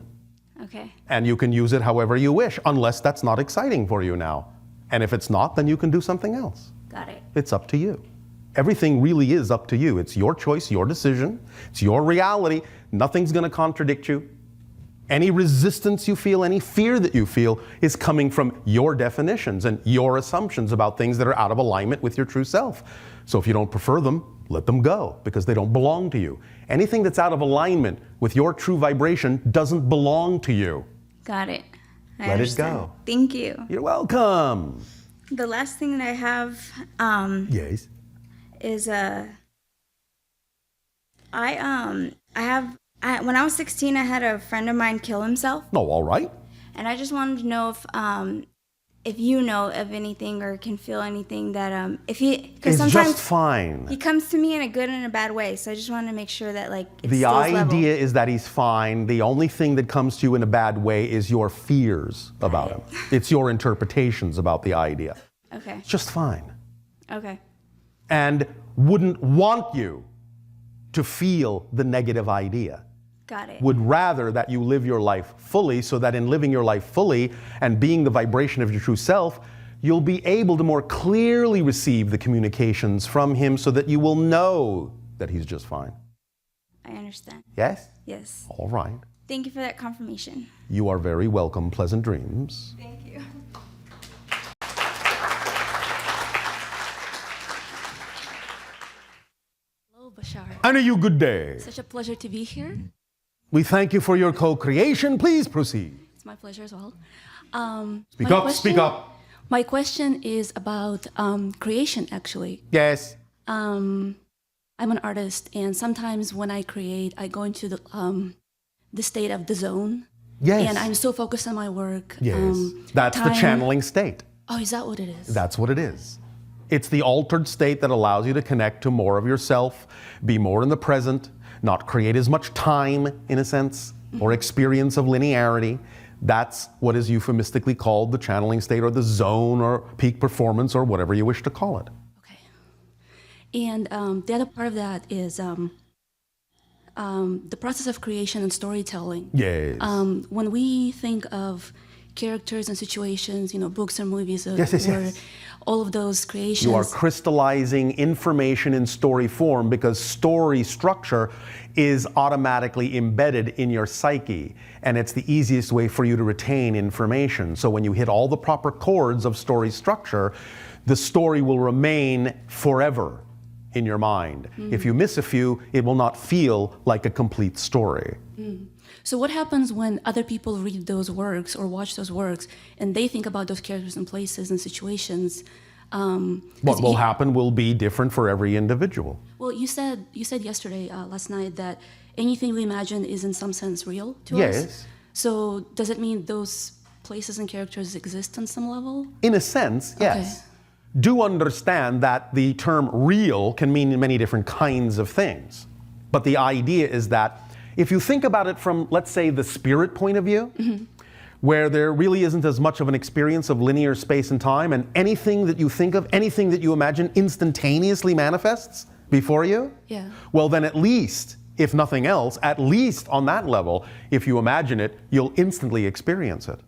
Okay. And you can use it however you wish, unless that's not exciting for you now. And if it's not, then you can do something else. Got it. It's up to you. Everything really is up to you. It's your choice, your decision. It's your reality. Nothing's going to contradict you. Any resistance you feel, any fear that you feel is coming from your definitions and your assumptions about things that are out of alignment with your true self. So if you don't prefer them, let them go, because they don't belong to you. Anything that's out of alignment with your true vibration doesn't belong to you. Got it. I Let understand. it go. Thank you. You're welcome. The last thing that I have Yes. is when I was 16, I had a friend of mine kill himself, Oh, all right. and I just wanted to know if you know of anything or can feel anything that because It's sometimes just fine. he comes to me in a good and a bad way, so I just wanted to make sure that it The stays level. idea is that he's fine. The only thing that comes to you in a bad way is your fears about him. It's your interpretations about the idea. Okay. It's just fine. Okay. And wouldn't want you to feel the negative idea. Got it. Would rather that you live your life fully, so that in living your life fully and being the vibration of your true self, you'll be able to more clearly receive the communications from him, so that you will know that he's just fine. I understand. Yes? Yes. All right. Thank you for that confirmation. You are very welcome. Pleasant dreams. Thank you. Hello, Bashar. And a you good day. Such a pleasure to be here. We thank you for your co-creation. Please proceed. It's my pleasure as well. Speak up, speak up. My question is about creation, actually. Yes. I'm an artist, and sometimes when I create, I go into the state of the zone. Yes. And I'm so focused on my work. Yes. That's the channeling state. Oh, is that what it is? That's what it is. It's the altered state that allows you to connect to more of yourself, be more in the present, not create as much time, in a sense, or experience of linearity. That's what is euphemistically called the channeling state, or the zone, or peak performance, or whatever you wish to call it. And the other part of that is the process of creation and storytelling. Yes. When we think of characters and situations, books and movies, Yes. all of those creations. You are crystallizing information in story form, because story structure is automatically embedded in your psyche, and it's the easiest way for you to retain information. So when you hit all the proper chords of story structure, the story will remain forever in your mind. If you miss a few, it will not feel like a complete story. So what happens when other people read those works or watch those works and they think about those characters and places and situations? What will happen will be different for every individual. Well, you said yesterday, last night, that anything we imagine is in some sense real to us. Yes. So does it mean those places and characters exist on some level? In a sense, yes. Do understand that the term real can mean many different kinds of things. But the idea is that if you think about it from, let's say, the spirit point of view, where there really isn't as much of an experience of linear space and time, and anything that you think of, anything that you imagine instantaneously manifests before you, well then at least, if nothing else, at least on that level, if you imagine it, you'll instantly experience it.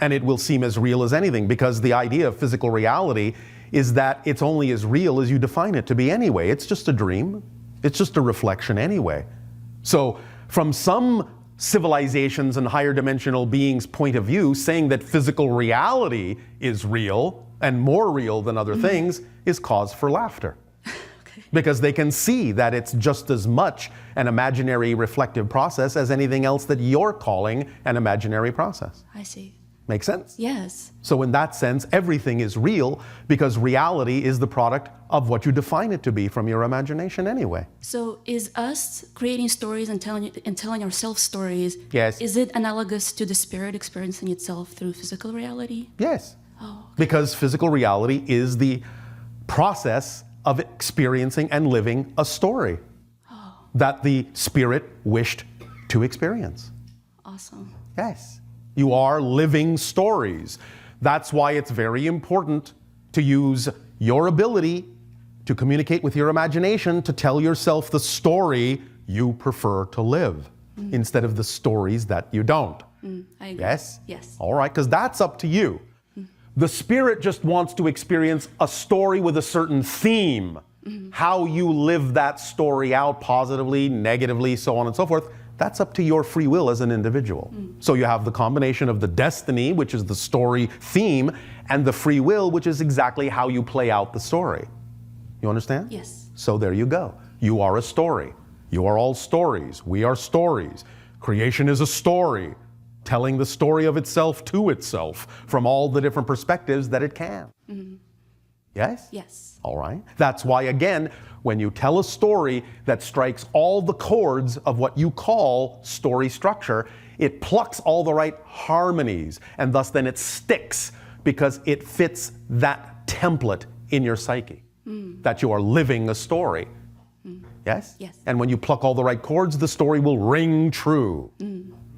And it will seem as real as anything, because the idea of physical reality is that it's only as real as you define it to be anyway. It's just a dream. It's just a reflection anyway. So from some civilizations and higher dimensional beings' point of view, saying that physical reality is real and more real than other things is cause for laughter. Because they can see that it's just as much an imaginary reflective process as anything else that you're calling an imaginary process. I see. Make sense? Yes. So in that sense, everything is real because reality is the product of what you define it to be from your imagination anyway. So is us creating stories and telling ourselves stories, Yes. is it analogous to the spirit experiencing itself through physical reality? Yes. Because physical reality is the process of experiencing and living a story that the spirit wished to experience. Awesome. Yes. You are living stories. That's why it's very important to use your ability to communicate with your imagination to tell yourself the story you prefer to live instead of the stories that you don't. I agree. Yes? Yes. All right, because that's up to you. The spirit just wants to experience a story with a certain theme. How you live that story out positively, negatively, so on and so forth, that's up to your free will as an individual. So you have the combination of the destiny, which is the story theme, and the free will, which is exactly how you play out the story. You understand? Yes. So there you go. You are a story. You are all stories. We are stories. Creation is a story, telling the story of itself to itself from all the different perspectives that it can. Yes? Yes. All right. That's why, again, when you tell a story that strikes all the chords of what you call story structure, it plucks all the right harmonies, and thus then it sticks because it fits that template in your psyche, that you are living a story. Yes? Yes. And when you pluck all the right chords, the story will ring true.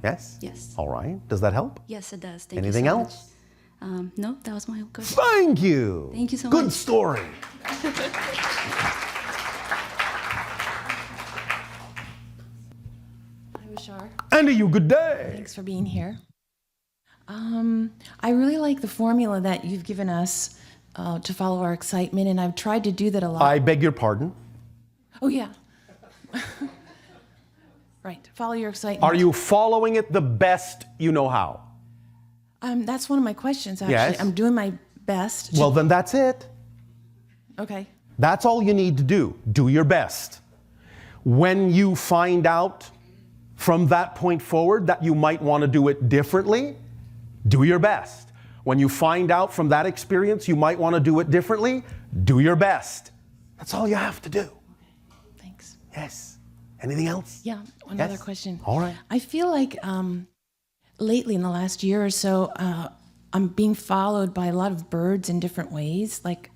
Yes? Yes. All right. Does that help? Yes, it does. Thank Anything you so else? much. No, that was my whole question. Thank you. Thank you so much. Good story. Hi, Bashar. And to you, good day. Thanks for being here. I really like the formula that you've given us to follow our excitement, and I've tried to do that a lot. I beg your pardon? Oh, yeah. Right. Follow your excitement. Are you following it the best you know how? That's one of my questions, actually. Yes. I'm doing my best. Well, then that's it. Okay. That's all you need to do. Do your best. When you find out from that point forward that you might want to do it differently, do your best. When you find out from that experience you might want to do it differently, do your best. That's all you have to do. Thanks. Yes. Anything else? Yeah, one other question. All right. I feel like lately in the last year or so, I'm being followed by a lot of birds in different ways. Like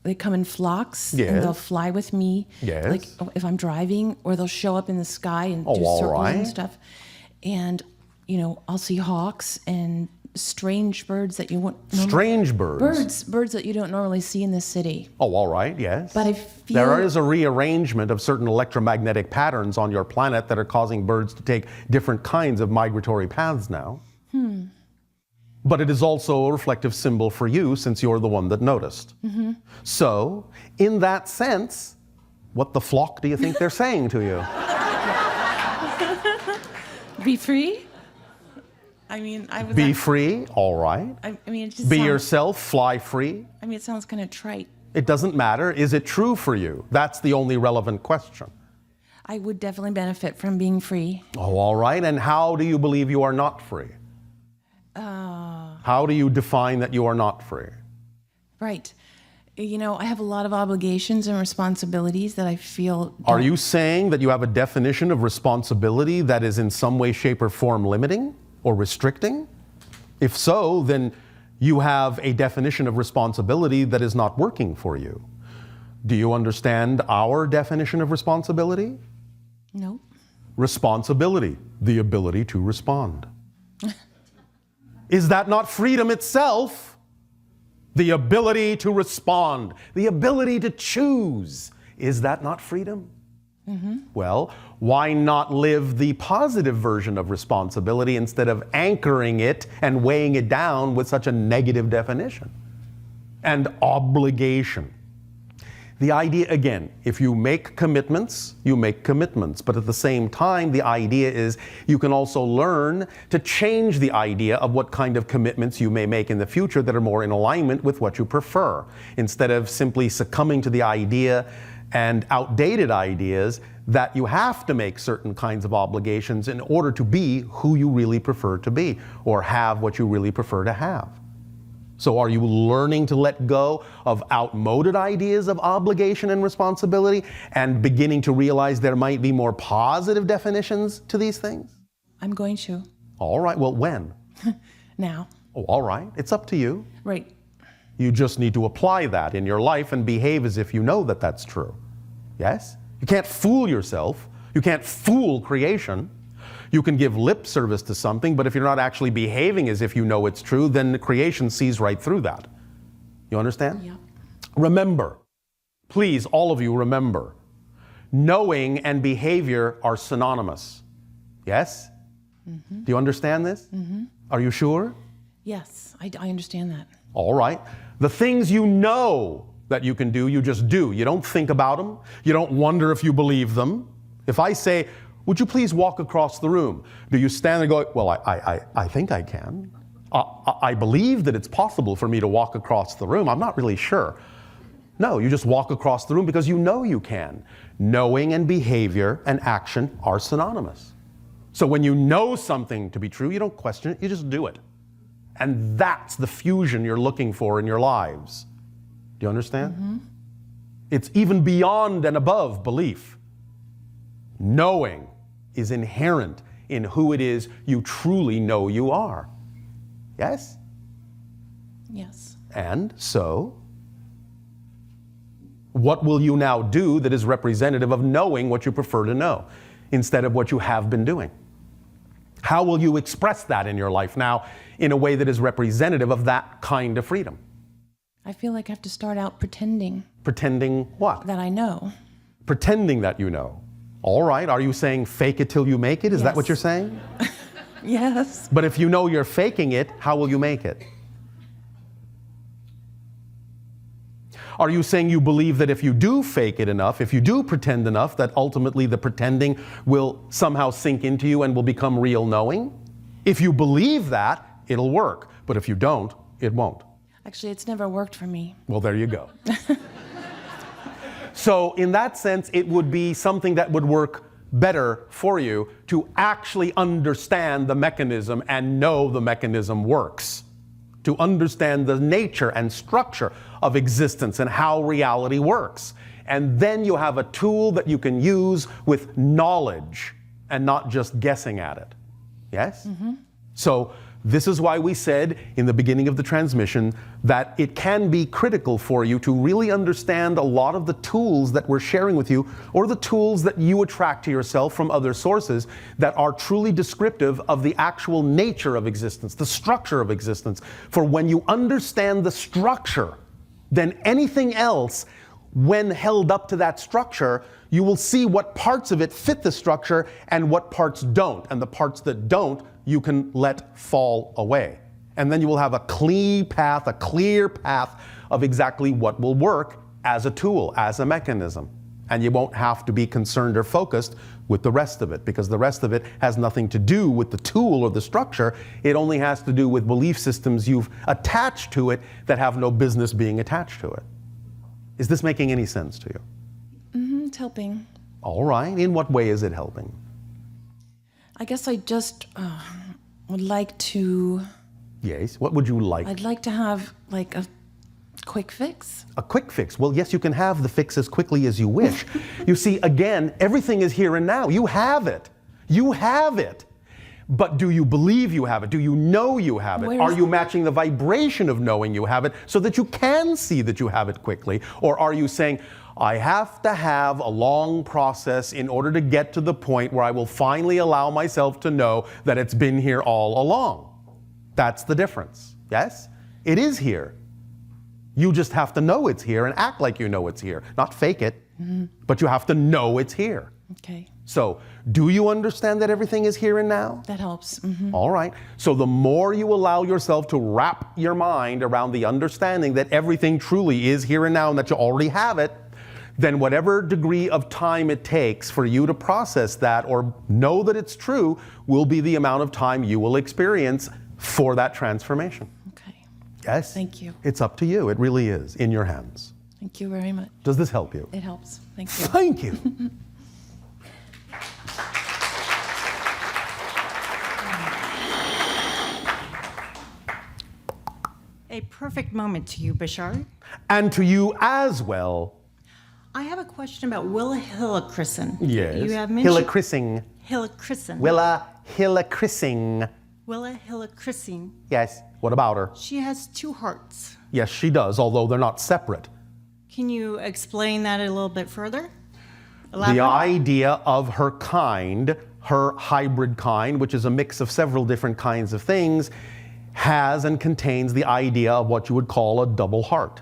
they come in flocks Yes. and they'll fly with me. Yes. Like if I'm driving, or they'll show up in the sky and do all circles right. and stuff. And I'll see hawks and strange birds that you won't. Strange birds? Birds that you don't normally see in this city. Oh, all right, yes. But I feel there is a rearrangement of certain electromagnetic patterns on your planet that are causing birds to take different kinds of migratory paths now. But it is also a reflective symbol for you since you're the one that noticed. So, in that sense, what the flock do you think they're saying to you? Be free? I mean, Be free, all right. I mean, it just Be sounds, yourself, fly free. I mean, it sounds kind of trite. It doesn't matter. Is it true for you? That's the only relevant question. I would definitely benefit from being free. Oh, all right. And how do you believe you are not free? How do you define that you are not free? Right. You know, I have a lot of obligations and responsibilities that I feel. Are you saying that you have a definition of responsibility that is in some way, shape, or form limiting or restricting? If so, then you have a definition of responsibility that is not working for you. Do you understand our definition of responsibility? No. Responsibility, the ability to respond. Is that not freedom itself? The ability to respond, the ability to choose. Is that not freedom? Mm-hmm. Well, why not live the positive version of responsibility instead of anchoring it and weighing it down with such a negative definition? And obligation. The idea, again, if you make commitments, you make commitments. But at the same time, the idea is you can also learn to change the idea of what kind of commitments you may make in the future that are more in alignment with what you prefer. Instead of simply succumbing to the idea and outdated ideas that you have to make certain kinds of obligations in order to be who you really prefer to be or have what you really prefer to have. So are you learning to let go of outmoded ideas of obligation and responsibility and beginning to realize there might be more positive definitions to these things? I'm going to. All right, well, when? Now. Oh, all right, it's up to you. Right. You just need to apply that in your life and behave as if you know that that's true. Yes? You can't fool yourself. You can't fool creation. You can give lip service to something, but if you're not actually behaving as if you know it's true, then the creation sees right through that. You understand? Yeah. Remember, please, all of you remember, knowing and behavior are synonymous. Yes? Mm-hmm. Do you understand this? Mm-hmm. Are you sure? Yes, I understand that. All right. The things you know that you can do, you just do. You don't think about them. You don't wonder if you believe them. If I say, would you please walk across the room? Do you stand there and go, well, I think I can. I believe that it's possible for me to walk across the room. I'm not really sure. No, you just walk across the room because you know you can. Knowing and behavior and action are synonymous. So when you know something to be true, you don't question it, you just do it. And that's the fusion you're looking for in your lives. Do you understand? Mm-hmm. It's even beyond and above belief. Knowing is inherent in who it is you truly know you are. Yes? Yes. And so, what will you now do that is representative of knowing what you prefer to know instead of what you have been doing? How will you express that in your life now in a way that is representative of that kind of freedom? I feel like I have to start out pretending. Pretending what? That I know. Pretending that you know. All right, are you saying fake it till you make it? Is that what you're saying? Yes. But if you know you're faking it, how will you make it? Are you saying you believe that if you do fake it enough, if you do pretend enough, that ultimately the pretending will somehow sink into you and will become real knowing? If you believe that, it'll work. But if you don't, it won't. Actually, it's never worked for me. Well, there you go. So in that sense, it would be something that would work better for you to actually understand the mechanism and know the mechanism works. To understand the nature and structure of existence and how reality works. And then you have a tool that you can use with knowledge and not just guessing at it. Yes? Mm-hmm. So this is why we said in the beginning of the transmission that it can be critical for you to really understand a lot of the tools that we're sharing with you, or the tools that you attract to yourself from other sources that are truly descriptive of the actual nature of existence, the structure of existence. For when you understand the structure, then anything else, when held up to that structure, you will see what parts of it fit the structure and what parts don't. And the parts that don't, you can let fall away. And then you will have a clear path of exactly what will work as a tool, as a mechanism. And you won't have to be concerned or focused with the rest of it, because the rest of it has nothing to do with the tool or the structure. It only has to do with belief systems you've attached to it that have no business being attached to it. Is this making any sense to you? It's helping. All right. In what way is it helping? I guess I just would like to. Yes. What would you like? I'd like to have like a quick fix. A quick fix. Well, yes, you can have the fix as quickly as you wish. You see, again, everything is here and now. You have it. You have it. But do you believe you have it? Do you know you have it? Are you matching the vibration of knowing you have it so that you can see that you have it quickly? Or are you saying, I have to have a long process in order to get to the point where I will finally allow myself to know that it's been here all along? That's the difference. Yes? It is here. You just have to know it's here and act like you know it's here. Not fake it, but you have to know it's here. Okay. So, do you understand that everything is here and now? That helps. All right. So the more you allow yourself to wrap your mind around the understanding that everything truly is here and now and that you already have it, then whatever degree of time it takes for you to process that or know that it's true will be the amount of time you will experience for that transformation. Okay. Yes? Thank you. It's up to you. It really is in your hands. Thank you very much. Does this help you? It helps. Thank you. Thank you. A perfect moment to you, Bashar. And to you as well. I have a question about Willa Hillicrissen. Yes. You have mentioned Hillicrissing. Hillicrissen. Willa Hillicrissing. Willa Hillicrissen. Yes. What about her? She has two hearts. Yes, she does, although they're not separate. Can you explain that a little bit further? The idea of her kind, her hybrid kind, which is a mix of several different kinds of things, has and contains the idea of what you would call a double heart.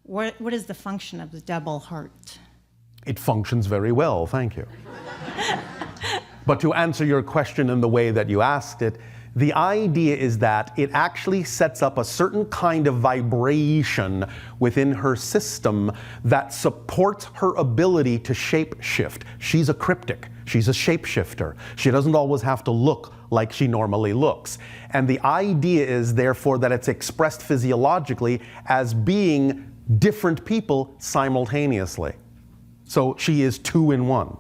What is the function of the double heart? It functions very well, thank you. But to answer your question in the way that you asked it, the idea is that it actually sets up a certain kind of vibration within her system that supports her ability to shape shift. She's a cryptic. She's a shapeshifter. She doesn't always have to look like she normally looks. And the idea is, therefore, that it's expressed physiologically as being different people simultaneously. So she is two in one.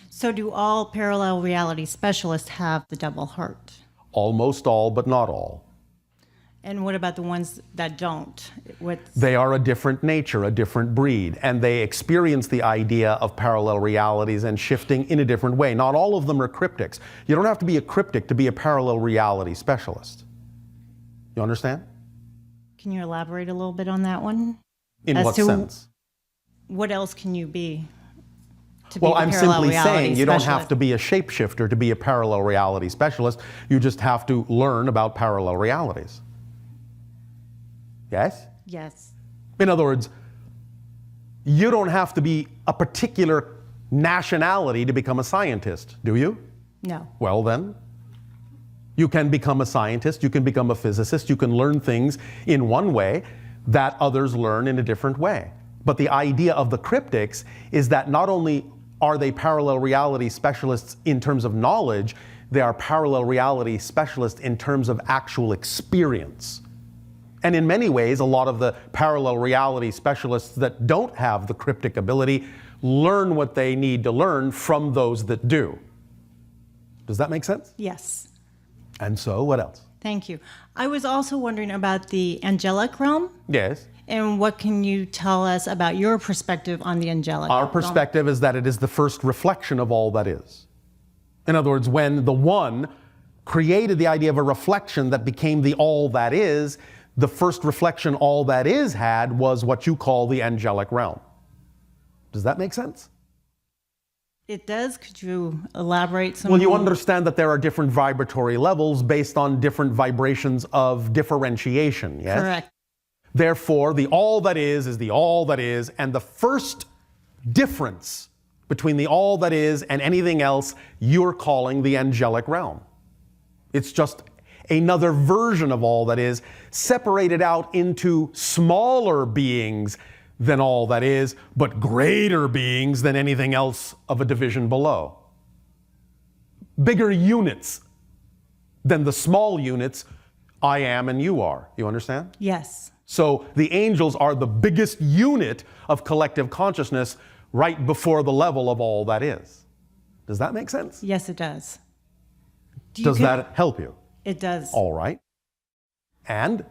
So do all parallel reality specialists have the double heart? Almost all, but not all. And what about the ones that don't? They are a different nature, a different breed, and they experience the idea of parallel realities and shifting in a different way. Not all of them are cryptics. You don't have to be a cryptic to be a parallel reality specialist. You understand? Can you elaborate a little bit on that one? In what sense? What else can you be? Well, I'm simply saying you don't have to be a shapeshifter to be a parallel reality specialist. You just have to learn about parallel realities. Yes? Yes. In other words, you don't have to be a particular nationality to become a scientist, do you? No. Well then, you can become a scientist, you can become a physicist, you can learn things in one way that others learn in a different way. But the idea of the cryptics is that not only are they parallel reality specialists in terms of knowledge, they are parallel reality specialists in terms of actual experience. And in many ways, a lot of the parallel reality specialists that don't have the cryptic ability learn what they need to learn from those that do. Does that make sense? Yes. And so, what else? Thank you. I was also wondering about the angelic realm. Yes. And what can you tell us about your perspective on the angelic realm? Our perspective is that it is the first reflection of all that is. In other words, when the One created the idea of a reflection that became the all that is, the first reflection all that is had was what you call the angelic realm. Does that make sense? It does. Could you elaborate some Well, you more? understand that there are different vibratory levels based on different vibrations of differentiation, yes? Correct. Therefore, the all that is the all that is, and the first difference between the all that is and anything else you're calling the angelic realm. It's just another version of all that is, separated out into smaller beings than all that is, but greater beings than anything else of a division below. Bigger units than the small units I am and you are. You understand? Yes. So the angels are the biggest unit of collective consciousness right before the level of all that is. Does that make sense? Yes, it does. Does that help you? It does. All right. And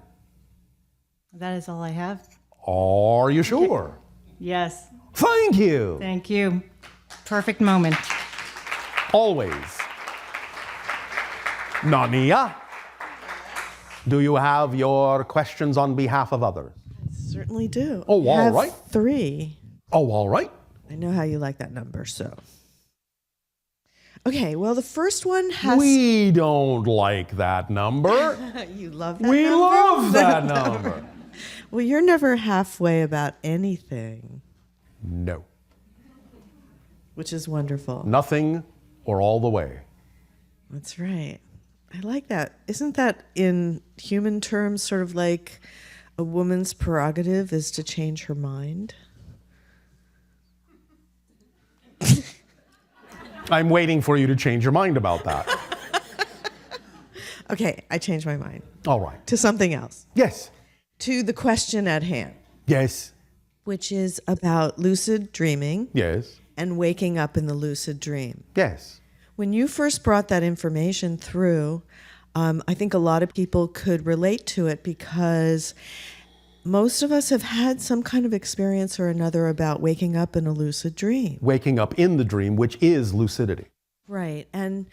That is all I have. are you sure? Yes. Thank you. Thank you. Perfect moment. Always. Nania, do you have your questions on behalf of others? Certainly do. Oh, all Have right. 3. Oh, all right. I know how you like that number, so. Okay, well, the first one has. We don't like that number. You love that We number? love that number. Well, you're never halfway about anything, No. which is wonderful. Nothing or all the way. That's right. I like that. Isn't that in human terms sort of like a woman's prerogative is to change her mind? I'm waiting for you to change your mind about that. Okay, I changed my mind. All right. To something else. Yes. To the question at hand, Yes. which is about lucid dreaming Yes. and waking up in the lucid dream. Yes. When you first brought that information through, I think a lot of people could relate to it because most of us have had some kind of experience or another about waking up in a lucid dream. Waking up in the dream, which is lucidity. Right. And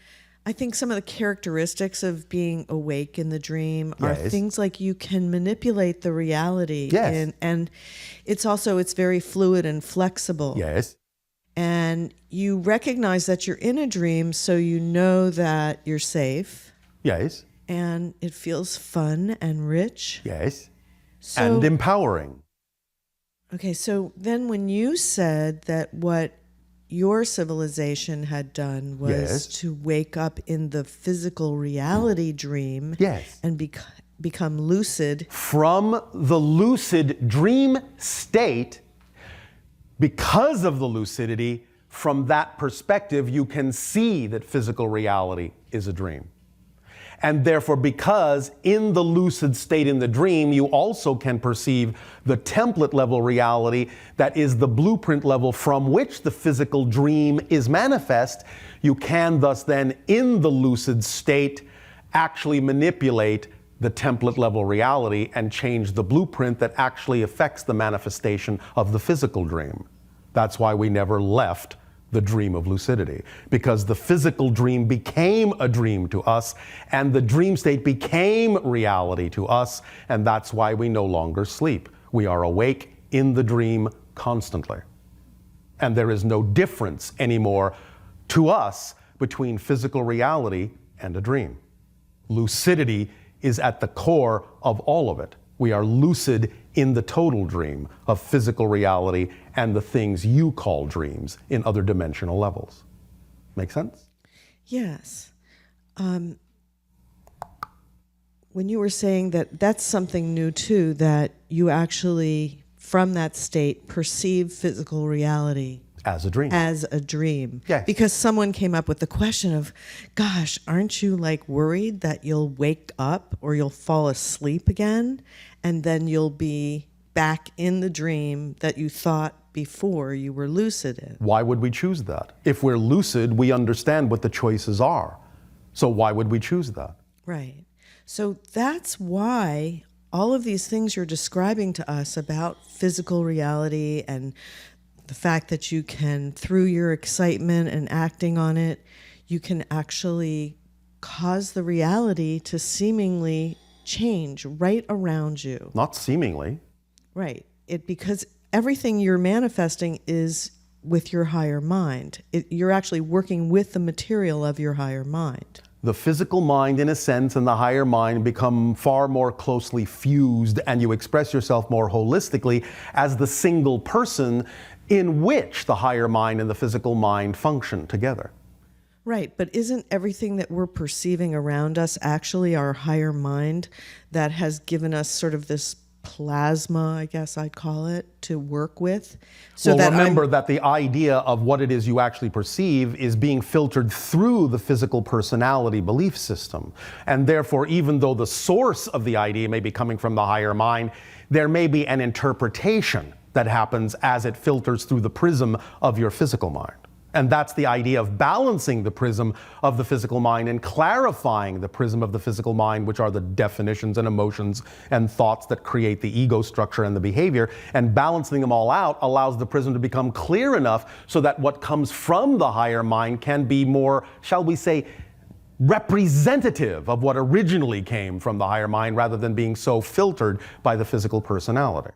I think some of the characteristics of being awake in the dream are Yes. things like you can manipulate the reality. Yes. And it's very fluid and flexible. Yes. And you recognize that you're in a dream, so you know that you're safe. Yes. And it feels fun and rich. Yes. So, And empowering. okay, so then when you said that what your civilization had done was Yes. to wake up in the physical reality dream Yes. and become lucid. From the lucid dream state, because of the lucidity, from that perspective, you can see that physical reality is a dream. And therefore, because in the lucid state in the dream, you also can perceive the template level reality that is the blueprint level from which the physical dream is manifest, you can thus then, in the lucid state, actually manipulate the template level reality and change the blueprint that actually affects the manifestation of the physical dream. That's why we never left the dream of lucidity, because the physical dream became a dream to us, and the dream state became reality to us, and that's why we no longer sleep. We are awake in the dream constantly. And there is no difference anymore to us between physical reality and a dream. Lucidity is at the core of all of it. We are lucid in the total dream of physical reality and the things you call dreams in other dimensional levels. Make sense? Yes. When you were saying that that's something new too, that you actually, from that state, perceive physical reality as a dream. As a dream. Yes. Because someone came up with the question of, gosh, aren't you like worried that you'll wake up or you'll fall asleep again and then you'll be back in the dream that you thought before you were lucid in? Why would we choose that? If we're lucid, we understand what the choices are. So why would we choose that? Right. So that's why all of these things you're describing to us about physical reality and the fact that you can, through your excitement and acting on it, you can actually cause the reality to seemingly change right around you. Not seemingly. Right. Because everything you're manifesting is with your higher mind. You're actually working with the material of your higher mind. The physical mind, in a sense, and the higher mind become far more closely fused, and you express yourself more holistically as the single person in which the higher mind and the physical mind function together. Right, but isn't everything that we're perceiving around us actually our higher mind that has given us sort of this plasma, I guess I'd call it, to work with. So well, remember that the idea of what it is you actually perceive is being filtered through the physical personality belief system. And therefore, even though the source of the idea may be coming from the higher mind, there may be an interpretation that happens as it filters through the prism of your physical mind. And that's the idea of balancing the prism of the physical mind and clarifying the prism of the physical mind, which are the definitions and emotions and thoughts that create the ego structure and the behavior. And balancing them all out allows the prism to become clear enough so that what comes from the higher mind can be more, shall we say, representative of what originally came from the higher mind rather than being so filtered by the physical personality.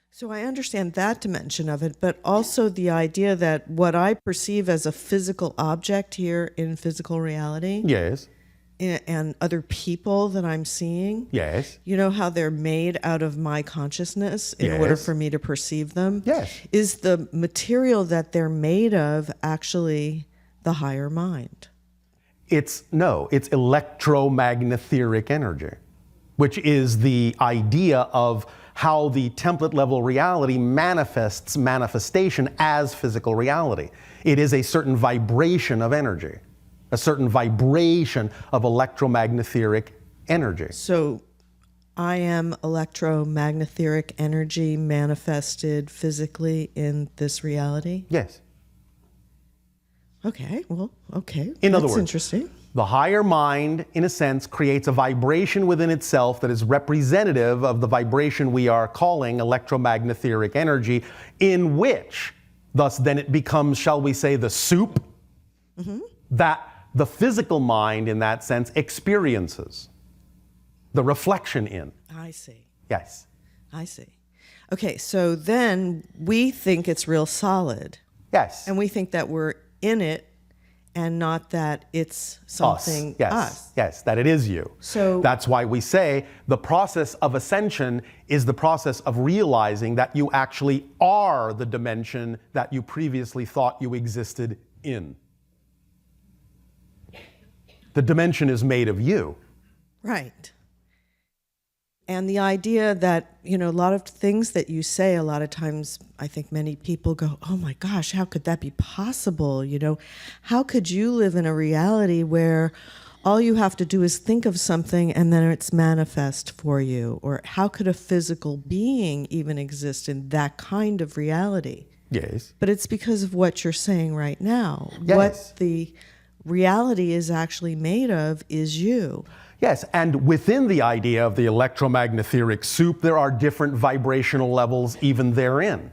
So I understand that dimension of it, but also the idea that what I perceive as a physical object here in physical reality. Yes. And other people that I'm seeing. Yes. You know how they're made out of my consciousness in order for me to perceive them? Yes. Is the material that they're made of actually the higher mind? It's electromagnetheric energy, which is the idea of how the template level reality manifests manifestation as physical reality. It is a certain vibration of energy, a certain vibration of electromagnetheric energy. So I am electromagnetheric energy manifested physically in this reality? Yes. Okay, well, okay. In other That's words, interesting. The higher mind, in a sense, creates a vibration within itself that is representative of the vibration we are calling electromagnetheric energy, in which, thus, then it becomes, shall we say, the soup that the physical mind, in that sense, experiences the reflection in. I see. Yes. I see. Okay, so then we think it's real solid. Yes. And we think that we're in it and not that it's something us. Yes, that it is you. So that's why we say the process of ascension is the process of realizing that you actually are the dimension that you previously thought you existed in. The dimension is made of you. Right. And the idea that, you know, a lot of things that you say, a lot of times I think many people go, oh my gosh, how could that be possible? You know, how could you live in a reality where all you have to do is think of something and then it's manifest for you? Or how could a physical being even exist in that kind of reality? Yes. But it's because of what you're saying right now. Yes. What the reality is actually made of is you. Yes, and within the idea of the electromagnetheric soup, there are different vibrational levels even therein.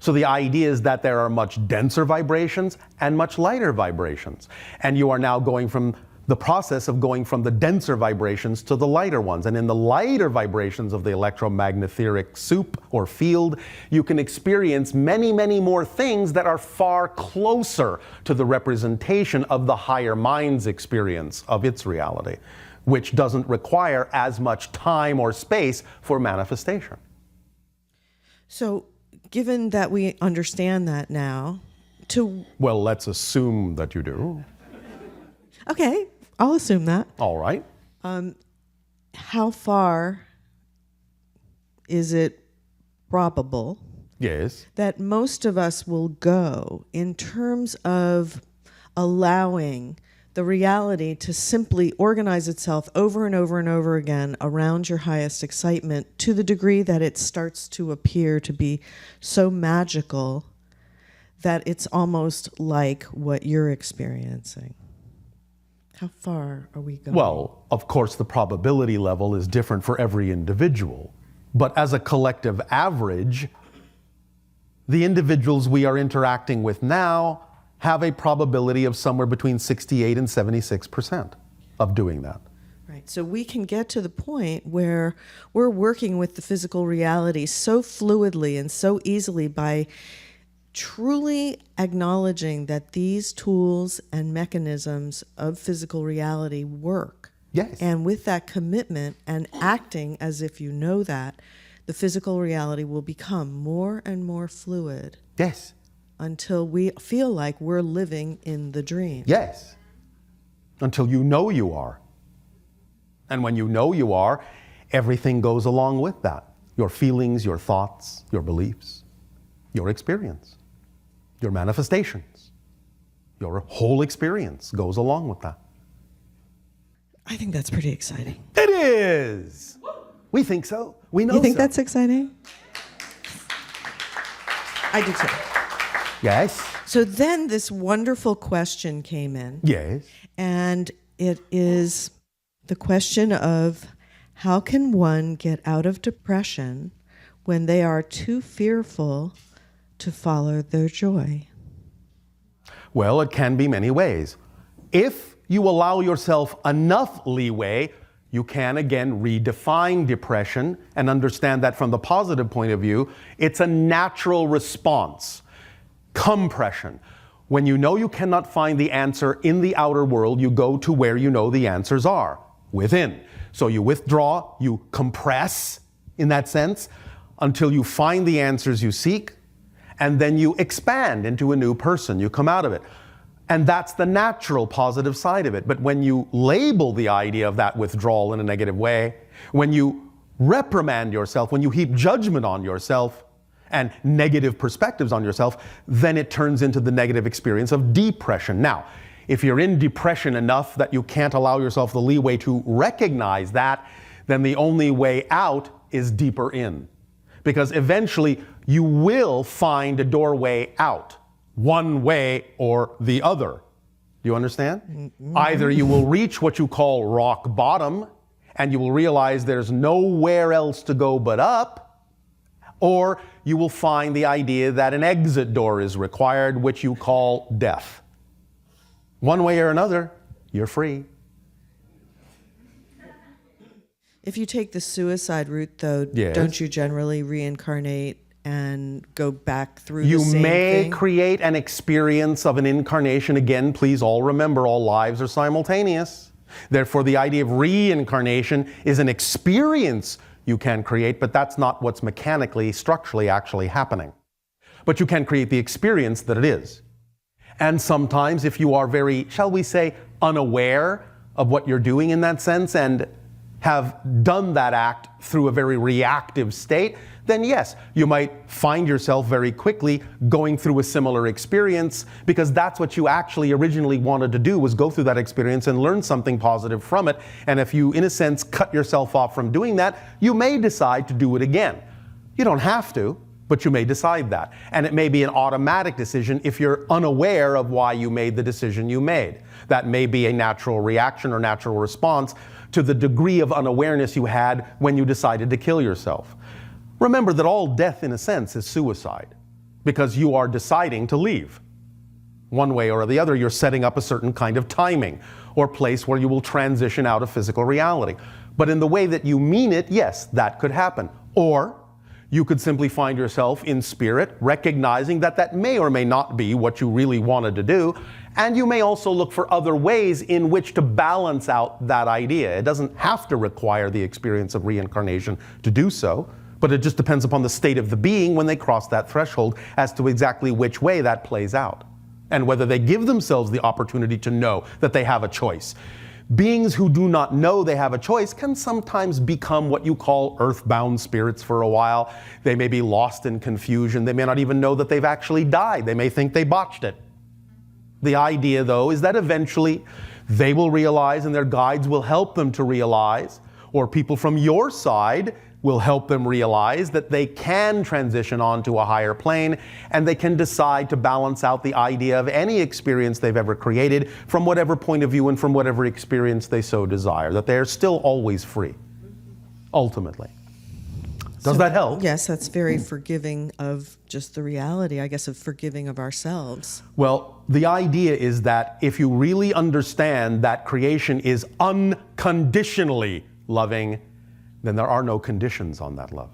So the idea is that there are much denser vibrations and much lighter vibrations. And you are now going from the process of going from the denser vibrations to the lighter ones. And in the lighter vibrations of the electromagnetheric soup or field, you can experience many, many more things that are far closer to the representation of the higher mind's experience of its reality, which doesn't require as much time or space for manifestation. So, given that we understand that now, Well, let's assume that you do. Okay, I'll assume that. All right. How far is it probable that most of us will go in terms of allowing the reality to simply organize itself over and over and over again around your highest excitement to the degree that it starts to appear to be so magical that it's almost like what you're experiencing? How far are we going? Well, of course, the probability level is different for every individual. But as a collective average, the individuals we are interacting with now have a probability of somewhere between 68 and 76% of doing that. Right. So we can get to the point where we're working with the physical reality so fluidly and so easily by truly acknowledging that these tools and mechanisms of physical reality work. Yes. And with that commitment and acting as if you know that, the physical reality will become more and more fluid. Yes. Until we feel like we're living in the dream. Yes. Until you know you are. And when you know you are, everything goes along with that. your feelings, your thoughts, your beliefs, your experience, your manifestations. Your whole experience goes along with that. I think that's pretty exciting. It is. We think so. We know You think so. that's exciting? I do too. Yes. So then this wonderful question came in. Yes. And it is the question of how can one get out of depression when they are too fearful to follow their joy? Well, it can be many ways. If you allow yourself enough leeway, you can again redefine depression and understand that from the positive point of view, it's a natural response. Compression. When you know you cannot find the answer in the outer world, you go to where you know the answers are, within. So you withdraw, you compress in that sense until you find the answers you seek, and then you expand into a new person. You come out of it. And that's the natural positive side of it. But when you label the idea of that withdrawal in a negative way, when you reprimand yourself, when you heap judgment on yourself and negative perspectives on yourself, then it turns into the negative experience of depression. Now, if you're in depression enough that you can't allow yourself the leeway to recognize that, then the only way out is deeper in. Because eventually you will find a doorway out, one way or the other. Do you understand? Mm-hmm. Either you will reach what you call rock bottom, and you will realize there's nowhere else to go but up, or you will find the idea that an exit door is required, which you call death. One way or another, you're free. If you take the suicide route, though, Yes. don't you generally reincarnate and go back through You the same may thing? create an experience of an incarnation. Again, please all remember, all lives are simultaneous. Therefore, the idea of reincarnation is an experience you can create, but that's not what's mechanically, structurally actually happening. But you can create the experience that it is. And sometimes if you are very, shall we say, unaware of what you're doing in that sense and have done that act through a very reactive state, then yes, you might find yourself very quickly going through a similar experience, because that's what you actually originally wanted to do, was go through that experience and learn something positive from it. And if you, in a sense, cut yourself off from doing that, you may decide to do it again. You don't have to, but you may decide that. And it may be an automatic decision if you're unaware of why you made the decision you made. That may be a natural reaction or natural response to the degree of unawareness you had when you decided to kill yourself. Remember that all death, in a sense, is suicide, because you are deciding to leave. One way or the other, you're setting up a certain kind of timing or place where you will transition out of physical reality. But in the way that you mean it, yes, that could happen. Or you could simply find yourself in spirit, recognizing that that may or may not be what you really wanted to do. And you may also look for other ways in which to balance out that idea. It doesn't have to require the experience of reincarnation to do so, but it just depends upon the state of the being when they cross that threshold as to exactly which way that plays out, and whether they give themselves the opportunity to know that they have a choice. Beings who do not know they have a choice can sometimes become what you call earthbound spirits for a while. They may be lost in confusion. They may not even know that they've actually died. They may think they botched it. The idea, though, is that eventually they will realize, and their guides will help them to realize, or people from your side will help them realize, that they can transition onto a higher plane, and they can decide to balance out the idea of any experience they've ever created from whatever point of view and from whatever experience they so desire, that they're still always free, ultimately. Does that help? Yes, that's very forgiving of just the reality, I guess, of forgiving of ourselves. Well, the idea is that if you really understand that creation is unconditionally loving, then there are no conditions on that love.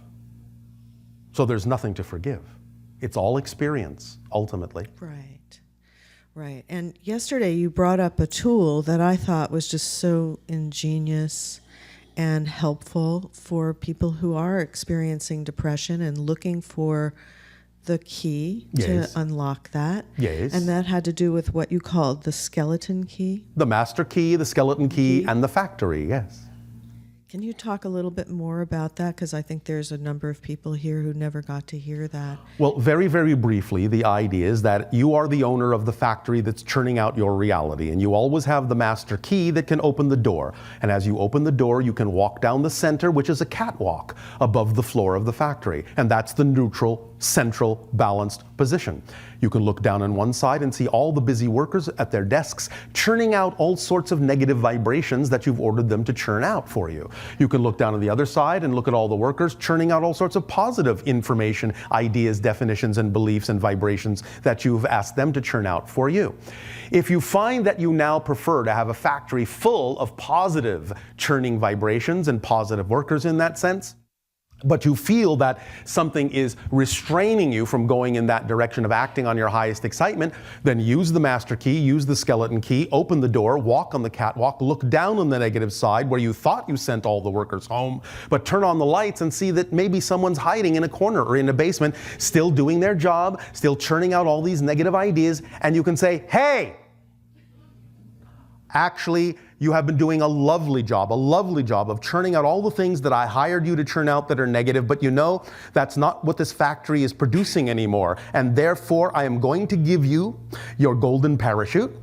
So there's nothing to forgive. It's all experience, ultimately. Right, right. And yesterday you brought up a tool that I thought was just so ingenious and helpful for people who are experiencing depression and looking for the key Yes. to unlock that. Yes. And that had to do with what you called the skeleton key. The master key, the skeleton key, and the factory, yes. Can you talk a little bit more about that? Because I think there's a number of people here who never got to hear that. Well, very, very briefly, the idea is that you are the owner of the factory that's churning out your reality, and you always have the master key that can open the door. And as you open the door, you can walk down the center, which is a catwalk above the floor of the factory. And that's the neutral, central, balanced position. You can look down on one side and see all the busy workers at their desks churning out all sorts of negative vibrations that you've ordered them to churn out for you. You can look down on the other side and look at all the workers churning out all sorts of positive information, ideas, definitions, and beliefs and vibrations that you've asked them to churn out for you. If you find that you now prefer to have a factory full of positive churning vibrations and positive workers in that sense, but you feel that something is restraining you from going in that direction of acting on your highest excitement, then use the master key, use the skeleton key, open the door, walk on the catwalk, look down on the negative side where you thought you sent all the workers home, but turn on the lights and see that maybe someone's hiding in a corner or in a basement, still doing their job, still churning out all these negative ideas, and you can say, hey, actually, you have been doing a lovely job of churning out all the things that I hired you to churn out that are negative, but you know, that's not what this factory is producing anymore. And therefore, I am going to give you your golden parachute.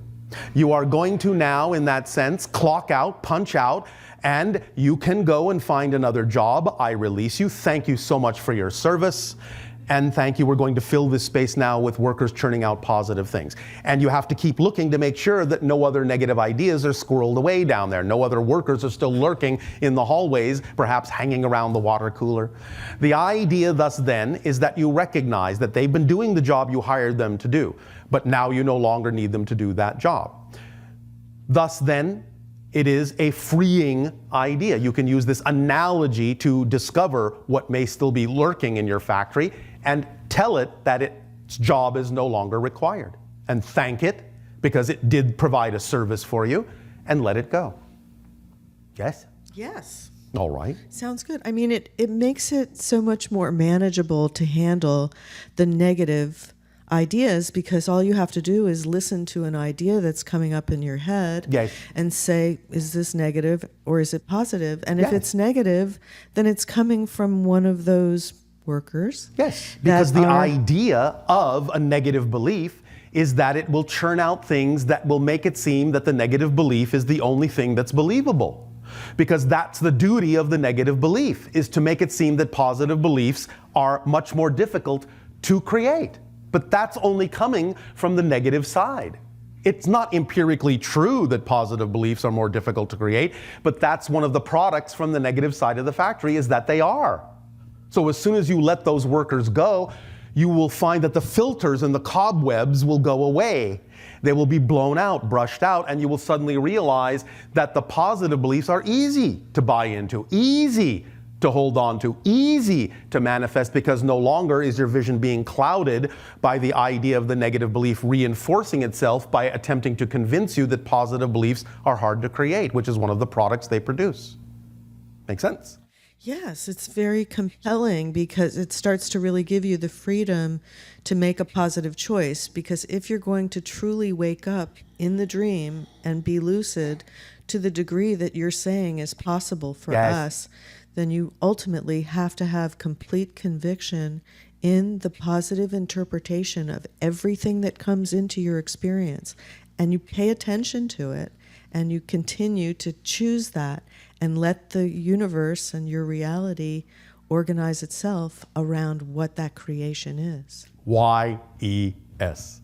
You are going to now, in that sense, clock out, punch out, and you can go and find another job. I release you. Thank you so much for your service. And thank you, we're going to fill this space now with workers churning out positive things. And you have to keep looking to make sure that no other negative ideas are squirreled away down there. No other workers are still lurking in the hallways, perhaps hanging around the water cooler. The idea thus then is that you recognize that they've been doing the job you hired them to do, but now you no longer need them to do that job. Thus then, it is a freeing idea. You can use this analogy to discover what may still be lurking in your factory and tell it that its job is no longer required. And thank it because it did provide a service for you, and let it go. Yes? Yes. All right. Sounds good. I mean, it makes it so much more manageable to handle the negative ideas, because all you have to do is listen to an idea that's coming up in your head and say, is this negative or is it positive? And if it's negative, then it's coming from one of those workers. Yes, because the idea of a negative belief is that it will churn out things that will make it seem that the negative belief is the only thing that's believable. Because that's the duty of the negative belief, is to make it seem that positive beliefs are much more difficult to create. But that's only coming from the negative side. It's not empirically true that positive beliefs are more difficult to create, but that's one of the products from the negative side of the factory, is that they are. So as soon as you let those workers go, you will find that the filters and the cobwebs will go away. They will be blown out, brushed out, and you will suddenly realize that the positive beliefs are easy to buy into, easy to hold on to, easy to manifest, because no longer is your vision being clouded by the idea of the negative belief reinforcing itself by attempting to convince you that positive beliefs are hard to create, which is one of the products they produce. Make sense? Yes, it's very compelling because it starts to really give you the freedom to make a positive choice. Because if you're going to truly wake up in the dream and be lucid to the degree that you're saying is possible for us, then you ultimately have to have complete conviction in the positive interpretation of everything that comes into your experience. And you pay attention to it, and you continue to choose that and let the universe and your reality organize itself around what that creation is. Y-E-S.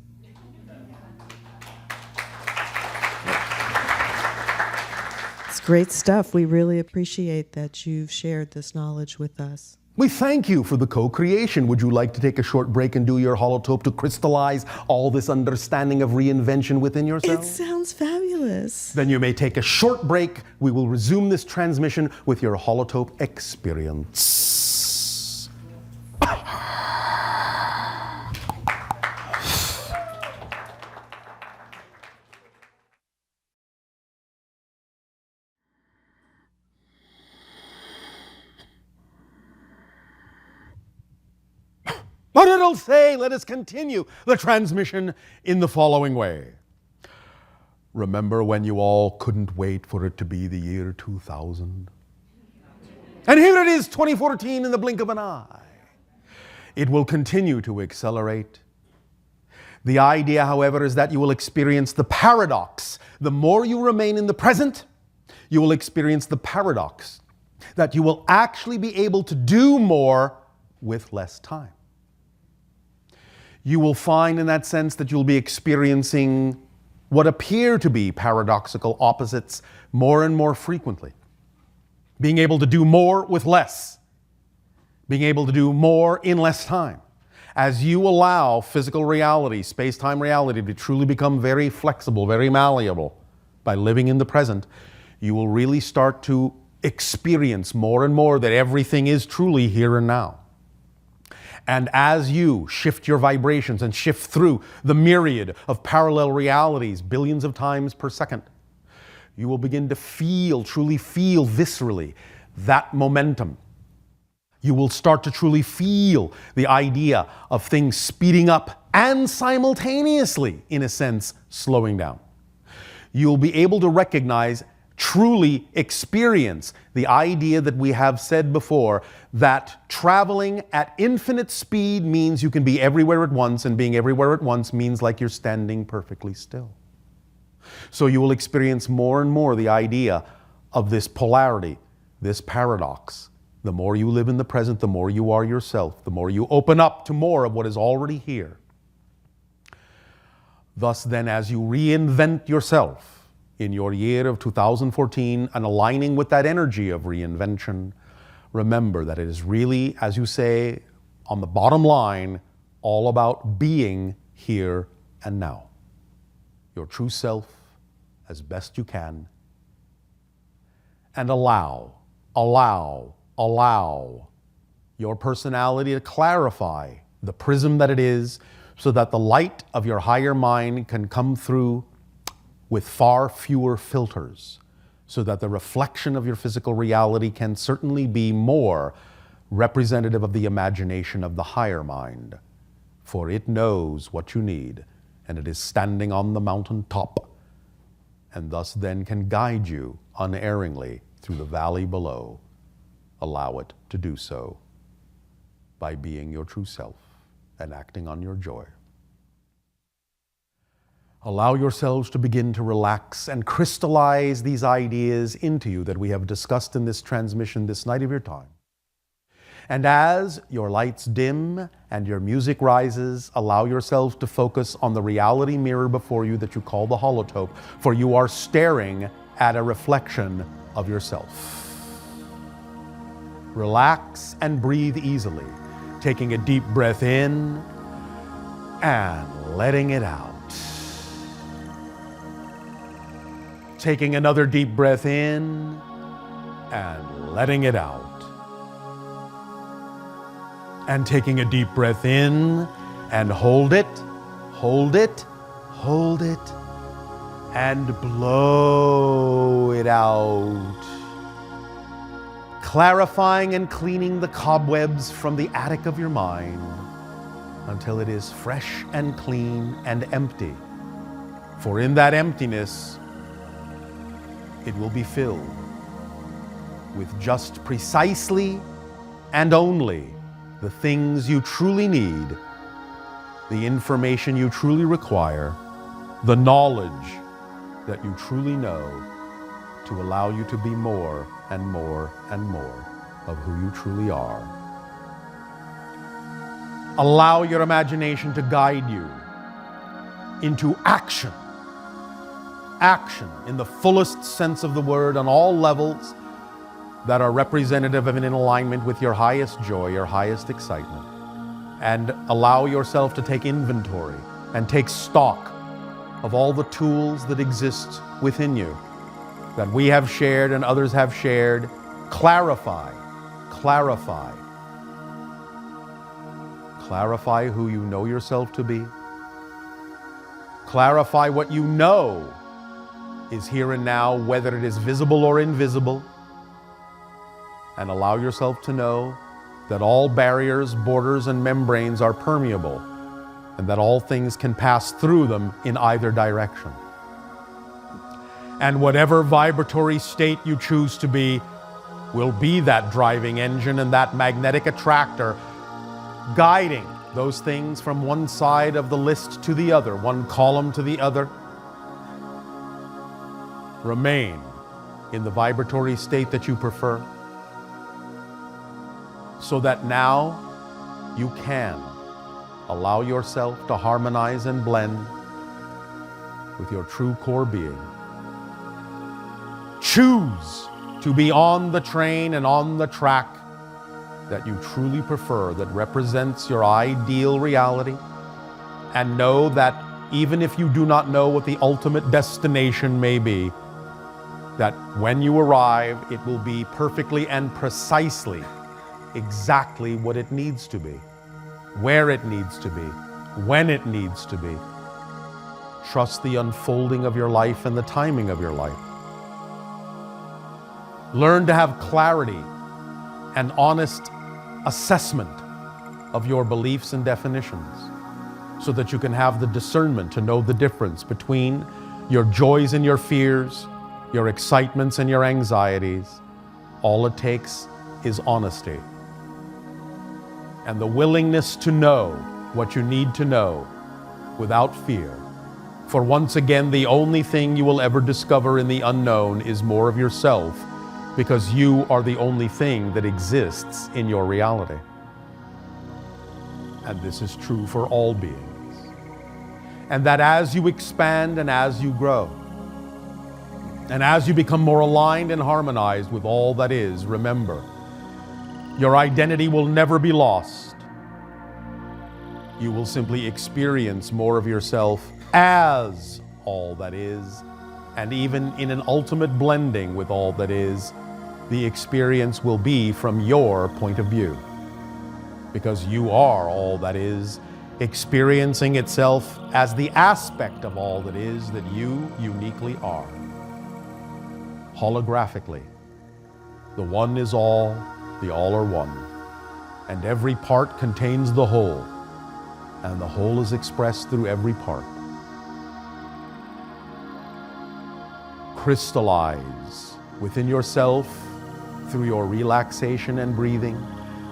It's great stuff. We really appreciate that you've shared this knowledge with us. We thank you for the co-creation. Would you like to take a short break and do your holotope to crystallize all this understanding of reinvention within yourself? It sounds fabulous. Then you may take a short break. We will resume this transmission with your holotope experience. But it'll say, let us continue the transmission in the following way. Remember when you all couldn't wait for it to be the year 2000? And here it is, 2014, in the blink of an eye. It will continue to accelerate. The idea, however, is that you will experience the paradox. The more you remain in the present, you will experience the paradox that you will actually be able to do more with less time. You will find in that sense that you'll be experiencing what appear to be paradoxical opposites more and more frequently. Being able to do more with less. Being able to do more in less time. As you allow physical reality, space-time reality, to truly become very flexible, very malleable, by living in the present, you will really start to experience more and more that everything is truly here and now. And as you shift your vibrations and shift through the myriad of parallel realities billions of times per second, you will begin to feel, truly feel viscerally that momentum. You will start to truly feel the idea of things speeding up and simultaneously, in a sense, slowing down. You'll be able to recognize, truly experience the idea that we have said before, that traveling at infinite speed means you can be everywhere at once, and being everywhere at once means like you're standing perfectly still. So you will experience more and more the idea of this polarity, this paradox. The more you live in the present, the more you are yourself, the more you open up to more of what is already here. Thus then, as you reinvent yourself in your year of 2014 and aligning with that energy of reinvention, remember that it is really, as you say, on the bottom line, all about being here and now. Your true self as best you can. And allow your personality to clarify the prism that it is, so that the light of your higher mind can come through with far fewer filters, so that the reflection of your physical reality can certainly be more representative of the imagination of the higher mind. For it knows what you need, and it is standing on the mountain top, and thus then can guide you unerringly through the valley below. Allow it to do so by being your true self and acting on your joy. Allow yourselves to begin to relax and crystallize these ideas into you that we have discussed in this transmission this night of your time. And as your lights dim and your music rises, allow yourselves to focus on the reality mirror before you that you call the holotope, for you are staring at a reflection of yourself. Relax and breathe easily, taking a deep breath in and letting it out. Taking another deep breath in and letting it out. And taking a deep breath in and hold it, hold it, hold it, and blow it out. Clarifying and cleaning the cobwebs from the attic of your mind until it is fresh and clean and empty. For in that emptiness, it will be filled with just precisely and only the things you truly need, the information you truly require, the knowledge that you truly know, to allow you to be more and more and more of who you truly are. Allow your imagination to guide you into action. Action in the fullest sense of the word on all levels that are representative of and in alignment with your highest joy, your highest excitement. And allow yourself to take inventory and take stock of all the tools that exist within you, that we have shared and others have shared. Clarify who you know yourself to be. Clarify what you know is here and now, whether it is visible or invisible. And allow yourself to know that all barriers, borders, and membranes are permeable, and that all things can pass through them in either direction. And whatever vibratory state you choose to be, will be that driving engine and that magnetic attractor guiding those things from one side of the list to the other, one column to the other. Remain in the vibratory state that you prefer, so that now you can allow yourself to harmonize and blend with your true core being. Choose to be on the train and on the track that you truly prefer, that represents your ideal reality, and know that even if you do not know what the ultimate destination may be, that when you arrive, it will be perfectly and precisely exactly what it needs to be, where it needs to be, when it needs to be. Trust the unfolding of your life and the timing of your life. Learn to have clarity and honest assessment of your beliefs and definitions, so that you can have the discernment to know the difference between your joys and your fears, your excitements and your anxieties. All it takes is honesty and the willingness to know what you need to know without fear. For once again, the only thing you will ever discover in the unknown is more of yourself, because you are the only thing that exists in your reality. And this is true for all beings. And that as you expand and as you grow, and as you become more aligned and harmonized with all that is, remember, your identity will never be lost. You will simply experience more of yourself as all that is, and even in an ultimate blending with all that is, the experience will be from your point of view, because you are all that is, experiencing itself as the aspect of all that is that you uniquely are. Holographically, the one is all, the all are one, and every part contains the whole, and the whole is expressed through every part. Crystallize within yourself, through your relaxation and breathing,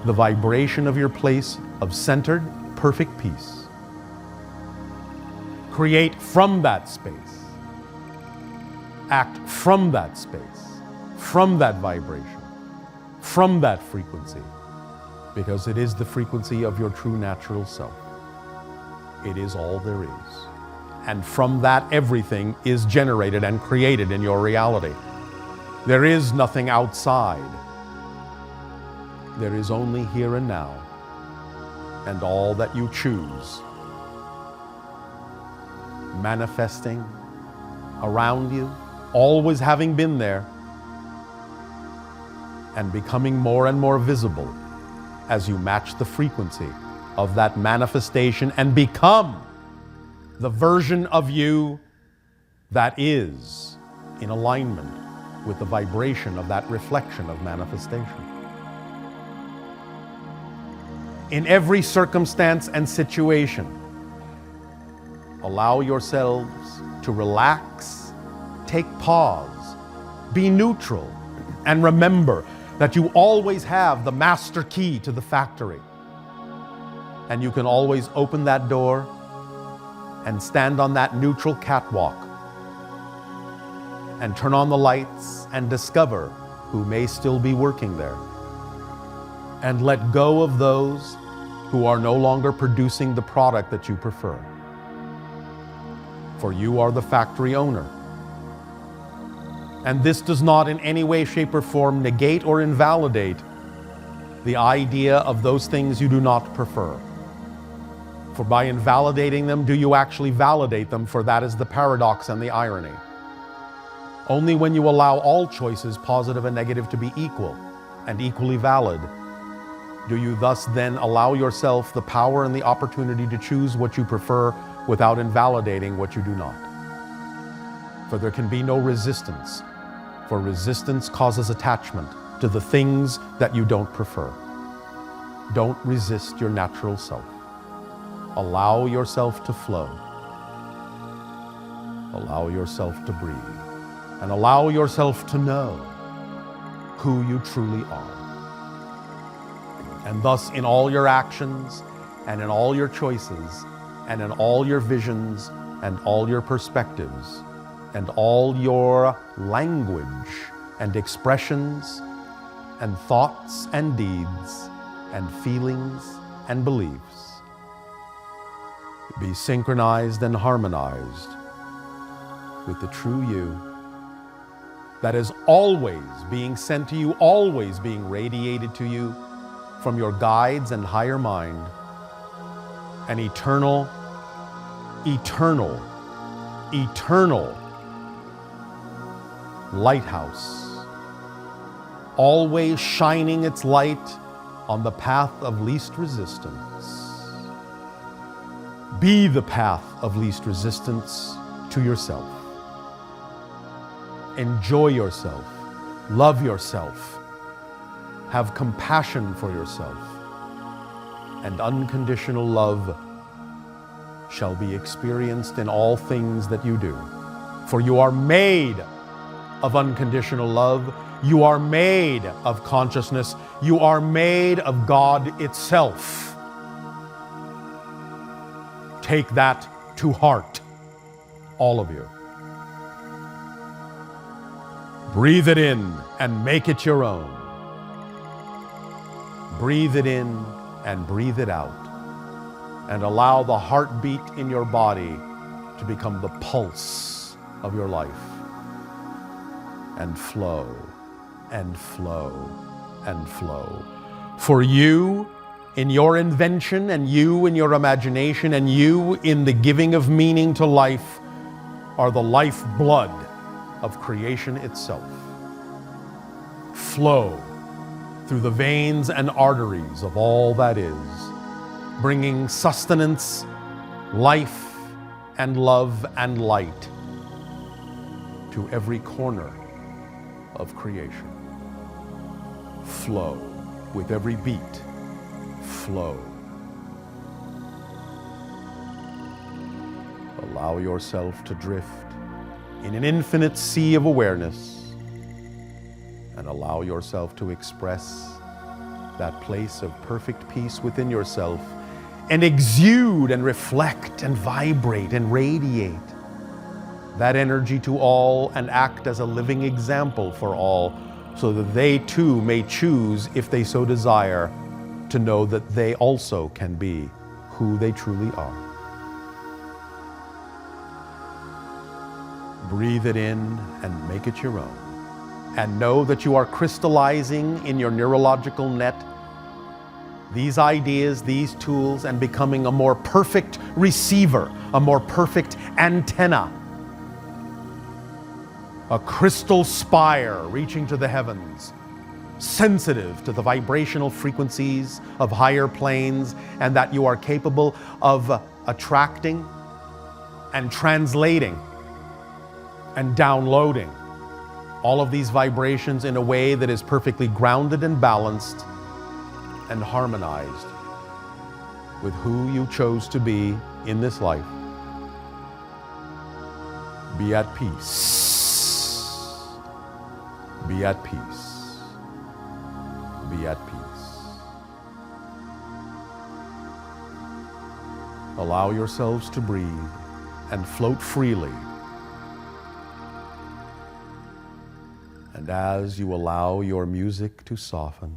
the vibration of your place of centered, perfect peace. Create from that space. Act from that space, from that vibration, from that frequency, because it is the frequency of your true natural self. It is all there is. And from that, everything is generated and created in your reality. There is nothing outside. There is only here and now, and all that you choose, manifesting around you, always having been there, and becoming more and more visible as you match the frequency of that manifestation and become the version of you that is in alignment with the vibration of that reflection of manifestation. In every circumstance and situation, allow yourselves to relax, take pause, be neutral, and remember that you always have the master key to the factory. And you can always open that door and stand on that neutral catwalk and turn on the lights and discover who may still be working there. And let go of those who are no longer producing the product that you prefer. For you are the factory owner. And this does not in any way, shape, or form negate or invalidate the idea of those things you do not prefer. For by invalidating them, do you actually validate them? For that is the paradox and the irony. Only when you allow all choices, positive and negative, to be equal and equally valid, do you thus then allow yourself the power and the opportunity to choose what you prefer without invalidating what you do not. For there can be no resistance, for resistance causes attachment to the things that you don't prefer. Don't resist your natural self. Allow yourself to flow. Allow yourself to breathe. And allow yourself to know who you truly are. And thus, in all your actions, and in all your choices, and in all your visions, and all your perspectives, and all your language and expressions, and thoughts and deeds, and feelings and beliefs, be synchronized and harmonized with the true you that is always being sent to you, always being radiated to you from your guides and higher mind, an eternal, eternal, eternal lighthouse, always shining its light on the path of least resistance. Be the path of least resistance to yourself. Enjoy yourself, love yourself, have compassion for yourself, and unconditional love shall be experienced in all things that you do. For you are made of unconditional love. You are made of consciousness. You are made of God itself. Take that to heart, all of you. Breathe it in and make it your own. Breathe it in and breathe it out. And allow the heartbeat in your body to become the pulse of your life. And flow, and flow, and flow. For you in your invention, and you in your imagination, and you in the giving of meaning to life are the lifeblood of creation itself. Flow through the veins and arteries of all that is, bringing sustenance, life, and love and light to every corner of creation. Flow with every beat. Flow. Allow yourself to drift in an infinite sea of awareness, and allow yourself to express that place of perfect peace within yourself, and exude and reflect and vibrate and radiate that energy to all, and act as a living example for all, so that they too may choose, if they so desire, to know that they also can be who they truly are. Breathe it in and make it your own. And know that you are crystallizing in your neurological net these ideas, these tools, and becoming a more perfect receiver, a more perfect antenna, a crystal spire reaching to the heavens, sensitive to the vibrational frequencies of higher planes, and that you are capable of attracting and translating and downloading all of these vibrations in a way that is perfectly grounded and balanced and harmonized with who you chose to be in this life. Be at peace. Be at peace. Be at peace. Allow yourselves to breathe and float freely. And as you allow your music to soften,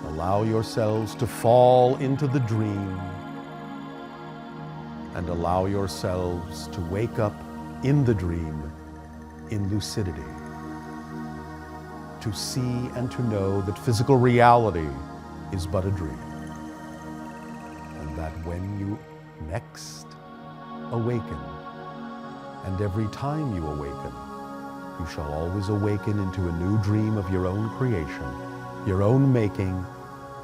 allow yourselves to fall into the dream, and allow yourselves to wake up in the dream in lucidity, to see and to know that physical reality is but a dream, and that when you next awaken, and every time you awaken, you shall always awaken into a new dream of your own creation, your own making,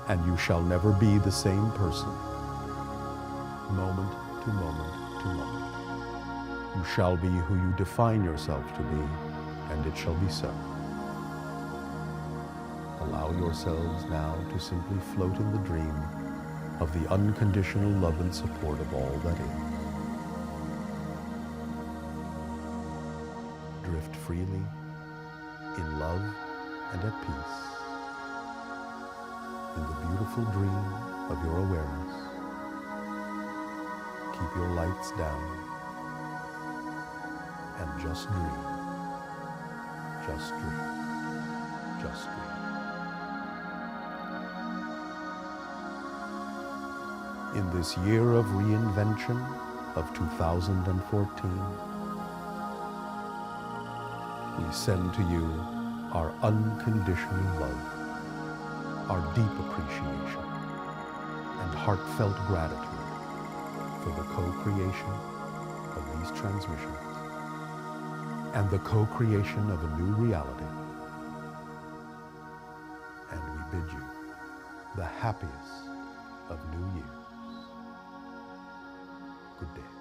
and you shall never be the same person, moment to moment to moment. You shall be who you define yourself to be, and it shall be so. Allow yourselves now to simply float in the dream of the unconditional love and support of all that is. Drift freely in love and at peace, in the beautiful dream of your awareness. Keep your lights down and just dream, just dream, just dream. In this year of reinvention of 2014, we send to you our unconditional love, our deep appreciation, and heartfelt gratitude for the co-creation of these transmissions and the co-creation of a new reality. And we bid you the happiest of New Years. Good day.